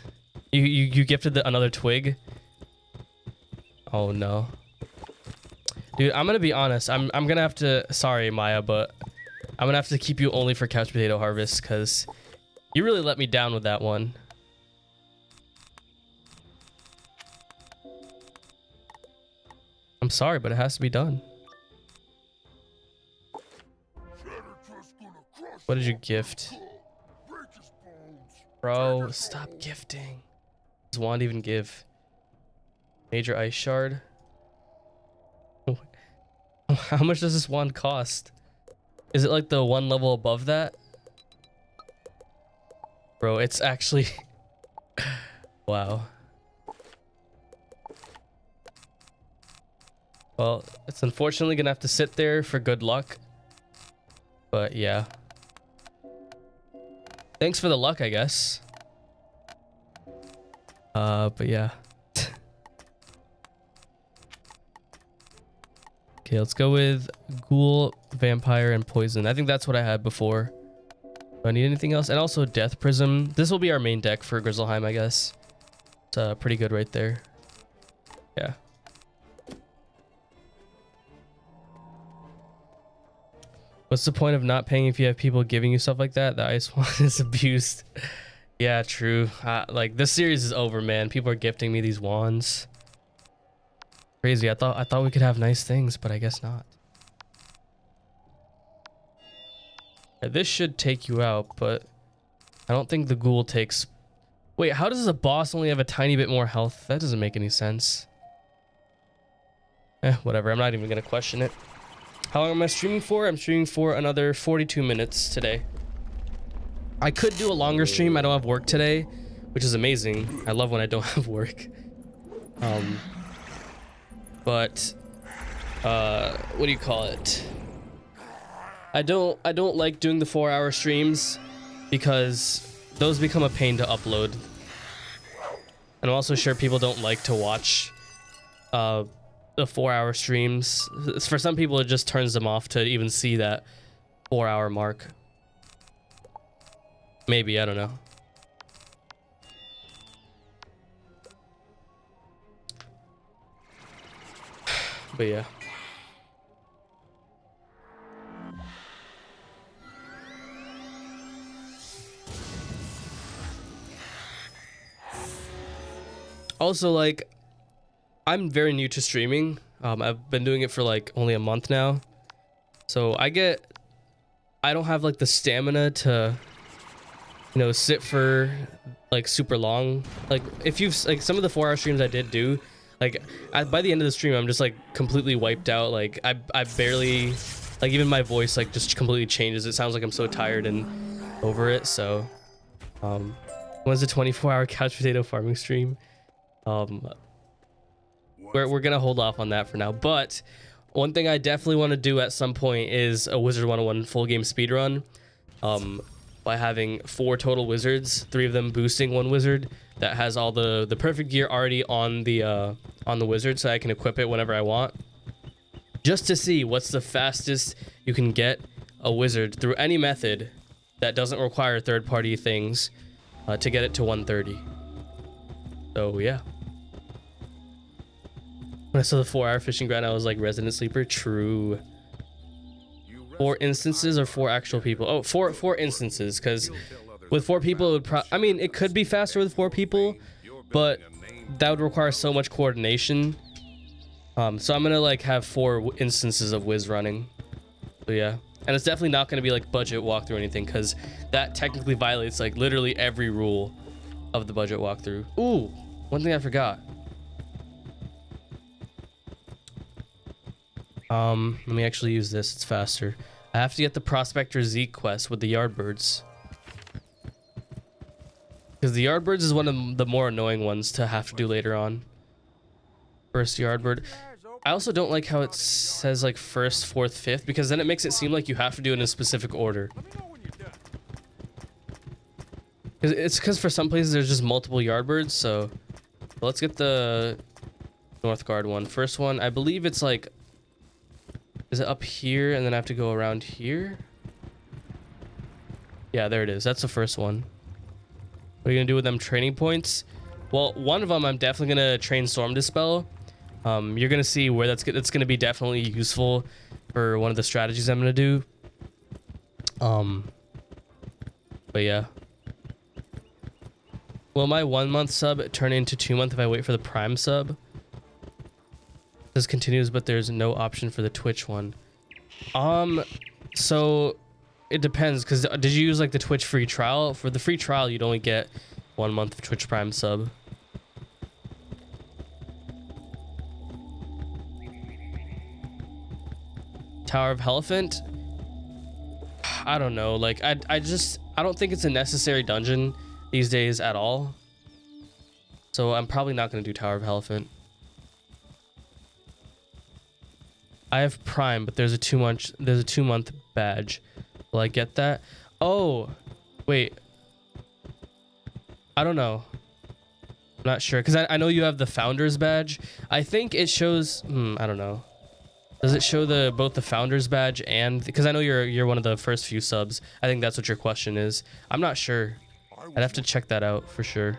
You gifted another twig? Oh no. Dude, I'm gonna be honest. I'm gonna have to, sorry Maya, but I'm gonna have to keep you only for couch potato harvest because you really let me down with that one. I'm sorry, but it has to be done. What did you gift? Bro, stop gifting. Does wand even give? Major ice shard. How much does this wand cost? Is it like the one level above that? Bro, it's actually... Wow. Well, it's unfortunately gonna have to sit there for good luck. But yeah. Thanks for the luck, I guess. But yeah. Okay, let's go with Ghoul, Vampire, and Poison. I think that's what I had before. Do I need anything else? And also Death Prism. This will be our main deck for Grizzleheim, I guess. It's pretty good right there. Yeah. What's the point of not paying if you have people giving you stuff like that? The ice wand is abused. Yeah, true. Like this series is over, man. People are gifting me these wands. Crazy. I thought we could have nice things, but I guess not. Yeah, this should take you out, but I don't think the ghoul takes... Wait, how does a boss only have a tiny bit more health? That doesn't make any sense. Whatever. I'm not even gonna question it. How long am I streaming for? I'm streaming for another 42 minutes today. I could do a longer stream. I don't have work today, which is amazing. I love when I don't have work. But what do you call it? I don't like doing the 4-hour streams because those become a pain to upload. And I'm also sure people don't like to watch the 4-hour streams. For some people, it just turns them off to even see that 4-hour mark. Maybe, I don't know. But yeah. Also, like, I'm very new to streaming. I've been doing it for like only a month now. So I don't have like the stamina to, you know, sit for like super long. Like if you've like some of the 4-hour streams I did do, like by the end of the stream, I'm just like completely wiped out. Like I barely, like even my voice like just completely changes. It sounds like I'm so tired and over it. So, when's the 24-hour couch potato farming stream? We're gonna hold off on that for now. But one thing I definitely want to do at some point is a Wizard101 full game speedrun. By having 4 total wizards, 3 of them boosting 1 wizard that has all the perfect gear already on the wizard, so I can equip it whenever I want. Just to see what's the fastest you can get a wizard through any method that doesn't require third-party things to get it to 130. So yeah. When I saw the 4-hour fishing ground, I was like, resident sleeper. True. 4 instances or 4 actual people? Oh, four instances, because with 4 people, it would I mean, it could be faster with 4 people, but that would require so much coordination. So I'm gonna like have 4 instances of Wiz running. So yeah, and it's definitely not gonna be like budget walkthrough or anything, because that technically violates like literally every rule of the budget walkthrough. Ooh, one thing I forgot. Let me actually use this. It's faster. I have to get the Prospector Zeke quest with the Yardbirds, because the Yardbirds is one of the more annoying ones to have to do later on. First Yardbird. I also don't like how it says like 1st, 4th, 5th, because then it makes it seem like you have to do it in a specific order. It's because for some places there's just multiple Yardbirds. So let's get the Northgard one. First one, I believe it's like, is it up here and then I have to go around here? Yeah, there it is. That's the first one. What are you gonna do with them training points? Well, one of them I'm definitely gonna train Storm Dispel. You're gonna see where that's gonna be definitely useful for one of the strategies I'm gonna do. But yeah. Will my 1 month sub turn into 2 month if I wait for the Prime sub? This continues, but there's no option for the Twitch one. So it depends, because did you use like the Twitch free trial? For the free trial, you'd only get 1 month of Twitch Prime sub. Tower of Elephant? I don't know. Like I don't think it's a necessary dungeon these days at all. So I'm probably not going to do Tower of Elephant. I have Prime, but there's a 2 month badge. Will I get that? Oh, wait. I don't know. I'm not sure, because I know you have the Founders badge. I think it shows. I don't know. Does it show both the Founders badge and, because I know you're one of the first few subs. I think that's what your question is. I'm not sure. I'd have to check that out for sure.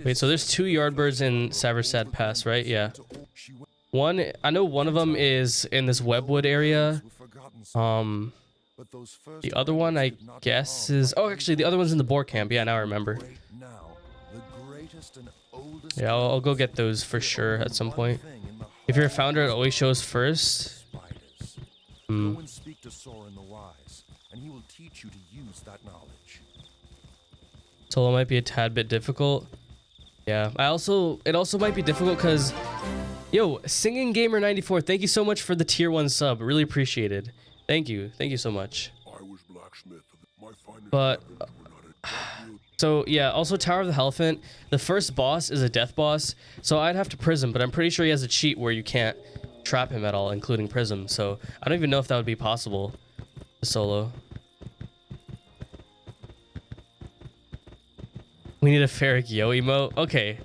Wait, so there's 2 Yardbirds in Saversad Pass, right? Yeah. One, I know one of them is in this Webwood area. The other one, I guess, is... Oh, actually, the other one's in the Boar Camp. Yeah, now I remember. Yeah, I'll go get those for sure at some point. If you're a founder, it always shows first. Go and speak to Soren the Wise, and he will teach you to use that knowledge. Solo might be a tad bit difficult. Yeah, it also might be difficult because, yo, Singing Gamer 94, thank you so much for the tier 1 sub. Really appreciated. Thank you so much. I was blacksmith. My finest But so yeah, also Tower of the Elephant, the first boss is a death boss, so I'd have to prism, but I'm pretty sure he has a cheat where you can't trap him at all, including prism. So I don't even know if that would be possible to solo. We need a Ferric Yo emote. Okay,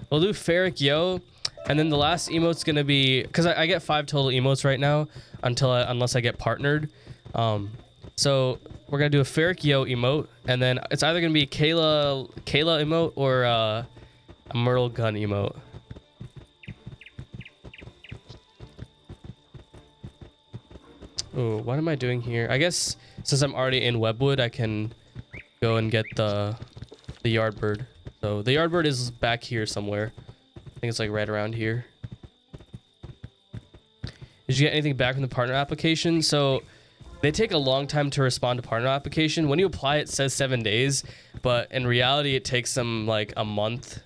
we'll do Ferric Yo, and then the last emote's gonna be, because I get 5 total emotes right now unless I get partnered. So we're gonna do a Ferric Yo emote, and then it's either gonna be Kayla emote or a Myrtle Gun emote. Oh, what am I doing here? I guess since I'm already in Webwood, I can go and get the Yardbird. So the Yardbird is back here somewhere. I think it's like right around here. Did you get anything back from the partner application? So they take a long time to respond to partner application. When you apply, it says 7 days, but in reality, it takes them like a month.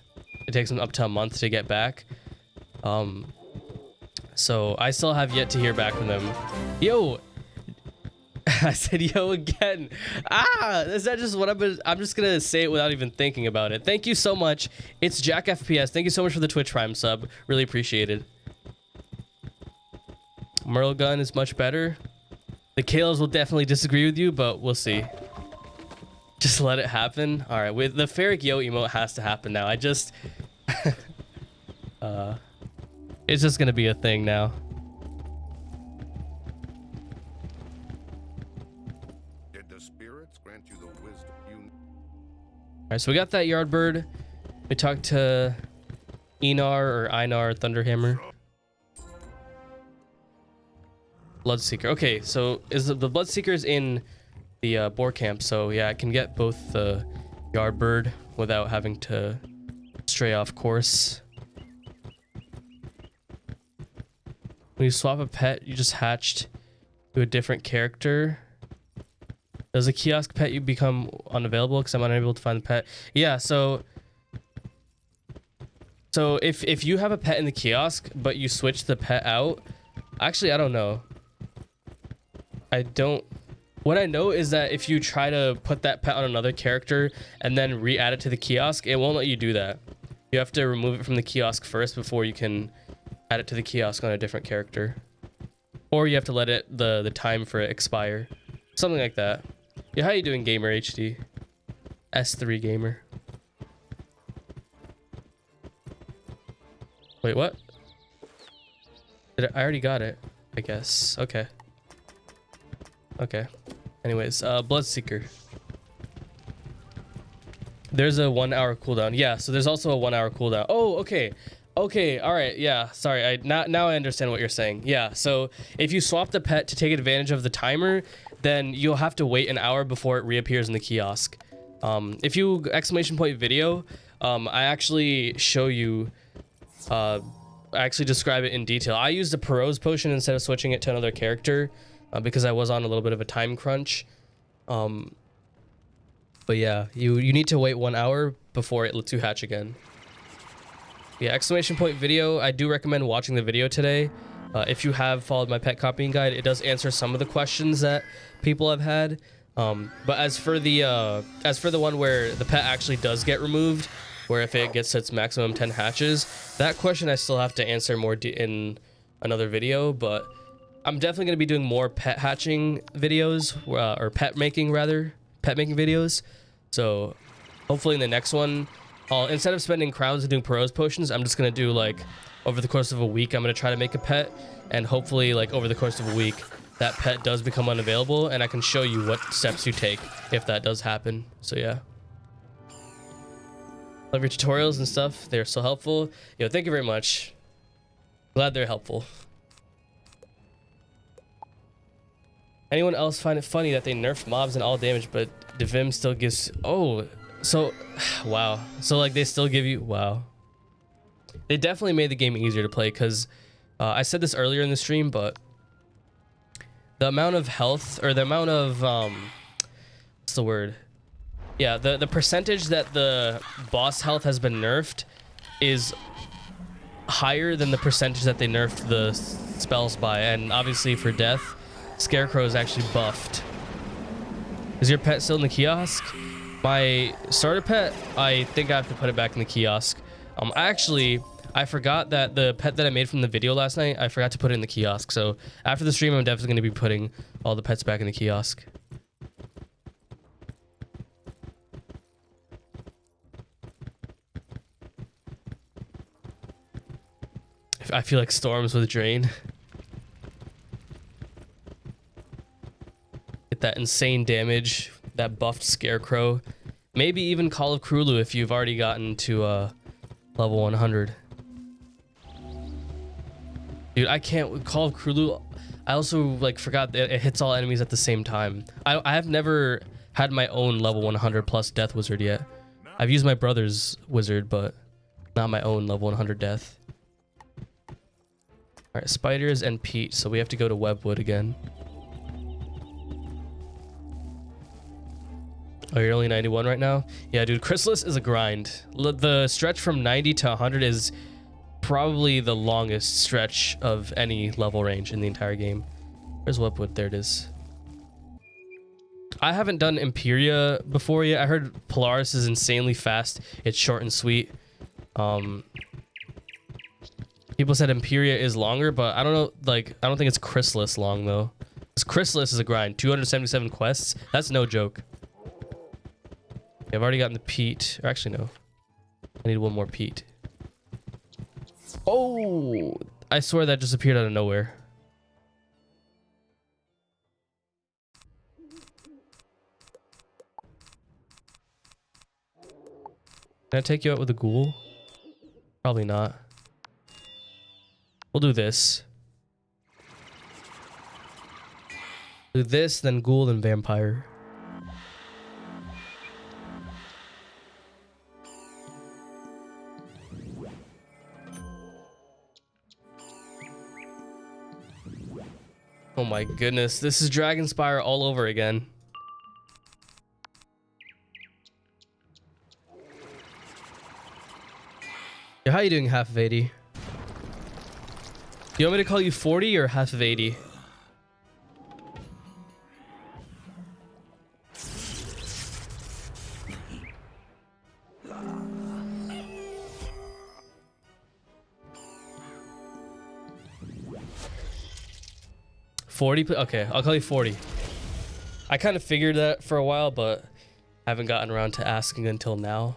It takes them up to a month to get back. So I still have yet to hear back from them. Yo, I said yo again. Is that just what I'm just gonna say it without even thinking about it. Thank you so much. It's Jack FPS. Thank you so much for the Twitch Prime sub. Really appreciated. Myrtle Gun is much better. The Kalos will definitely disagree with you, but we'll see. Just let it happen. All right, with the Ferric Yo emote has to happen now. I just It's just gonna be a thing now. Did the spirits grant you the wisdom you... All right, so we got that Yardbird. We talked to Einar Thunderhammer. Bloodseeker. Okay, so is the Bloodseeker's in the boar camp? So yeah, I can get both the Yardbird without having to stray off course. When you swap a pet, you just hatched to a different character. Does a kiosk pet you become unavailable because I'm unable to find the pet? Yeah, so if you have a pet in the kiosk but you switch the pet out, actually I don't know. What I know is that if you try to put that pet on another character and then re-add it to the kiosk, it won't let you do that. You have to remove it from the kiosk first before you can add it to the kiosk on a different character. Or you have to let it the time for it expire. Something like that. Yeah, how you doing, Gamer HD? S3 Gamer. Wait, what? I already got it, I guess. Okay. Okay. Anyways, Bloodseeker. There's a 1 hour cooldown. Yeah, so there's also a 1 hour cooldown. Oh, okay. Okay, all right. Yeah, sorry. Now I understand what you're saying. Yeah, so if you swap the pet to take advantage of the timer, then you'll have to wait an hour before it reappears in the kiosk. If you ! video, I actually show you, I actually describe it in detail. I used a Perot's potion instead of switching it to another character because I was on a little bit of a time crunch. But yeah, you need to wait 1 hour before it lets you hatch again. Yeah, ! video. I do recommend watching the video today. If you have followed my pet copying guide, it does answer some of the questions that people have had. But as for the one where the pet actually does get removed, where if it gets its maximum 10 hatches, that question I still have to answer more in another video. But I'm definitely going to be doing more pet hatching videos, or pet making videos. So hopefully in the next one, instead of spending crowns and doing Perot's potions, I'm just going to do like over the course of a week, I'm going to try to make a pet, and hopefully like over the course of a week, that pet does become unavailable and I can show you what steps you take if that does happen. So yeah. Love your tutorials and stuff. They're so helpful. Yo, thank you very much. Glad they're helpful. Anyone else find it funny that they nerfed mobs and all damage, but the Vim still gives... Oh, so... Wow. So like they still give you... Wow. They definitely made the game easier to play because I said this earlier in the stream, but the amount of health, or the amount of... what's the word? Yeah, the percentage that the boss health has been nerfed is higher than the percentage that they nerfed the spells by. And obviously for death, Scarecrow is actually buffed. Is your pet still in the kiosk? My starter pet, I think I have to put it back in the kiosk. I forgot that the pet that I made from the video last night, I forgot to put it in the kiosk. So after the stream, I'm definitely going to be putting all the pets back in the kiosk. I feel like storms with Drain. Get that insane damage, that buffed Scarecrow. Maybe even Call of Cthulhu if you've already gotten to level 100. Dude, I can't... Call of Cthulhu... I also like forgot that it hits all enemies at the same time. I have never had my own level 100 plus death wizard yet. I've used my brother's wizard, but not my own level 100 death. Alright, spiders and peat, so we have to go to Webwood again. Oh, you're only 91 right now? Yeah, dude, Chrysalis is a grind. The stretch from 90 to 100 is probably the longest stretch of any level range in the entire game. Where's Webwood? There it is. I haven't done Imperia before yet. I heard Polaris is insanely fast. It's short and sweet. People said Imperia is longer, but I don't know. Like, I don't think it's Chrysalis long though. Because Chrysalis is a grind. 277 quests. That's no joke. Yeah, I've already gotten the peat. Or actually, no. I need one more peat. Oh, I swear that just appeared out of nowhere. Can I take you out with a ghoul? Probably not. We'll do this. Do this, then ghoul, then vampire. Oh my goodness, this is Dragonspyre all over again. Yo, how you doing, half of 80? You want me to call you 40 or half of 80? Okay, I'll call you 40. I kind of figured that for a while, but haven't gotten around to asking until now.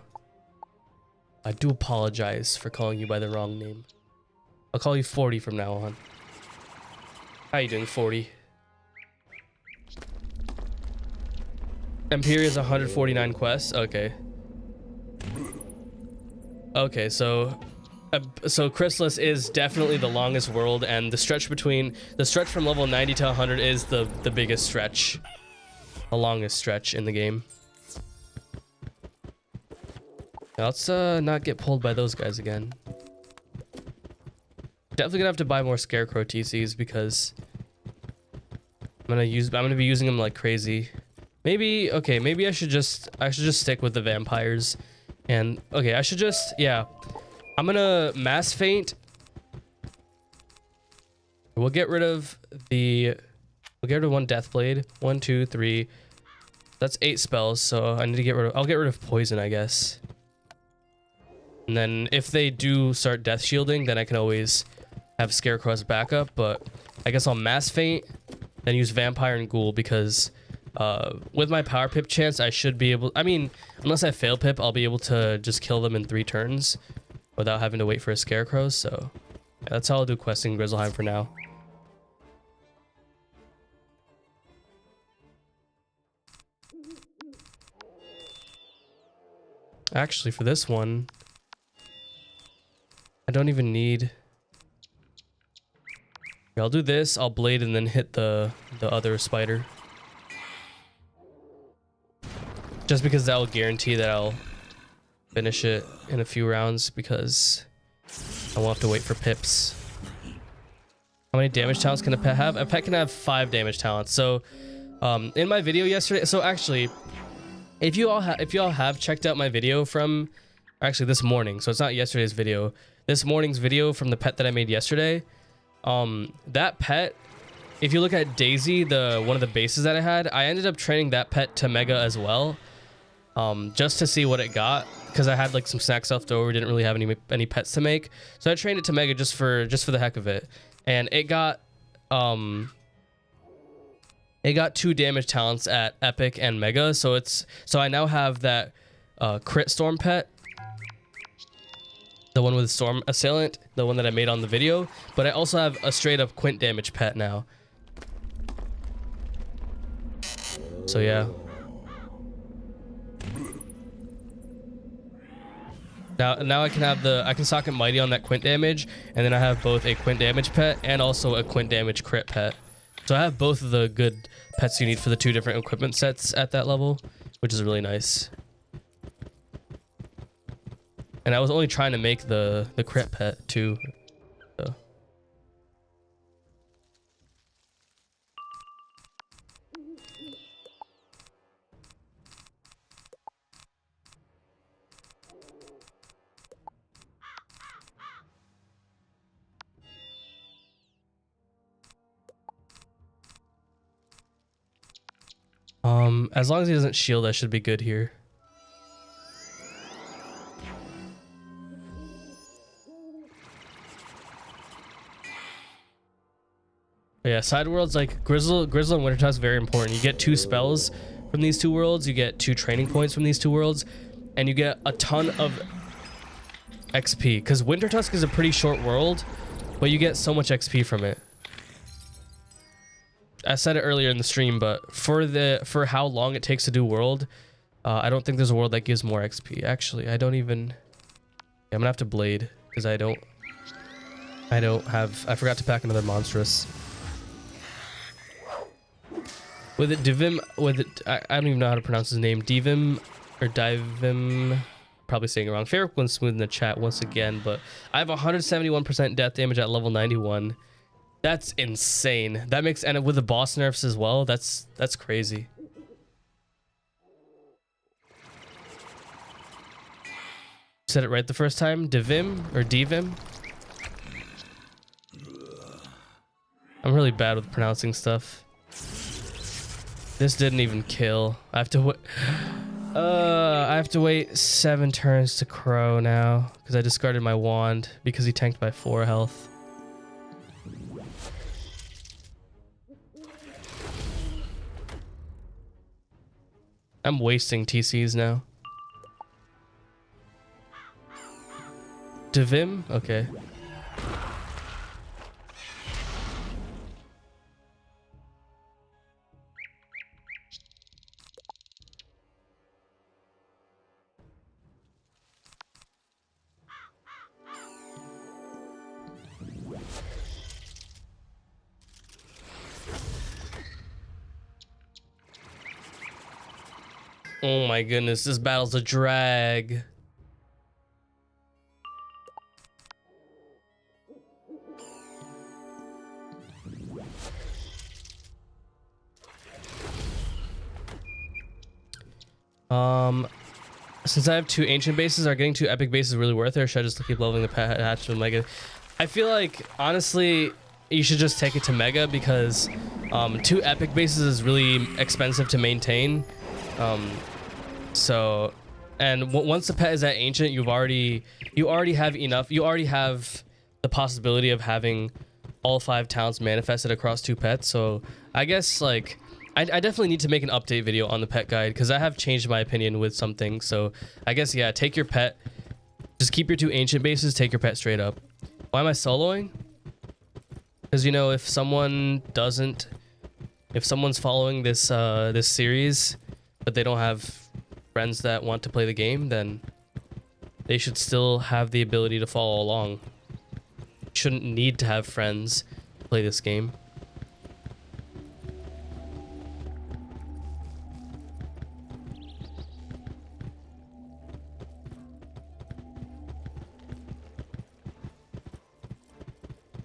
I do apologize for calling you by the wrong name. I'll call you 40 from now on. How you doing, 40? Empyrea's 149 quests. Okay. Okay, so Chrysalis is definitely the longest world, and the stretch from level 90 to 100 is the biggest stretch, the longest stretch in the game. Now let's not get pulled by those guys again. Definitely gonna have to buy more Scarecrow TCs because I'm gonna be using them like crazy. Maybe I should just stick with the vampires, and okay, I should just, yeah. I'm gonna mass faint. We'll get rid of one death blade. 1, 2, 3. That's 8 spells, so I need to I'll get rid of poison, I guess. And then if they do start death shielding, then I can always have Scarecrow as backup, but I guess I'll mass faint, then use vampire and ghoul because with my power pip chance, I should be able, I mean, unless I fail pip, I'll be able to just kill them in 3 turns. Without having to wait for a Scarecrow, so yeah, that's how I'll do questing Grizzleheim for now. Actually, for this one, I don't even need... Yeah, I'll do this, I'll blade and then hit the other spider. Just because that will guarantee that I'll finish it in a few rounds because I won't have to wait for pips. How many damage talents can a pet have? A pet can have 5 damage talents. So in my video yesterday, so actually if you all have checked out my video from actually this morning, so it's not yesterday's video, this morning's video from the pet that I made yesterday, that pet, if you look at Daisy, one of the bases that I had, I ended up training that pet to Mega as well, just to see what it got, because I had like some snacks left over, didn't really have any pets to make, so I trained it to Mega just for the heck of it, and it got 2 damage talents at Epic and Mega, so I now have that crit storm pet, the one with Storm Assailant, the one that I made on the video, but I also have a straight up quint damage pet now. So yeah. Now I can socket Mighty on that quint damage, and then I have both a quint damage pet and also a quint damage crit pet. So I have both of the good pets you need for the 2 different equipment sets at that level, which is really nice. And I was only trying to make the crit pet too. So. As long as he doesn't shield, I should be good here. But yeah, side worlds like Grizzle and Wintertusk, very important. You get 2 spells from these 2 worlds, you get 2 training points from these 2 worlds, and you get a ton of XP. Because Wintertusk is a pretty short world, but you get so much XP from it. I said it earlier in the stream, but for how long it takes to do world, I don't think there's a world that gives more XP. Actually, I don't even. Yeah, I'm gonna have to blade because I don't have. I forgot to pack another monstrous. With it, Divim. With it, I don't even know how to pronounce his name. Divim or Divim. Probably saying it wrong. Ferric went smooth in the chat once again, but I have 171% death damage at level 91. That's insane. That makes, and with the boss nerfs as well, that's crazy. Said it right the first time. Divim or Divim. I'm really bad with pronouncing stuff. This didn't even kill. I have to wait 7 turns to Crow now because I discarded my wand because he tanked by 4 health. I'm wasting TCs now. Divim? Okay. Oh my goodness, this battle's a drag. Since I have 2 ancient bases, are getting 2 epic bases really worth it, or should I just keep leveling the hatch to Mega? I feel like, honestly, you should just take it to Mega because 2 epic bases is really expensive to maintain. So, and once the pet is at ancient, you already have enough. You already have the possibility of having all 5 talents manifested across 2 pets. So I guess like I definitely need to make an update video on the pet guide because I have changed my opinion with some things. So I guess, yeah, take your pet, just keep your 2 ancient bases, take your pet straight up. Why am I soloing? Because, you know, if someone's following this this series, but they don't have friends that want to play the game, then they should still have the ability to follow along. Shouldn't need to have friends to play this game.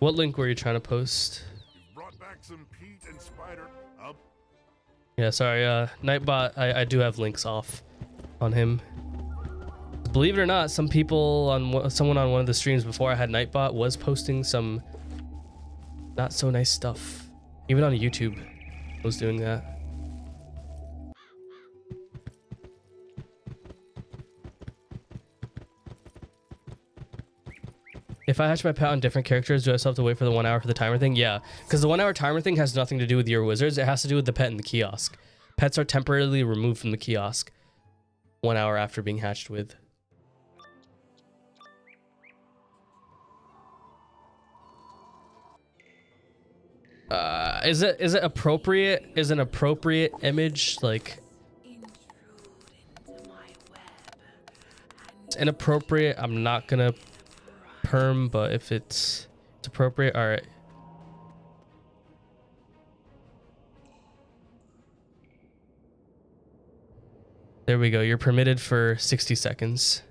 What link were you trying to post? Brought back some peat and spider. Yeah, sorry, Nightbot, I do have links off on him. Believe it or not, someone on one of the streams before I had Nightbot was posting some not so nice stuff. Even on YouTube was doing that. If I hatch my pet on different characters, do I still have to wait for the 1 hour for the timer thing? Yeah, because the 1 hour timer thing has nothing to do with your wizards. It has to do with the pet in the kiosk. Pets are temporarily removed from the kiosk 1 hour after being hatched with. Is it appropriate? Is an appropriate image like? It's inappropriate. I'm not gonna perm, but if it's appropriate, all right. There we go. You're permitted for 60 seconds.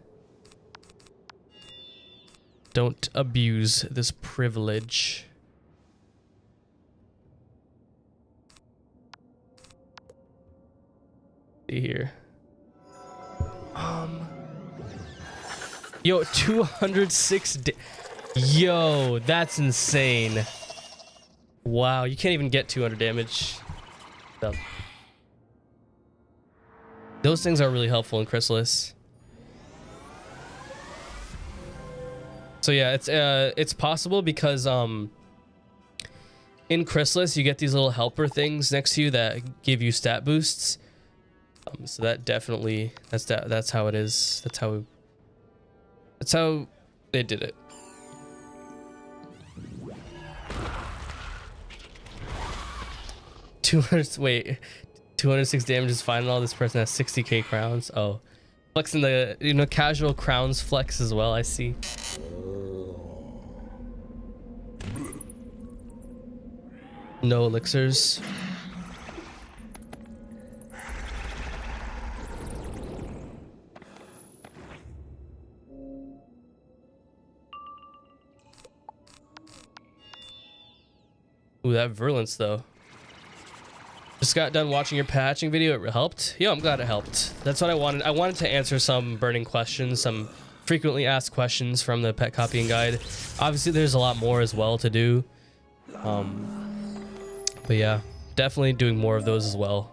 Don't abuse this privilege. See here. Yo, 206. Yo, that's insane. Wow, you can't even get 200 damage. Those things are really helpful in Chrysalis. So yeah, it's possible because in Chrysalis you get these little helper things next to you that give you stat boosts. So that definitely that's how it is. That's how they did it. 200. Wait, 206 damage is fine and all. This person has 60k crowns. Oh, flexing the casual crowns flex as well. I see. No elixirs. Ooh, that virulence though. Just got done watching your patching video. It helped? Yeah, I'm glad it helped. That's what I wanted. I wanted to answer some burning questions, some frequently asked questions from the pet copying guide. Obviously, there's a lot more as well to do. But yeah, definitely doing more of those as well.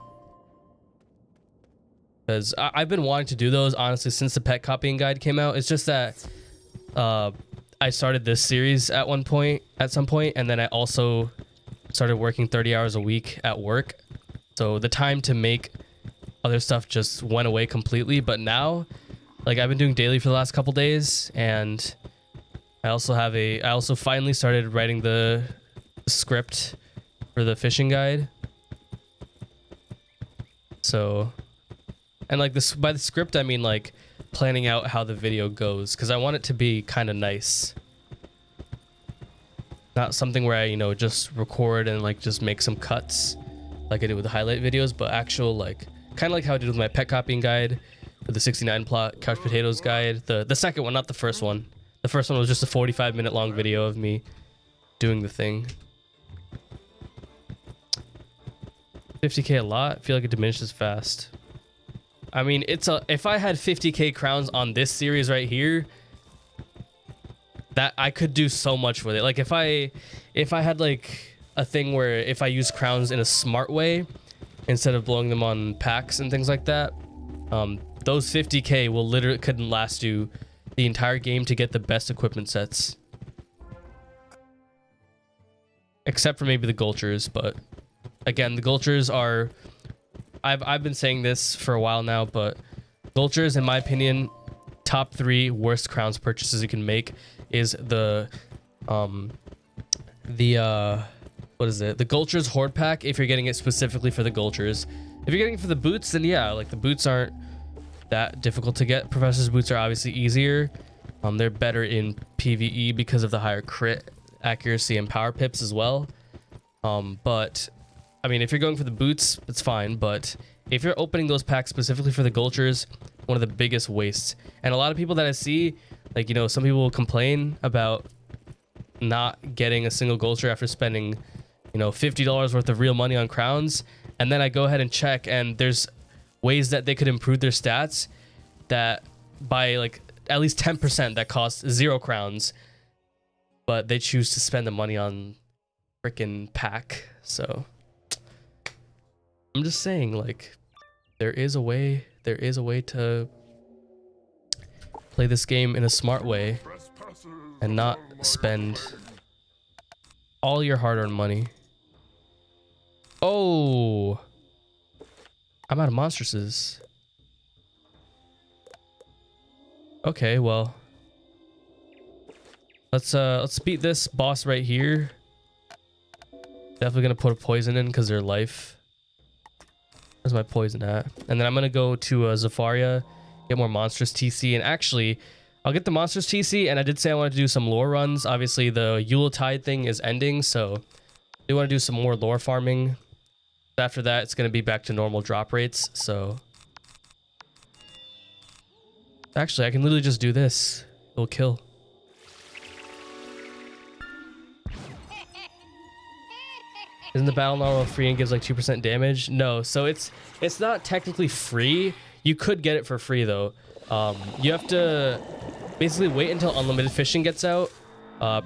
Because I've been wanting to do those, honestly, since the pet copying guide came out. It's just that I started this series at some point, and then I also started working 30 hours a week at work. So the time to make other stuff just went away completely. But now, like, I've been doing daily for the last couple days, and I also finally started writing the script for the fishing guide. So, and like this, by the script I mean like planning out how the video goes, because I want it to be kind of nice, not something where I just record and like just make some cuts like I do with the highlight videos, but actual, like, kind of like how I did with my pet copying guide, with the 69 plot couch potatoes guide, the second one, not the first one. The first one was just a 45-minute long video of me doing the thing. 50k a lot? I feel like it diminishes fast. I mean, if I had 50k crowns on this series right here, that I could do so much with it. Like if I had like a thing where if I use crowns in a smart way instead of blowing them on packs and things like that, those 50k will literally couldn't last you the entire game to get the best equipment sets, except for maybe the gulchers. But again, the gulchers are, I've been saying this for a while now, but gulchers, in my opinion, top 3 worst crowns purchases you can make is the what is it? The Gulchers Horde Pack, if you're getting it specifically for the Gulchers. If you're getting it for the boots, then yeah, like the boots aren't that difficult to get. Professor's boots are obviously easier. They're better in PvE because of the higher crit accuracy and power pips as well. But I mean, if you're going for the boots, it's fine. But if you're opening those packs specifically for the Gulchers, one of the biggest wastes. And a lot of people that I see, like, some people will complain about not getting a single Gulcher after spending, $50 worth of real money on crowns. And then I go ahead and check, and there's ways that they could improve their stats that by like at least 10% that cost 0 crowns, but they choose to spend the money on freaking pack. So I'm just saying, like, there is a way to play this game in a smart way and not spend all your hard-earned money. Oh, I'm out of monstresses. Okay, well, let's beat this boss right here. Definitely gonna put a poison in because their life. Where's my poison at? And then I'm gonna go to Zafaria, get more monstrous TC, and actually I'll get the monstrous TC. And I did say I wanted to do some lore runs. Obviously the Yuletide thing is ending, so I do want to do some more lore farming. After that, it's gonna be back to normal drop rates. So actually, I can literally just do this. It'll kill. Isn't the battle normal free and gives like 2% damage? No, so it's not technically free. You could get it for free though. You have to basically wait until unlimited fishing gets out.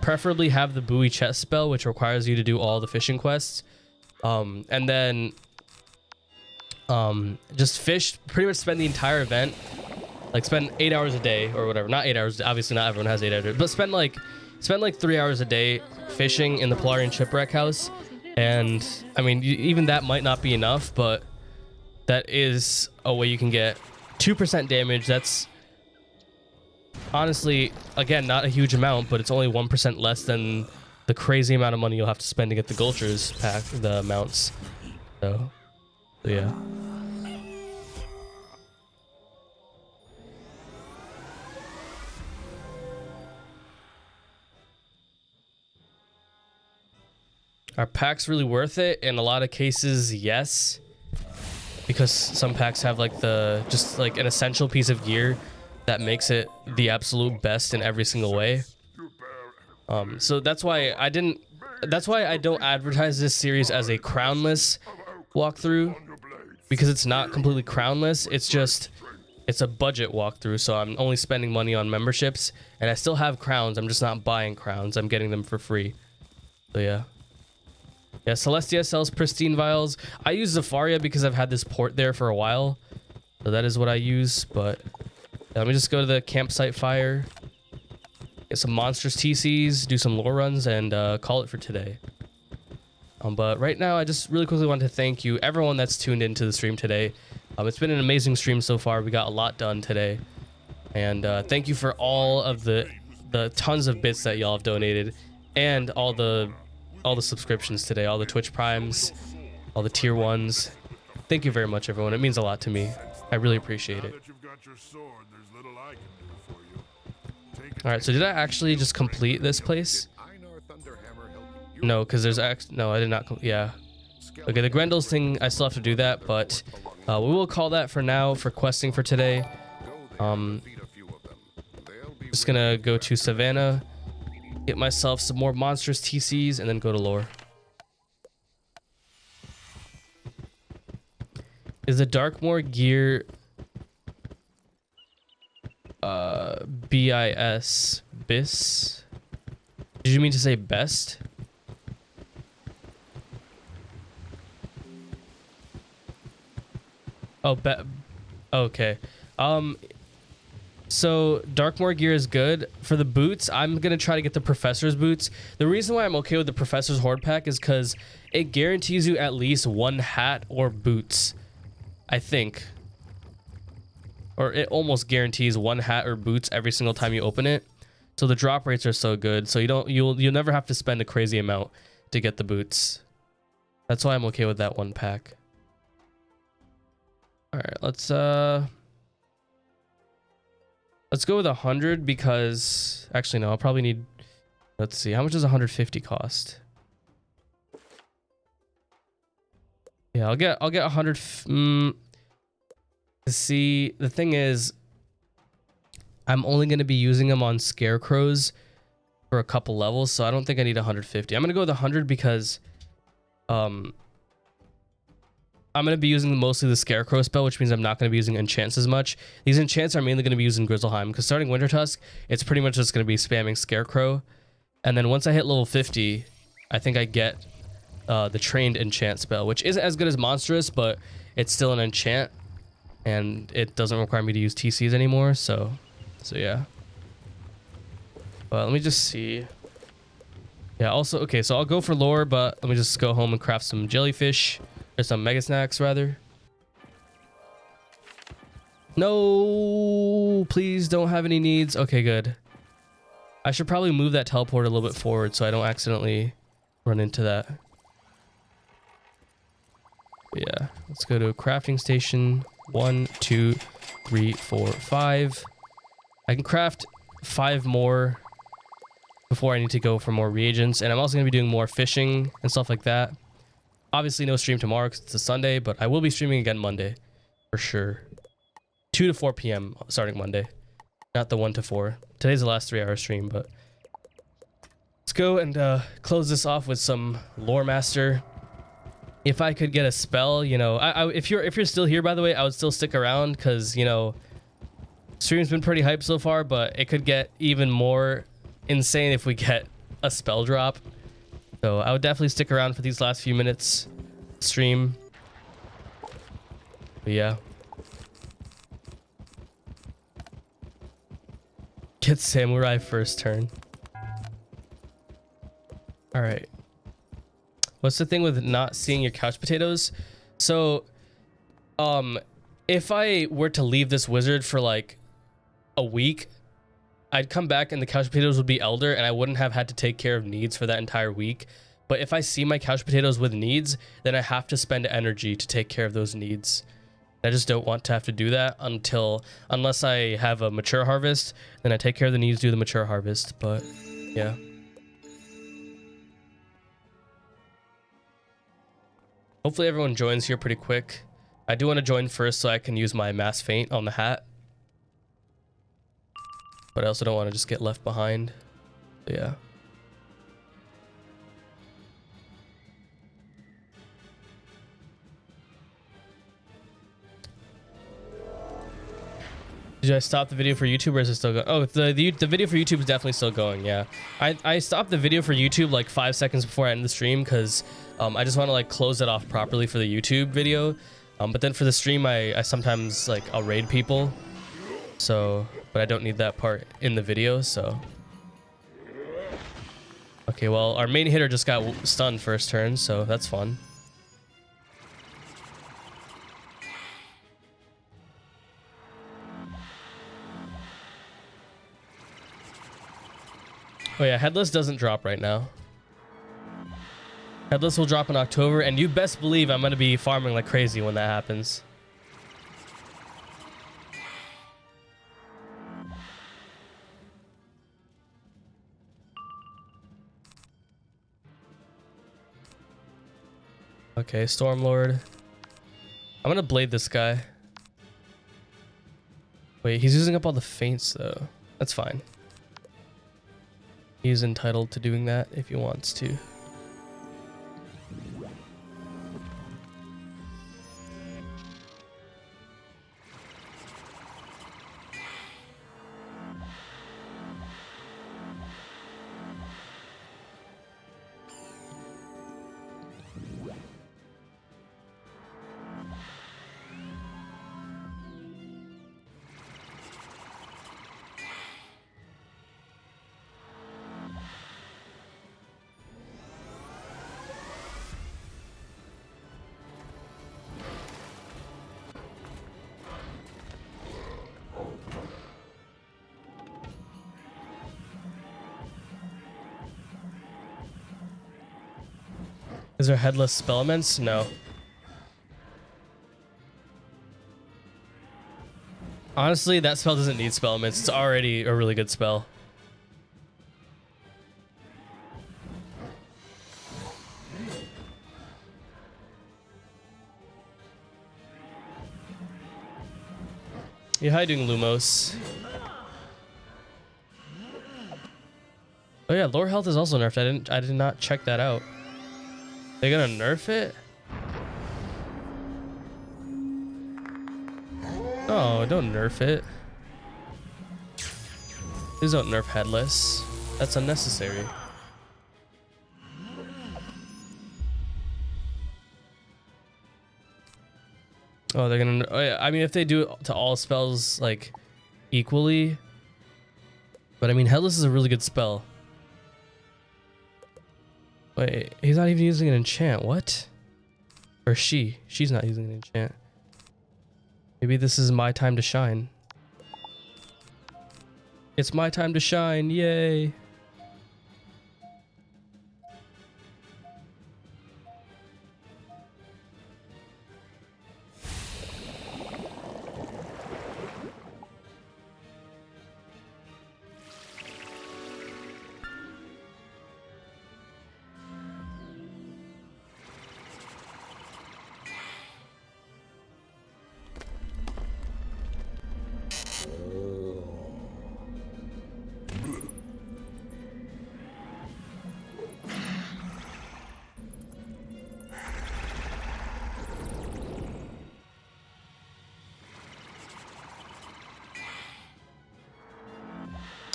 Preferably have the buoy chest spell, which requires you to do all the fishing quests. And then just fish, pretty much spend the entire event, like spend 8 hours a day or whatever. Not 8 hours, obviously not everyone has 8 hours, but spend like 3 hours a day fishing in the Polarian Shipwreck House. And I mean, even that might not be enough, but that is a way you can get 2% damage. That's honestly, again, not a huge amount, but it's only 1% less than the crazy amount of money you'll have to spend to get the Gulchers pack, the mounts. So yeah. Are packs really worth it? In a lot of cases, yes. Because some packs have like just like an essential piece of gear that makes it the absolute best in every single way. So that's why I don't advertise this series as a crownless walkthrough, because it's not completely crownless. It's a budget walkthrough, so I'm only spending money on memberships, and I still have crowns. I'm just not buying crowns. I'm getting them for free. So yeah. Yeah, Celestia sells pristine vials. I use Zafaria because I've had this port there for a while. So that is what I use, but let me just go to the campsite fire, get some monstrous TCs, do some lore runs, and call it for today. But right now, I just really quickly want to thank you, everyone that's tuned into the stream today. It's been an amazing stream so far. We got a lot done today. And thank you for all of the tons of bits that y'all have donated, and all the subscriptions today, all the Twitch Primes, all the tier 1s. Thank you very much, everyone. It means a lot to me. I really appreciate it. All right, so did I actually just complete this place? No, because there's no, I did not. Yeah. Okay, the Grendel's thing, I still have to do that, but we will call that for now for questing for today. Just gonna go to Savannah, get myself some more monstrous TCs, and then go to lore. Is the Darkmoor gear BIS? BIS? Did you mean to say best? Oh, okay. So Darkmoor gear is good. For the boots, I'm gonna try to get the Professor's boots. The reason why I'm okay with the Professor's Horde pack is because it guarantees you at least one hat or boots, I think. Or it almost guarantees one hat or boots every single time you open it. So the drop rates are so good. So you'll never have to spend a crazy amount to get the boots. That's why I'm okay with that one pack. All right, let's go with 100, because actually no, I'll probably need, let's see, how much does 150 cost? Yeah, I'll get 100. See, the thing is, I'm only going to be using them on scarecrows for a couple levels, so I don't think I need 150. I'm going to go with 100 because I'm going to be using mostly the Scarecrow spell, which means I'm not going to be using enchants as much. These enchants are mainly going to be used in Grizzleheim, because starting Wintertusk, it's pretty much just going to be spamming Scarecrow. And then once I hit level 50, I think I get the trained enchant spell, which isn't as good as Monstrous, but it's still an enchant, and it doesn't require me to use TCs anymore, so yeah. But let me just see. Yeah, also, okay, so I'll go for lore, but let me just go home and craft some jellyfish. Or some mega snacks, rather. No, please don't have any needs. Okay, good. I should probably move that teleport a little bit forward so I don't accidentally run into that. But yeah, let's go to a crafting station. 1, 2, 3, 4, 5. I can craft 5 more before I need to go for more reagents. And I'm also going to be doing more fishing and stuff like that. Obviously no stream tomorrow because it's a Sunday, but I will be streaming again Monday for sure. 2 to 4 p.m. starting Monday, not the 1 to 4. Today's the last 3-hour stream, but let's go and close this off with some Lore Master. If I could get a spell, you know, if you're still here, by the way, I would still stick around because, you know, stream's been pretty hyped so far, but it could get even more insane if we get a spell drop. So I would definitely stick around for these last few minutes stream. But yeah. Get Samurai first turn. All right. What's the thing with not seeing your couch potatoes? So, if I were to leave this wizard for like a week, I'd come back and the couch potatoes would be elder and I wouldn't have had to take care of needs for that entire week. But if I see my couch potatoes with needs, then I have to spend energy to take care of those needs. I just don't want to have to do that unless I have a mature harvest, then I take care of the needs, do the mature harvest. But yeah. Hopefully everyone joins here pretty quick. I do want to join first so I can use my mass feint on the hat. But I also don't want to just get left behind. So yeah. Did I stop the video for YouTube or is it still going? Oh, the video for YouTube is definitely still going, yeah. I stopped the video for YouTube like 5 seconds before I ended the stream because I just want to like close it off properly for the YouTube video. But then for the stream, I sometimes like I'll raid people. So, but I don't need that part in the video, so. Okay, well, our main hitter just got stunned first turn, so that's fun. Oh yeah, Headless doesn't drop right now. Headless will drop in October, and you best believe I'm going to be farming like crazy when that happens. Okay, Stormlord. I'm going to blade this guy. Wait, he's using up all the feints though. That's fine. He's entitled to doing that if he wants to. Is there Headless spell immense? No. Honestly, that spell doesn't need spell immense. It's already a really good spell. Yeah, how you doing, Lumos? Oh yeah, lore health is also nerfed. I did not check that out. They're gonna nerf it? Oh, don't nerf it. Please don't nerf Headless. That's unnecessary. Oh, they're gonna... Oh, yeah. I mean, if they do it to all spells, like, equally... But, I mean, Headless is a really good spell. Wait, he's not even using an enchant. What? Or she. She's not using an enchant. Maybe this is my time to shine. It's my time to shine. Yay.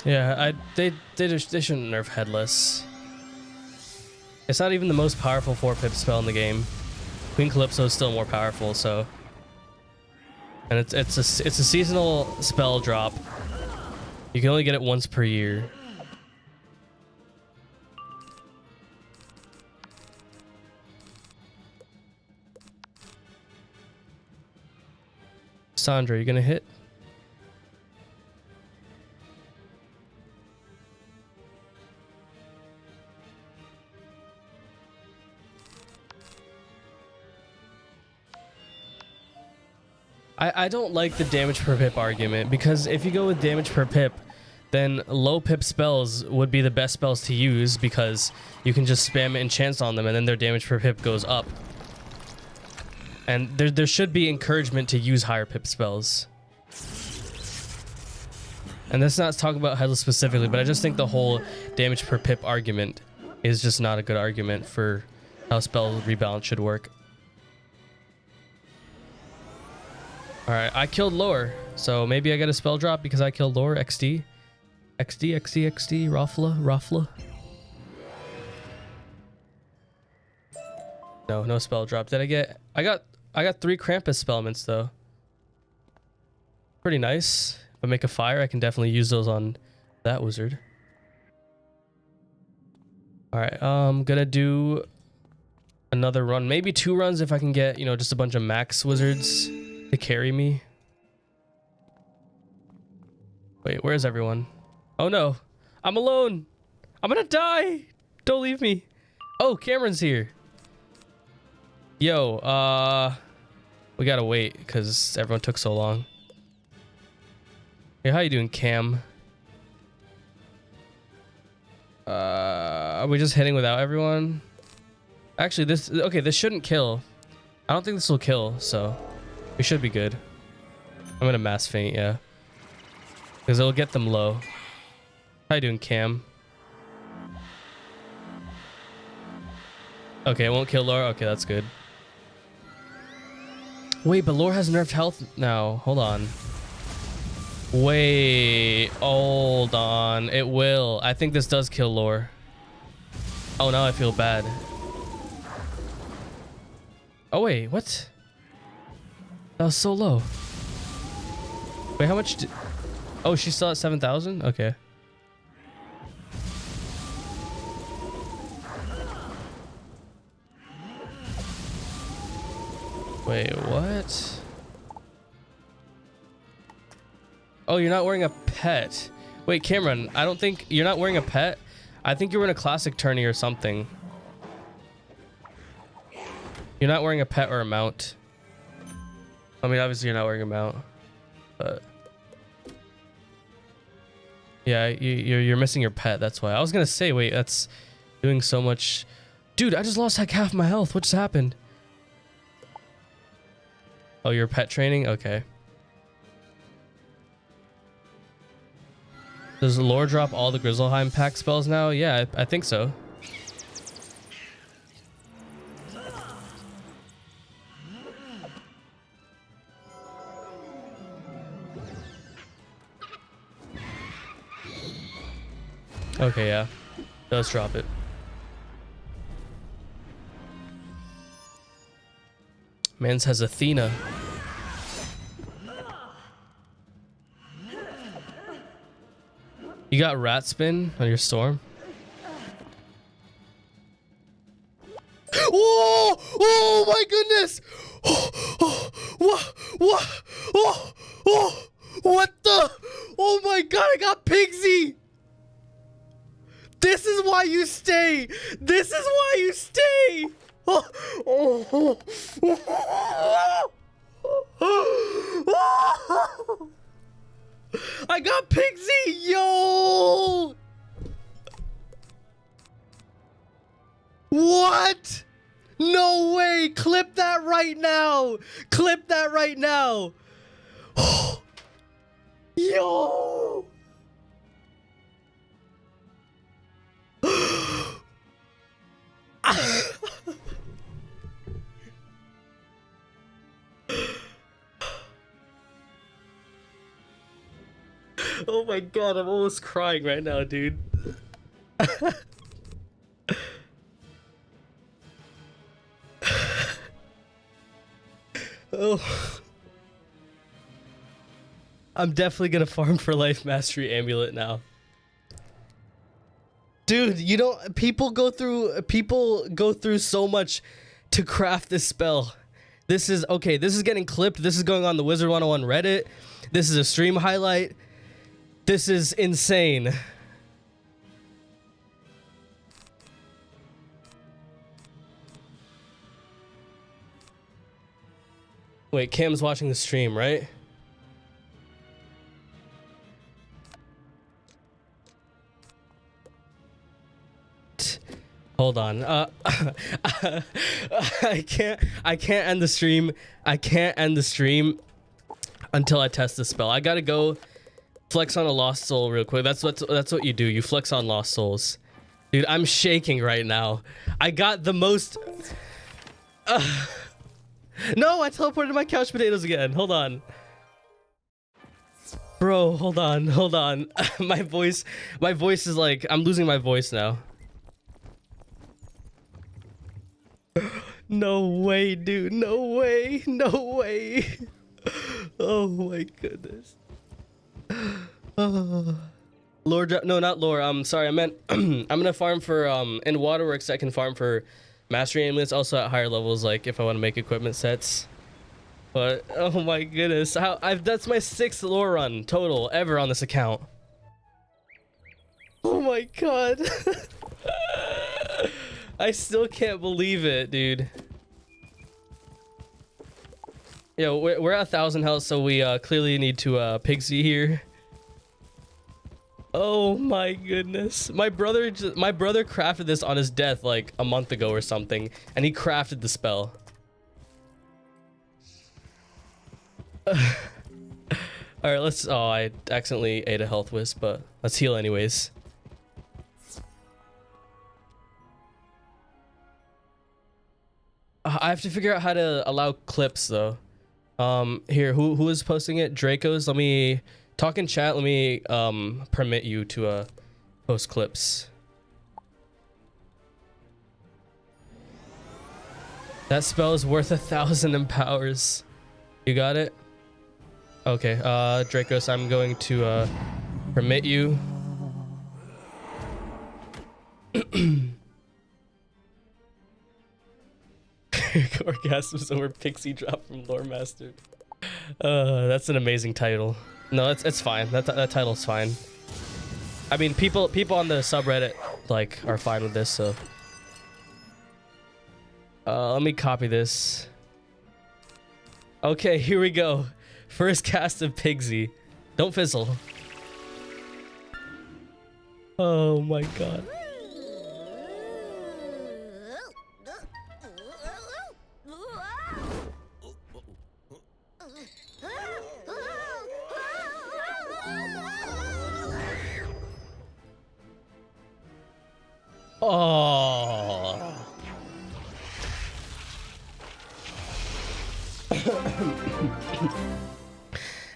Yeah, they shouldn't nerf Headless. It's not even the most powerful 4-pip spell in the game. Queen Calypso is still more powerful, so. And it's a seasonal spell drop. You can only get it once per year. Sandra, you gonna hit? I don't like the damage per pip argument, because if you go with damage per pip, then low pip spells would be the best spells to use, because you can just spam enchants on them and then their damage per pip goes up. And there should be encouragement to use higher pip spells. And that's not talking about Headless specifically, but I just think the whole damage per pip argument is just not a good argument for how spell rebalance should work. Alright, I killed Lore, so maybe I get a spell drop because I killed Lore. XD. Raffla. No spell drop. Did I get... I got 3 Krampus spellments though. Pretty nice. If I make a fire, I can definitely use those on that wizard. Alright, gonna do another run. Maybe 2 runs if I can get, you know, just a bunch of max wizards to carry me. Wait, where's everyone? Oh no, I'm alone. I'm gonna die. Don't leave me. Oh, Cameron's here. Yo, we gotta wait because everyone took so long. Hey, how you doing, Cam? Are we just hitting without everyone? Actually, this shouldn't kill. I don't think this will kill, so we should be good. I'm gonna mass faint, yeah. Because it'll get them low. How you doing, Cam? Okay, it won't kill Lore. Okay, that's good. Wait, but Lore has nerfed health now. Hold on. Wait, hold on. It will. I think this does kill Lore. Oh, now I feel bad. Oh, wait, what? That was so low. Wait, how much did... Oh, she's still at 7,000? Okay. Wait, what? Oh, you're not wearing a pet. Wait, Cameron, I don't think... You're not wearing a pet? I think you were in a classic tourney or something. You're not wearing a pet or a mount. I mean, obviously you're not wearing a mount, but... Yeah, you're missing your pet, that's why. I was gonna say, wait, that's doing so much... Dude, I just lost like half my health. What just happened? Oh, you're pet training? Okay. Does Lore drop all the Grizzleheim pack spells now? Yeah, I think so. Okay, yeah. Does drop it. Mans has Athena. You got rat spin on your storm? Oh! Oh my goodness! What the? Oh my god, I got Pigsy! This is why you stay! This is why you stay! I got Pigsy! Yo! What? No way! Clip that right now! Clip that right now! Yo! Oh my god, I'm almost crying right now, dude. Oh. I'm definitely gonna farm for Life Mastery Amulet now. Dude, you don't... People go through so much to craft this spell. This is... Okay, this is getting clipped. This is going on the Wizard101 Reddit. This is a stream highlight. This is insane. Wait, Cam's watching the stream, right? Hold on. I can't end the stream. I can't end the stream until I test the spell. I gotta go flex on a lost soul real quick. That's what you do. You flex on lost souls. Dude, I'm shaking right now. I got the most... No, I teleported my couch potatoes again. Hold on. Bro, hold on. My voice is like... I'm losing my voice now. No way, dude. No way. Oh my goodness. Lore, no, not lore. Sorry, I meant I'm gonna farm for in Waterworks. I can farm for mastery amulets, also at higher levels, like if I want to make equipment sets. But oh my goodness, that's my 6th lore run total ever on this account. Oh my god. I still can't believe it, dude. Yo, we're at 1,000 health, so we clearly need to Pigsy here. Oh my goodness. My brother crafted this on his death like a month ago or something, and he crafted the spell. Alright, let's... Oh, I accidentally ate a health wisp, but let's heal anyways. I have to figure out how to allow clips though. Here, who is posting it? Draco's. Let me talk in chat. Let me permit you to post clips. That spell is worth 1,000 empowers. You got it? Okay, Dracos, I'm going to permit you. Orgasms over pixie drop from Lore Master. That's an amazing title. No, it's fine. That title's fine. I mean, people on the subreddit like are fine with this. So, let me copy this. Okay, here we go. First cast of Pigsy. Don't fizzle. Oh my god. Oh.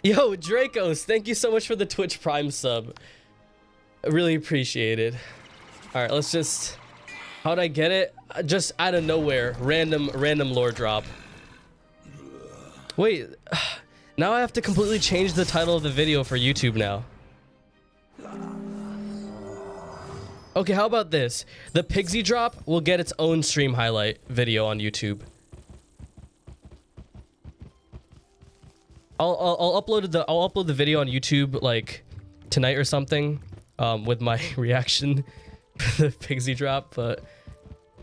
Yo, Dracos, thank you so much for the Twitch Prime sub. I really appreciate it. All right, let's just... How'd I get it? Just out of nowhere. Random lore drop. Wait. Now I have to completely change the title of the video for YouTube now. Okay, how about this? The Pigsy drop will get its own stream highlight video on YouTube. I'll upload the video on YouTube like tonight or something, with my reaction for the Pigsy drop, but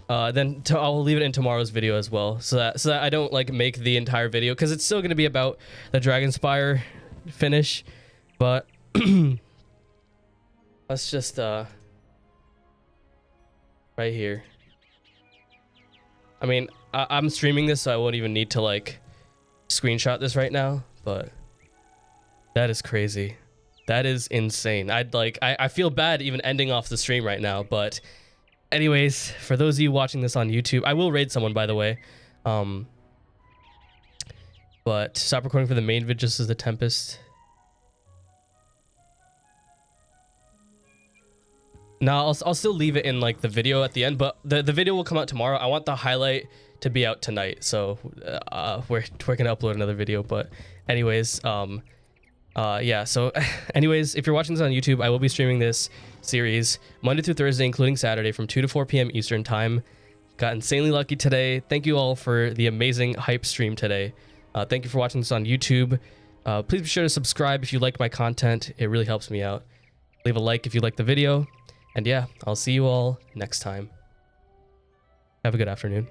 then I'll leave it in tomorrow's video as well, so that I don't like make the entire video, because it's still gonna be about the Dragonspyre finish, but let's just right here. I mean, I'm streaming this, so I won't even need to like screenshot this right now, but that is crazy. That is insane. I feel bad even ending off the stream right now, but anyways, for those of you watching this on YouTube, I will raid someone, by the way. But stop recording for the main vid just as the Tempest. No, I'll still leave it in like the video at the end, but the video will come out tomorrow. I want the highlight to be out tonight, so we're gonna upload another video. But anyways, yeah, so anyways, if you're watching this on YouTube, I will be streaming this series Monday through Thursday, including Saturday, from 2 to 4 p.m. Eastern time. Got insanely lucky today. Thank you all for the amazing hype stream today. Thank you for watching this on YouTube. Please be sure to subscribe if you like my content. It really helps me out. Leave a like if you like the video. And yeah, I'll see you all next time. Have a good afternoon.